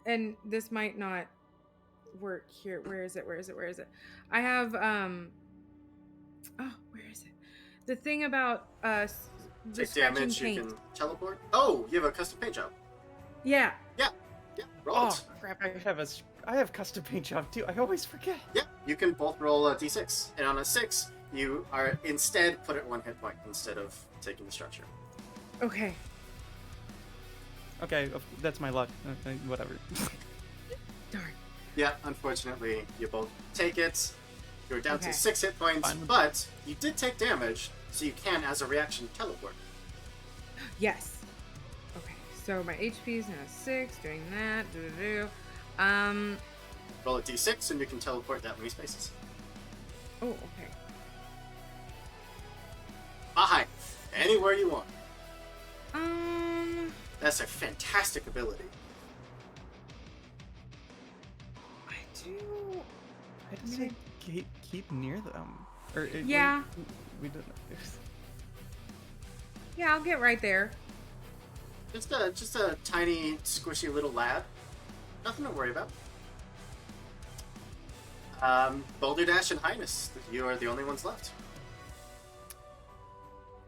And this might not work here. Where is it? I have, Oh, where is it? The thing about, Take damage, you can teleport. Oh, you have a custom paint job. Yeah. Roll it. Crap, I have custom paint job too. I always forget. Yeah, you can both roll a d6. And on a 6, you are instead put at 1 hit point instead of taking the structure. Okay. Okay, that's my luck. Okay, whatever. Darn. Yeah, unfortunately, you both take it. You're down to 6 hit points, Fine. but you did take damage, so you can, as a reaction, teleport. Yes. Okay, so my HP is now 6, doing that. Roll a d6, and you can teleport that many spaces. Oh, okay. Behind. Anywhere you want. That's a fantastic ability. I do. I didn't say keep near them. Or Yeah. We didn't. Yeah, I'll get right there. Just a tiny, squishy little lad. Nothing to worry about. Boulder Dash and Highness. You are the only ones left.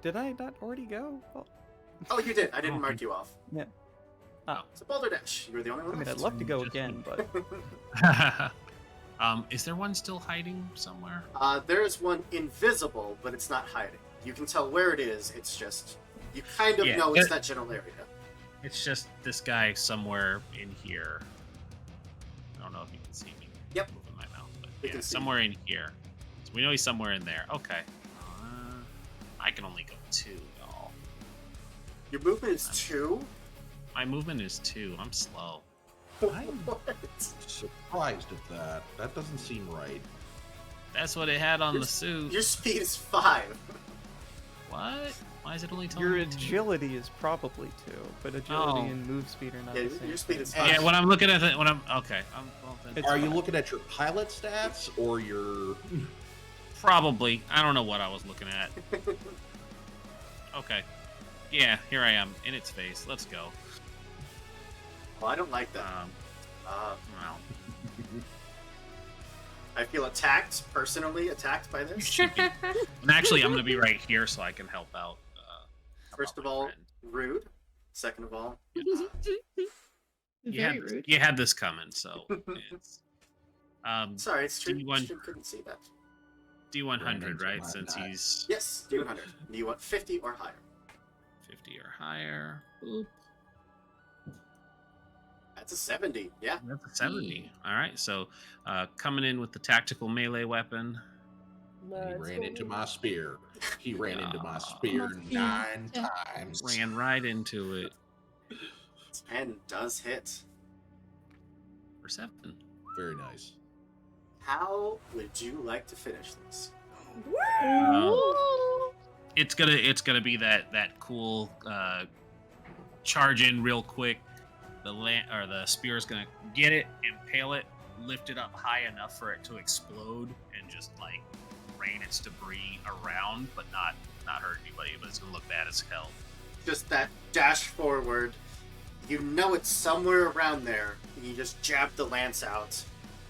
Did I not already go? Well, Oh, you did. I didn't mark you off. yeah. Oh. So Boulder Dash, you were the only one I mean, left. I'd love to go again, but Is there one still hiding somewhere? There is one invisible, but it's not hiding. You can tell where it is. It's just you kind of know it's that general area. It's just this guy somewhere in here. I don't know if you can see me. Yep. Moving my mouth, but We yeah, can see somewhere in here. So we know he's somewhere in there. Okay. I can only go 2, y'all. Your movement is 2? My movement is 2. I'm slow. I'm surprised at that. That doesn't seem right. That's what it had on the suit. Your speed is 5. What? Why is it only telling your me agility is probably 2, but agility and move speed are not the same. Your speed is Yeah, when I'm looking at it, when I'm okay. Are you looking at your pilot stats or your? Probably. I don't know what I was looking at. Okay. Yeah, here I am in its face. Let's go. Well, I don't like that. Well. I feel personally attacked by this. You should be. And actually, I'm going to be right here so I can help out. First of all, rude. Second of all, you had this coming, so it's. Sorry, it's true. D1, You couldn't see that. D100, right? Since he's Yes, D100. Do you want 50 or higher? 50 or higher. Boop. That's a 70. Yeah. That's a 70. All right. So, coming in with the tactical melee weapon. He ran into my spear. He ran into my spear 9 times. Ran right into it. 10 does hit. For 7. Very nice. How would you like to finish this? It's gonna be that cool charge in real quick. The spear's gonna get it, impale it, lift it up high enough for it to explode, and just like rain its debris around, but not hurt anybody. But it's gonna look bad as hell. Just that dash forward. You know it's somewhere around there. You just jab the lance out,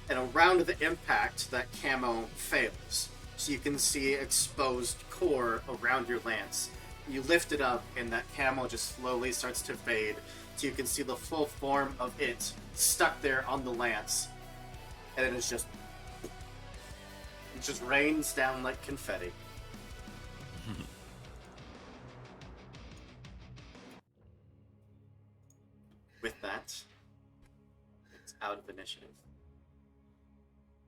and around the impact, that camo fails. So you can see exposed core around your lance. You lift it up, and that camo just slowly starts to fade. so you can see the full form of it stuck there on the lance, and then it just rains down like confetti. With that, it's out of initiative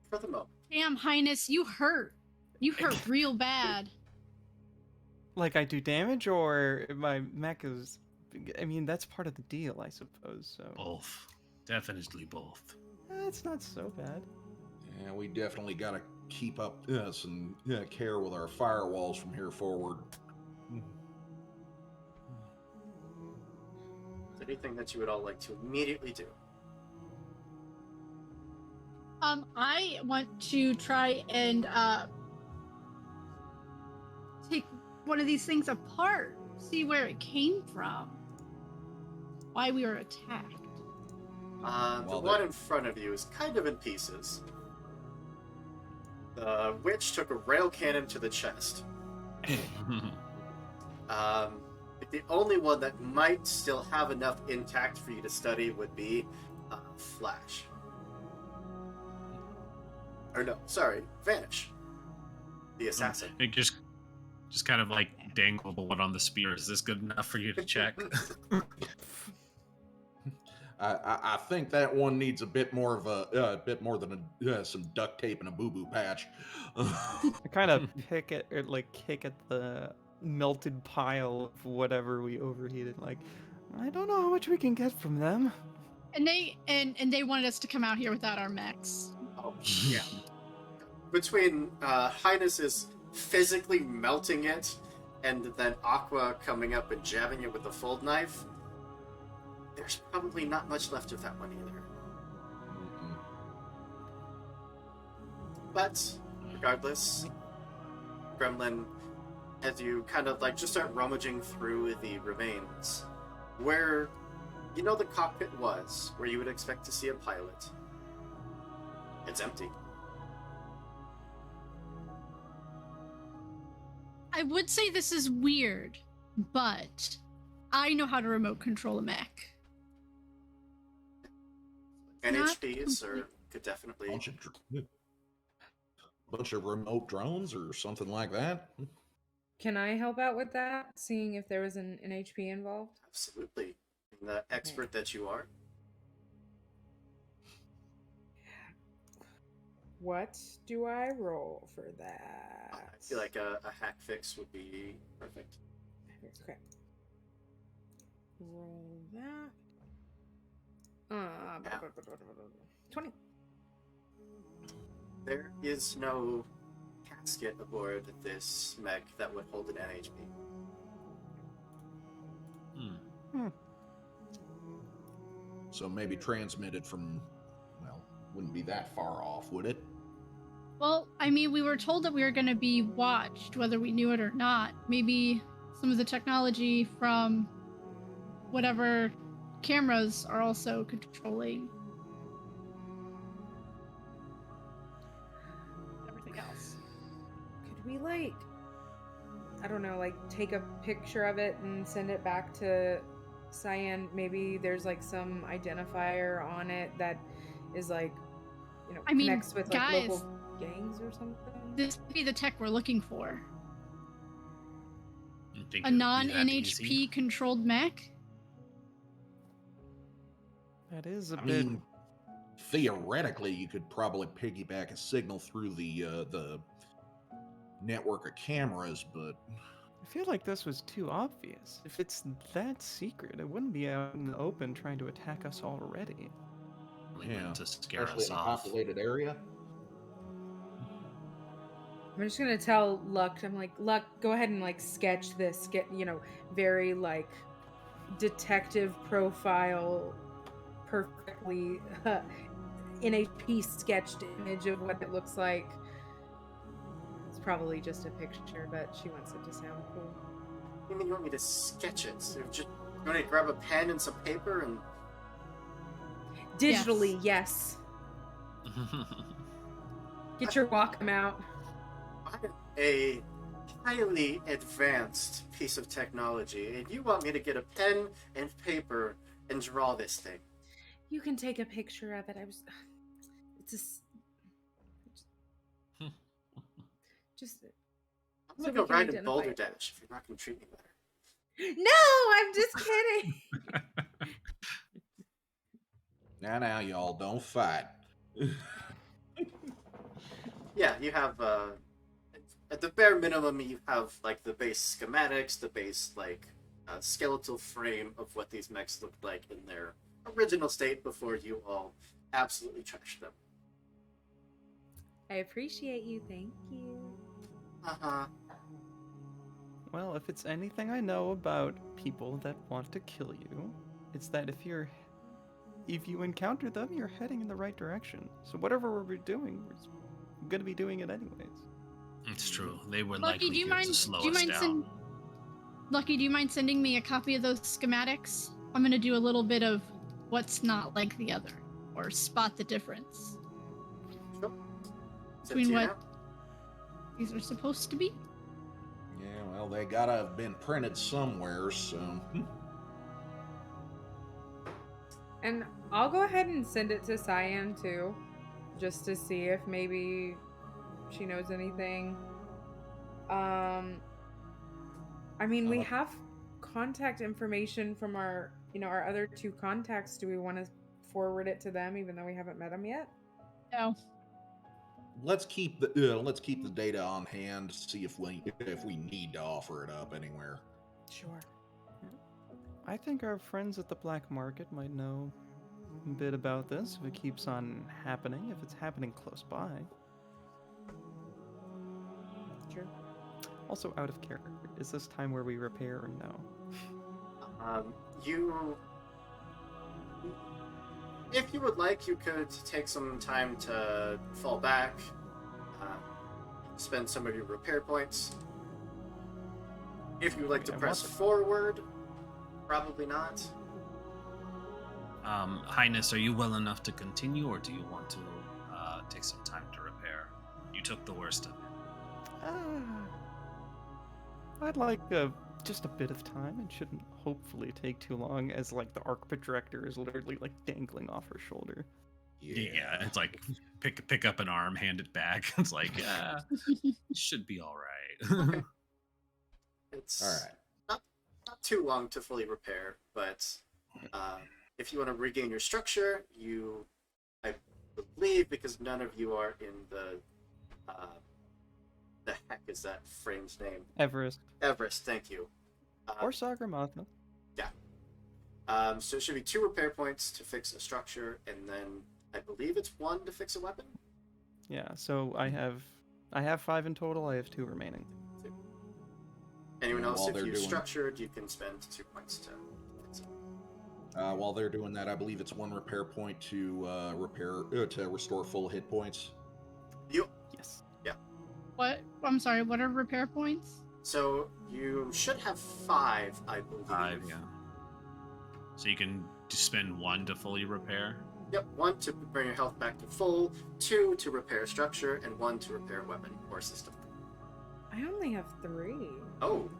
for the moment. Damn, Highness, you hurt. You hurt real bad. Like I do damage, or my mech is... I mean, that's part of the deal, I suppose, so... Both. Definitely both. It's not so bad. Yeah, we definitely got to keep up some care with our firewalls from here forward. Is there anything that you would all like to immediately do? I want to try and take one of these things apart, see where it came from, why we were attacked. The one in front of you is kind of in pieces. The witch took a rail cannon to the chest. The only one that might still have enough intact for you to study would be Flash. Or no, sorry, Vanish. The assassin. It just kind of like dangle the one on the spear. Is this good enough for you to check? I think that one needs a bit more of bit more than some duct tape and a boo-boo patch. I kind of pick at, or like kick at the melted pile of whatever we overheated. Like, I don't know how much we can get from them. And they wanted us to come out here without our mechs. Oh, yeah. Between Highness is physically melting it, and then Aqua coming up and jabbing it with the fold knife, there's probably not much left of that one either. But, regardless, Gremlin, as you kind of like just start rummaging through the remains, where you know the cockpit was, where you would expect to see a pilot, it's empty. I would say this is weird, but I know how to remote control a mech. NHPs could definitely... Bunch of remote drones or something like that. Can I help out with that, seeing if there was an HP involved? Absolutely. Being the expert that you are. What do I roll for that? I feel like a hack fix would be perfect. Okay. Roll that. 20. There is no casket aboard this mech that would hold an NHP. So maybe transmitted from, well, wouldn't be that far off, would it? Well, I mean, we were told that we were going to be watched, whether we knew it or not. Maybe some of the technology from whatever cameras are also controlling everything else. Could we, like, I don't know, like, take a picture of it and send it back to Cyan? Maybe there's, like, some identifier on it that is, like, you know, connects with, like, guys, local gangs or something? This would be the tech we're looking for. A A non-NHP controlled mech? That is a I bit... mean, theoretically, you could probably piggyback a signal through the network of cameras, but... I feel like this was too obvious. If it's that secret, it wouldn't be out in the open trying to attack us already. Yeah, to scare especially us in a off. populated area. I'm just gonna tell Luck, I'm like, Luck, go ahead and, like, sketch this, get, you know, very, like, detective profile, perfectly NHP sketched image of what it looks like. It's probably just a picture, but she wants it to sound cool. You mean you want me to sketch it? So you want to grab a pen and some paper and... Digitally, yes. Get your Wacom out. A highly advanced piece of technology, and you want me to get a pen and paper and draw this thing. You can take a picture of it. It's just. I'm gonna go ride in Boulder Dash if you're not gonna treat me better. No, I'm just kidding. Now, y'all don't fight. Yeah, you have at the bare minimum, you have like the base schematics, the base like skeletal frame of what these mechs looked like in their original state before you all absolutely trashed them. I appreciate you. Thank you. Well, if it's anything I know about people that want to kill you, it's that if you encounter them, you're heading in the right direction. So whatever we're doing, we're going to be doing it anyways. It's true. They were Lucky, likely here to slow us down. Lucky, do you mind sending me a copy of those schematics? I'm gonna do a little bit of what's not like the other, or spot the difference between what these are supposed to be. Yeah, well, they gotta have been printed somewhere, so. And I'll go ahead and send it to Cyan too, just to see if maybe she knows anything. I mean, we have contact information from our other two contacts. Do we want to forward it to them, even though we haven't met them yet? No. Let's keep the data on hand. See if we need to offer it up anywhere. Sure. I think our friends at the black market might know a bit about this if it keeps on happening. If it's happening close by. True. Also, out of character, is this time where we repair or no? If you would like, you could take some time to fall back, spend some of your repair points. If you would like to press forward, probably not. Highness, are you well enough to continue, or do you want to take some time to repair? You took the worst of it. I'd like just a bit of time. It shouldn't hopefully take too long, as like the arc projector is literally like dangling off her shoulder. Yeah, it's like pick up an arm, hand it back. It's like, it should be all right. Okay. It's all right. Not too long to fully repair, but if you want to regain your structure, I believe, because none of you are in the heck is that frame's name? Everest, thank you. Or Sagramatha. Yeah. So it should be 2 repair points to fix a structure, and then I believe it's 1 to fix a weapon. Yeah, so I have 5 in total. I have 2 remaining. Anyone else, if you're structured, you can spend 2 points to fix it. While they're doing that, I believe it's 1 repair point to restore full hit points. Yes. Yeah. What? I'm sorry, what are repair points? So you should have 5, I believe. 5, yeah. So you can spend 1 to fully repair? Yep, 1 to bring your health back to full, 2 to repair structure, and 1 to repair weapon or system. I only have 3. Oh,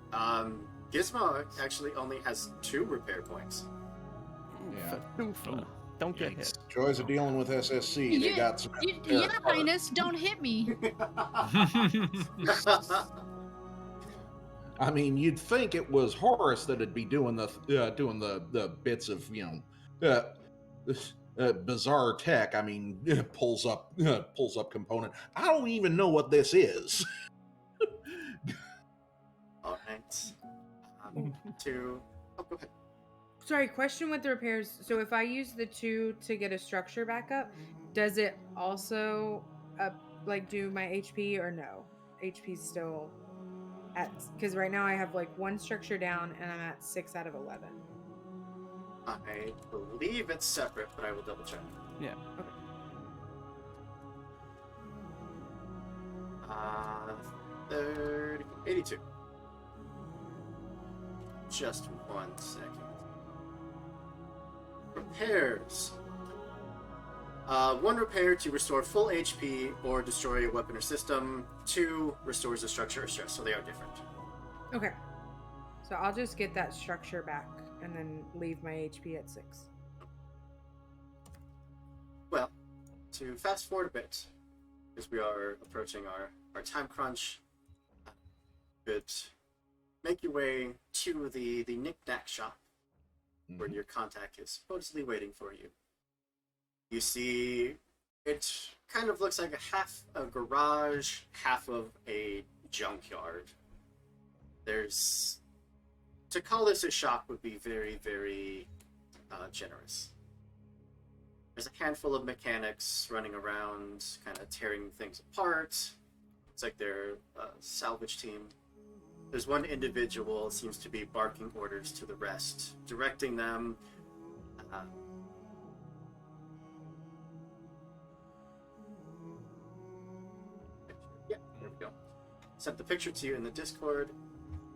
Gizmo actually only has 2 repair points. Yeah. Don't get hit. Joys of dealing with SSC. They got some. Yeah, Highness, don't hit me. I mean, you'd think it was Horace that'd be doing the bits of bizarre tech. I mean, pulls up component. I don't even know what this is. All right. Oh, go ahead. Sorry, question with the repairs. So if I use the 2 to get a structure back up, does it also do my HP or no? HP's still at, because right now I have like 1 structure down and I'm at 6 out of 11. I believe it's separate, but I will double check. Yeah. Okay. 82. Just 1 second. Repairs. 1 repair to restore full HP or destroy a weapon or system. 2 restores a structure or stress, so they are different. Okay. So I'll just get that structure back and then leave my HP at 6. Well, to fast forward a bit, as we are approaching our time crunch, could make your way to the knick-knack shop, where your contact is supposedly waiting for you. You see, it kind of looks like half a garage, half of a junkyard. To call this a shop would be very, very generous. There's a handful of mechanics running around, kind of tearing things apart. It's like they're a salvage team. There's one individual seems to be barking orders to the rest, directing them. Yeah, there we go. Sent the picture to you in the Discord.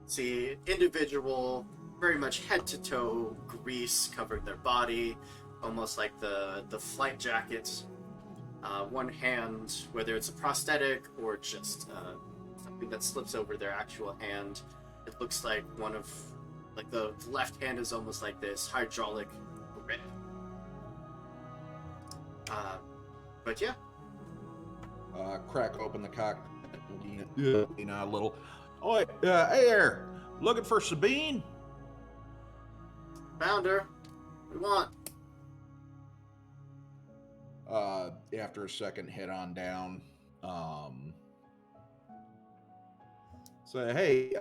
See, individual, very much head to toe, grease covered their body, almost like the flight jackets. One hand, whether it's a prosthetic or just something that slips over their actual hand, it looks like the left hand is almost like this hydraulic grip. But yeah. Crack open the cockpit, lean out a little. Oh, hey there, looking for Sabine? Found her. What do you want? After a second, head on down. Say, hey,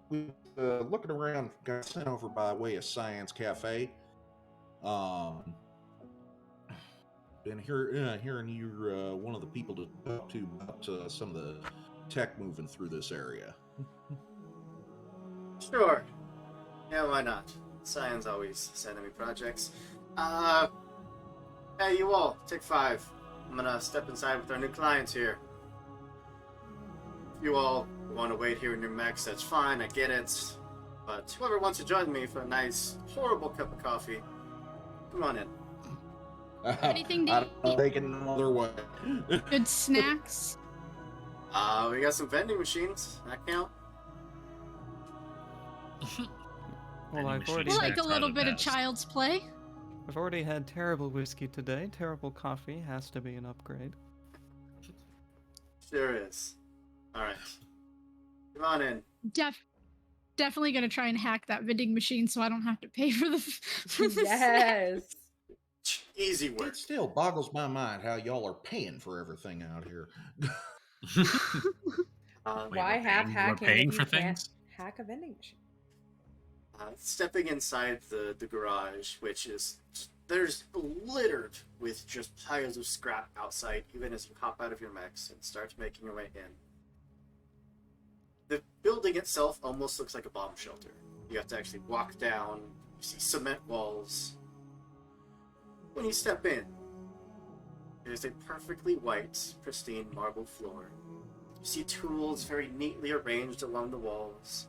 we looking around, got sent over by way of Science Cafe. Been hearing you're one of the people to talk to about some of the tech moving through this area. Sure. Yeah, why not? Science always sending me projects. Hey, you all, take 5. I'm gonna step inside with our new clients here. If you all want to wait here in your mechs, that's fine, I get it. But whoever wants to join me for a nice, horrible cup of coffee, come on in. Anything to eat? Taking another way. Good snacks? We got some vending machines. That count? Well, I've already Like a little bit of child's play. I've already had terrible whiskey today. Terrible coffee has to be an upgrade. Sure is. Alright. Come on in. Definitely gonna try and hack that vending machine so I don't have to pay for the Yes. Easy work. It still boggles my mind how y'all are paying for everything out here. Why have hacking paying if for you can't things? hack a vending machine? Stepping inside the garage, which is there's littered with just piles of scrap outside, even as you hop out of your mechs and start making your way in. The building itself almost looks like a bomb shelter. You have to actually walk down, you see cement walls. When you step in, there's a perfectly white, pristine marble floor. You see tools very neatly arranged along the walls.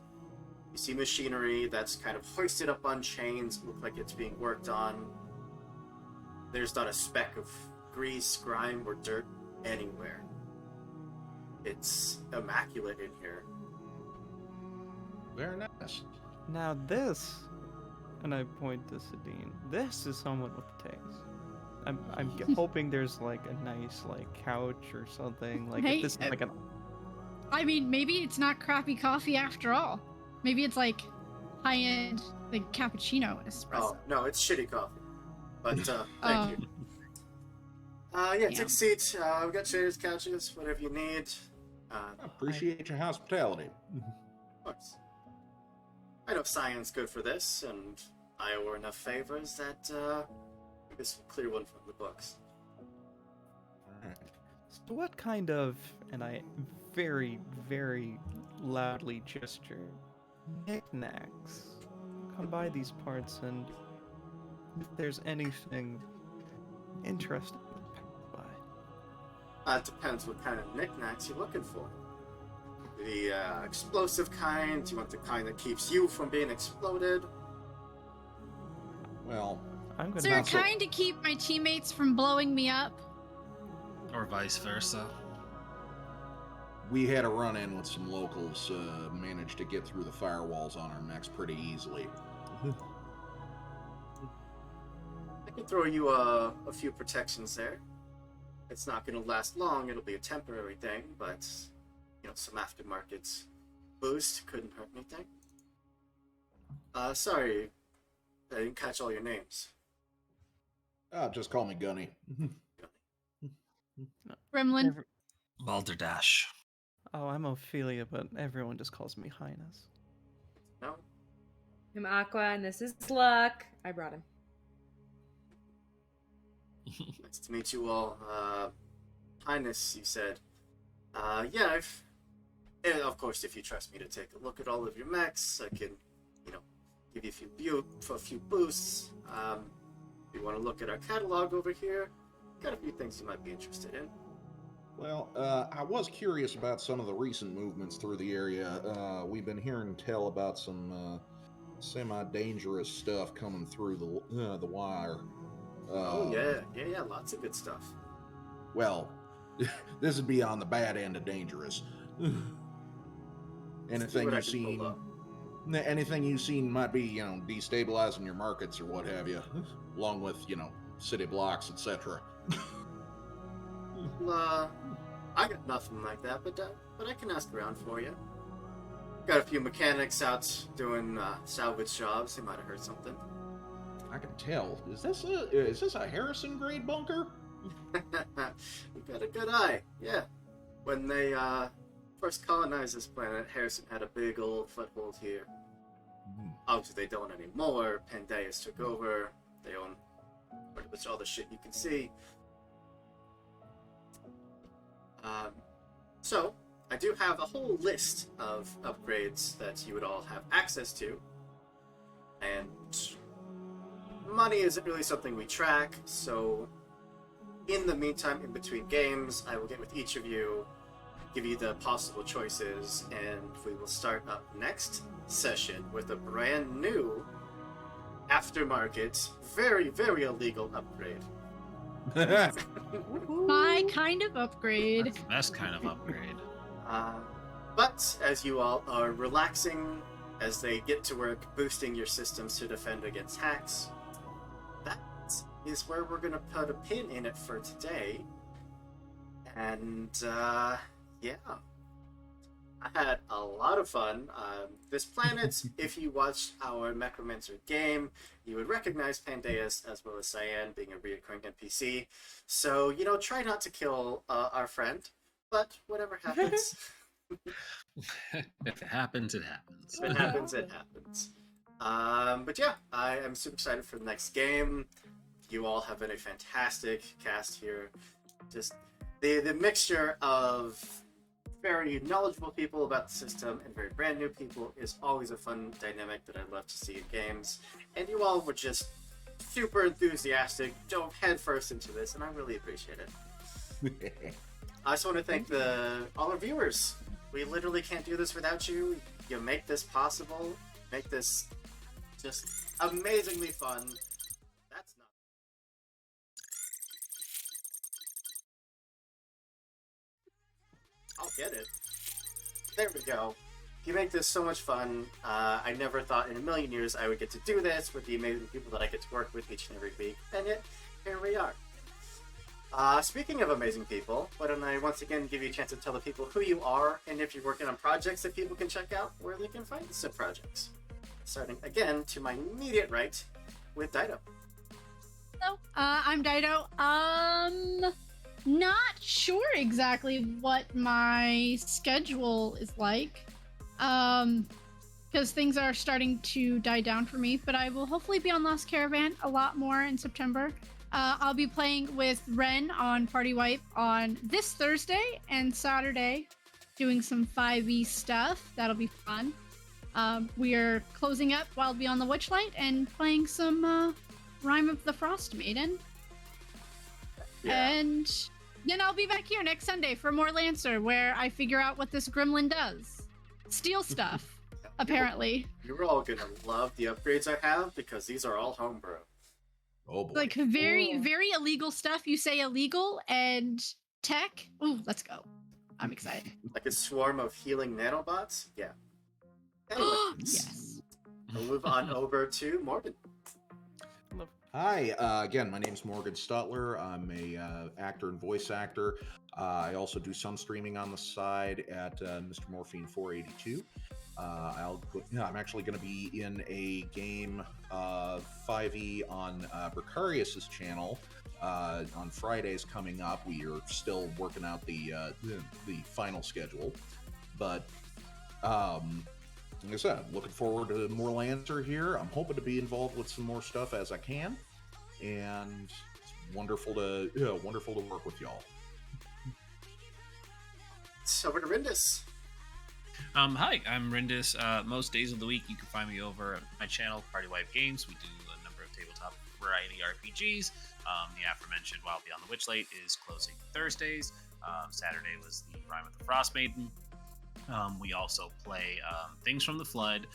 You see machinery that's kind of hoisted up on chains, look like it's being worked on. There's not a speck of grease, grime, or dirt anywhere. It's immaculate in here. Very nice. Now this, and I point to Sadine, this is someone with taste. I'm hoping there's like a nice couch or something. Like Hey, if this is like an. I mean, maybe it's not crappy coffee after all. Maybe it's like high-end, like cappuccino and espresso. Oh, no, it's shitty coffee. But, thank you. Yeah, take a seat. We've got chairs, couches, whatever you need. I appreciate your hospitality. Of course. I know science good for this, and I owe her enough favors that, this will clear one from the books. So what kind of, and I very, very loudly gesture, knickknacks come by these parts, and if there's anything interesting to pass by. It depends what kind of knickknacks you're looking for. The explosive kind, you want the kind that keeps you from being exploded? Well, I'm Is there a kind to keep my teammates from blowing me up? Or vice versa. We had a run-in with some locals, managed to get through the firewalls on our mechs pretty easily. We'll throw you a few protections there. It's not going to last long. It'll be a temporary thing, but some aftermarket boost couldn't hurt anything. Sorry, I didn't catch all your names. Just call me Gunny. Gremlin. Balderdash. Oh, I'm Ophelia, but everyone just calls me Highness. No. I'm Aqua, and this is Luck. I brought him. Nice to meet you all. Highness, you said. And of course, if you trust me to take a look at all of your mechs, I can, give you a few boosts. If you want to look at our catalog over here, got a few things you might be interested in. Well, I was curious about some of the recent movements through the area. We've been hearing tell about some semi-dangerous stuff coming through the wire. Yeah, lots of good stuff. Well, this is beyond the bad end of dangerous. Anything you've seen might be, destabilizing your markets or what have you, along with, city blocks, etc. I got nothing like that, but I can ask around for you. Got a few mechanics out doing salvage jobs. They might have heard something. I can tell. Is this a Harrison grade bunker? You've got a good eye. Yeah. When they first colonized this planet, Harrison had a big old foothold here. Obviously, they don't anymore. Pandeus took over. They own pretty much all the shit you can see. So, I do have a whole list of upgrades that you would all have access to. And money isn't really something we track, so in the meantime, in between games, I will get with each of you, give you the possible choices, and we will start up next session with a brand new aftermarket, very, very illegal upgrade. My kind of upgrade. That's the best kind of upgrade. But as you all are relaxing as they get to work boosting your systems to defend against hacks, that is where we're going to put a pin in it for today. And yeah, I had a lot of fun. This planet, if you watched our Necromancer game, you would recognize Pandeus as well as Cyan being a recurring NPC. So, try not to kill our friend, but whatever happens. If it happens, it happens. If it happens, it happens. But yeah, I am super excited for the next game. You all have been a fantastic cast here. Just the mixture of very knowledgeable people about the system and very brand new people is always a fun dynamic that I love to see in games. And you all were just super enthusiastic, dove headfirst into this, and I really appreciate it. I just want to thank all our viewers. We literally can't do this without you. You make this possible, make this just amazingly fun. That's not. I'll get it. There we go. You make this so much fun. I never thought in a million years I would get to do this with the amazing people that I get to work with each and every week, and yet, here we are. Speaking of amazing people, why don't I once again give you a chance to tell the people who you are, and if you're working on projects that people can check out, where they can find said projects. Starting again to my immediate right with Dido. Hello, I'm Dido. Not sure exactly what my schedule is like, because things are starting to die down for me, but I will hopefully be on Lost Caravan a lot more in September. I'll be playing with Ren on Party Wipe on this Thursday and Saturday, doing some 5e stuff. That'll be fun. We are closing up while Beyond the Witchlight and playing some Rime of the Frost Maiden. Yeah. And then I'll be back here next Sunday for more Lancer, where I figure out what this gremlin does. Steal stuff, apparently. You're all gonna love the upgrades I have, because these are all homebrew. Oh boy. Like very, very illegal stuff. You say illegal and tech. Ooh, let's go. I'm excited. Like a swarm of healing nanobots? Yeah. Anyway, yes. We'll move on over to Morgan. Hi, again, my name is Morgan Stutler. I'm a actor and voice actor. I also do some streaming on the side at Mr. Morphine 482. I'm actually going to be in a game 5e on Bricarius's channel on Fridays coming up. We are still working out the final schedule, but like I said, I'm looking forward to more Lancer here. I'm hoping to be involved with some more stuff as I can, and it's wonderful to work with y'all. So over to Rindis. Hi, I'm Rindis. Most days of the week, you can find me over at my channel, Party Wife Games. We do a number of tabletop variety RPGs. The aforementioned Wild Beyond the Witchlight is closing Thursdays. Saturday was the Rime of the Frost Maiden. We also play Things from the Flood,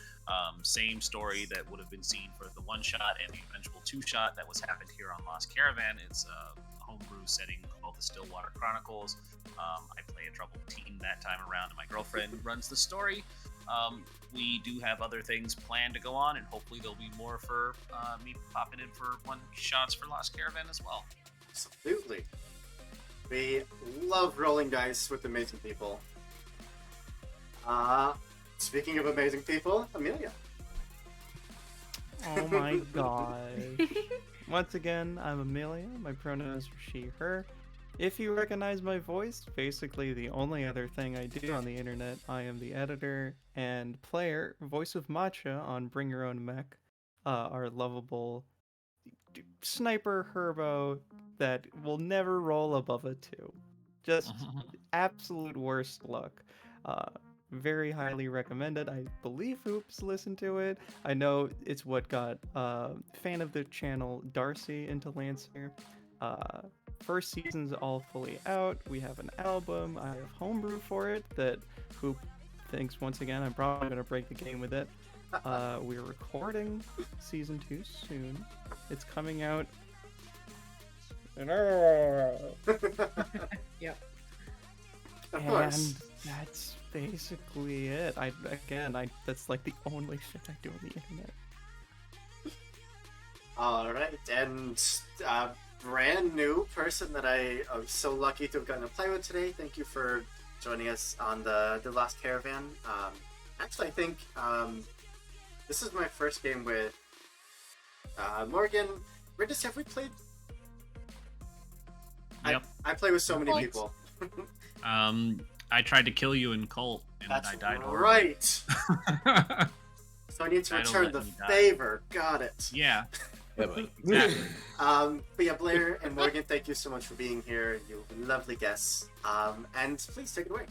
same story that would have been seen for the one-shot and the eventual two-shot that was happened here on Lost Caravan. It's a homebrew setting called the Stillwater Chronicles. I play a troubled teen that time around, and my girlfriend runs the story. We do have other things planned to go on, and hopefully there'll be more for me popping in for one-shots for Lost Caravan as well. Absolutely. We love rolling dice with amazing people. Speaking of amazing people, Amelia. Oh my god. Once again, I'm Amelia. My pronouns are she, her. If you recognize my voice, basically the only other thing I do on the internet, I am the editor and player, voice of Matcha on Bring Your Own Mech, our lovable sniper herbo that will never roll above a 2. Just absolute worst luck. Very highly recommended. I believe Hoops listened to it. I know it's what got fan of the channel Darcy into Lancer. First season's all fully out. We have an album. I have homebrew for it that Hoop thinks once again I'm probably going to break the game with it. We're recording season 2 soon. It's coming out. Yep. Of course. And that's basically it. That's like the only shit I do on the internet. Alright, and brand new person that I am so lucky to have gotten to play with today. Thank you for joining us on the Lost Caravan. Actually, I think this is my first game with Morgan. Rindis, have we played? Yep. I play with so many people. I tried to kill you in Cult, and That's I died horribly. right. So I need to return the favor. Got it. Yeah. Exactly. But yeah, Blair and Morgan, thank you so much for being here. You lovely guests. And please take it away.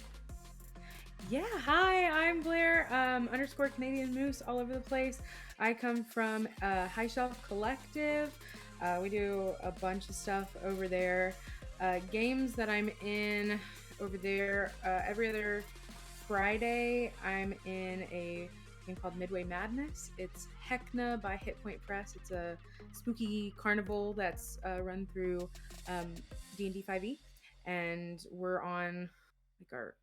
Yeah, hi, I'm Blair, _ Canadian Moose all over the place. I come from High Shelf Collective. We do a bunch of stuff over there. Games that I'm in over there, every other Friday, I'm in a game called Midway Madness. It's Heckna by Hit Point Press. It's a spooky carnival that's run through D&D 5e. And we're on, like,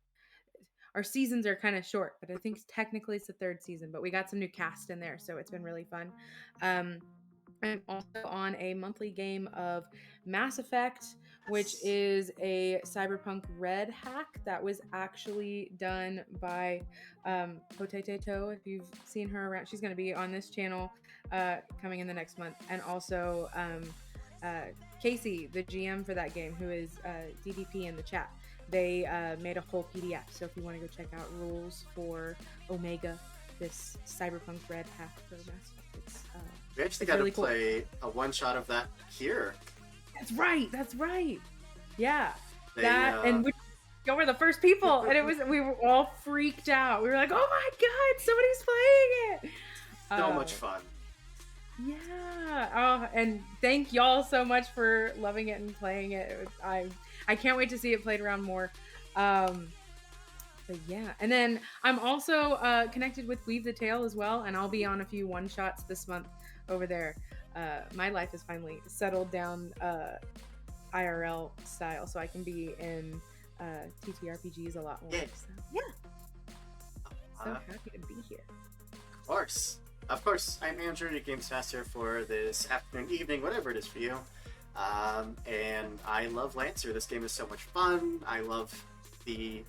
our seasons are kind of short, but I think technically it's the 3rd season, but we got some new cast in there, so it's been really fun. I'm also on a monthly game of Mass Effect, which is a Cyberpunk Red hack that was actually done by Potato. If you've seen her around, she's going to be on this channel coming in the next month. And also Casey, the GM for that game, who is DDP in the chat. They made a whole PDF, so if you want to go check out rules for Omega, this Cyberpunk Red hack for Mass Effect, We actually got to play a one-shot of that here. That's right. Yeah. And we were the first people, and we were all freaked out. We were like, oh my god, somebody's playing it! So much fun. Yeah. Oh, and thank y'all so much for loving it and playing it. I can't wait to see it played around more. But yeah, and then I'm also connected with Weave the Tale as well, and I'll be on a few one-shots this month over there. My life is finally settled down IRL style, so I can be in TTRPGs a lot more. Yeah. So, yeah. So happy to be here. Of course. of course, I'm Andrew, your Games Master for this afternoon, evening, whatever it is for you. And I love Lancer. This game is so much fun. I love the...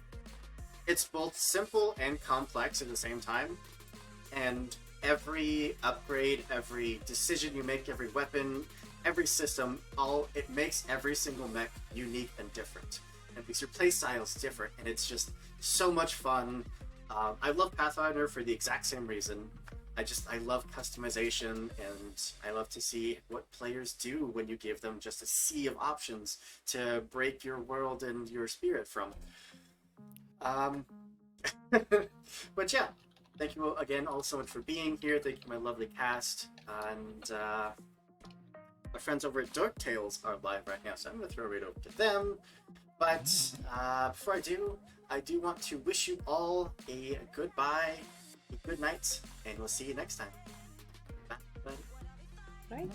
It's both simple and complex at the same time. And every upgrade, every decision you make, every weapon, every system, it makes every single mech unique and different. And because your playstyle is different, and it's just so much fun. I love Pathfinder for the exact same reason. I love customization, and I love to see what players do when you give them just a sea of options to break your world and your spirit from. But yeah, thank you again all so much for being here. Thank you, my lovely cast. And my friends over at Dark Tales are live right now, so I'm going to throw it over to them. But before I do want to wish you all a goodbye, a good night, and we'll see you next time. Bye. Bye.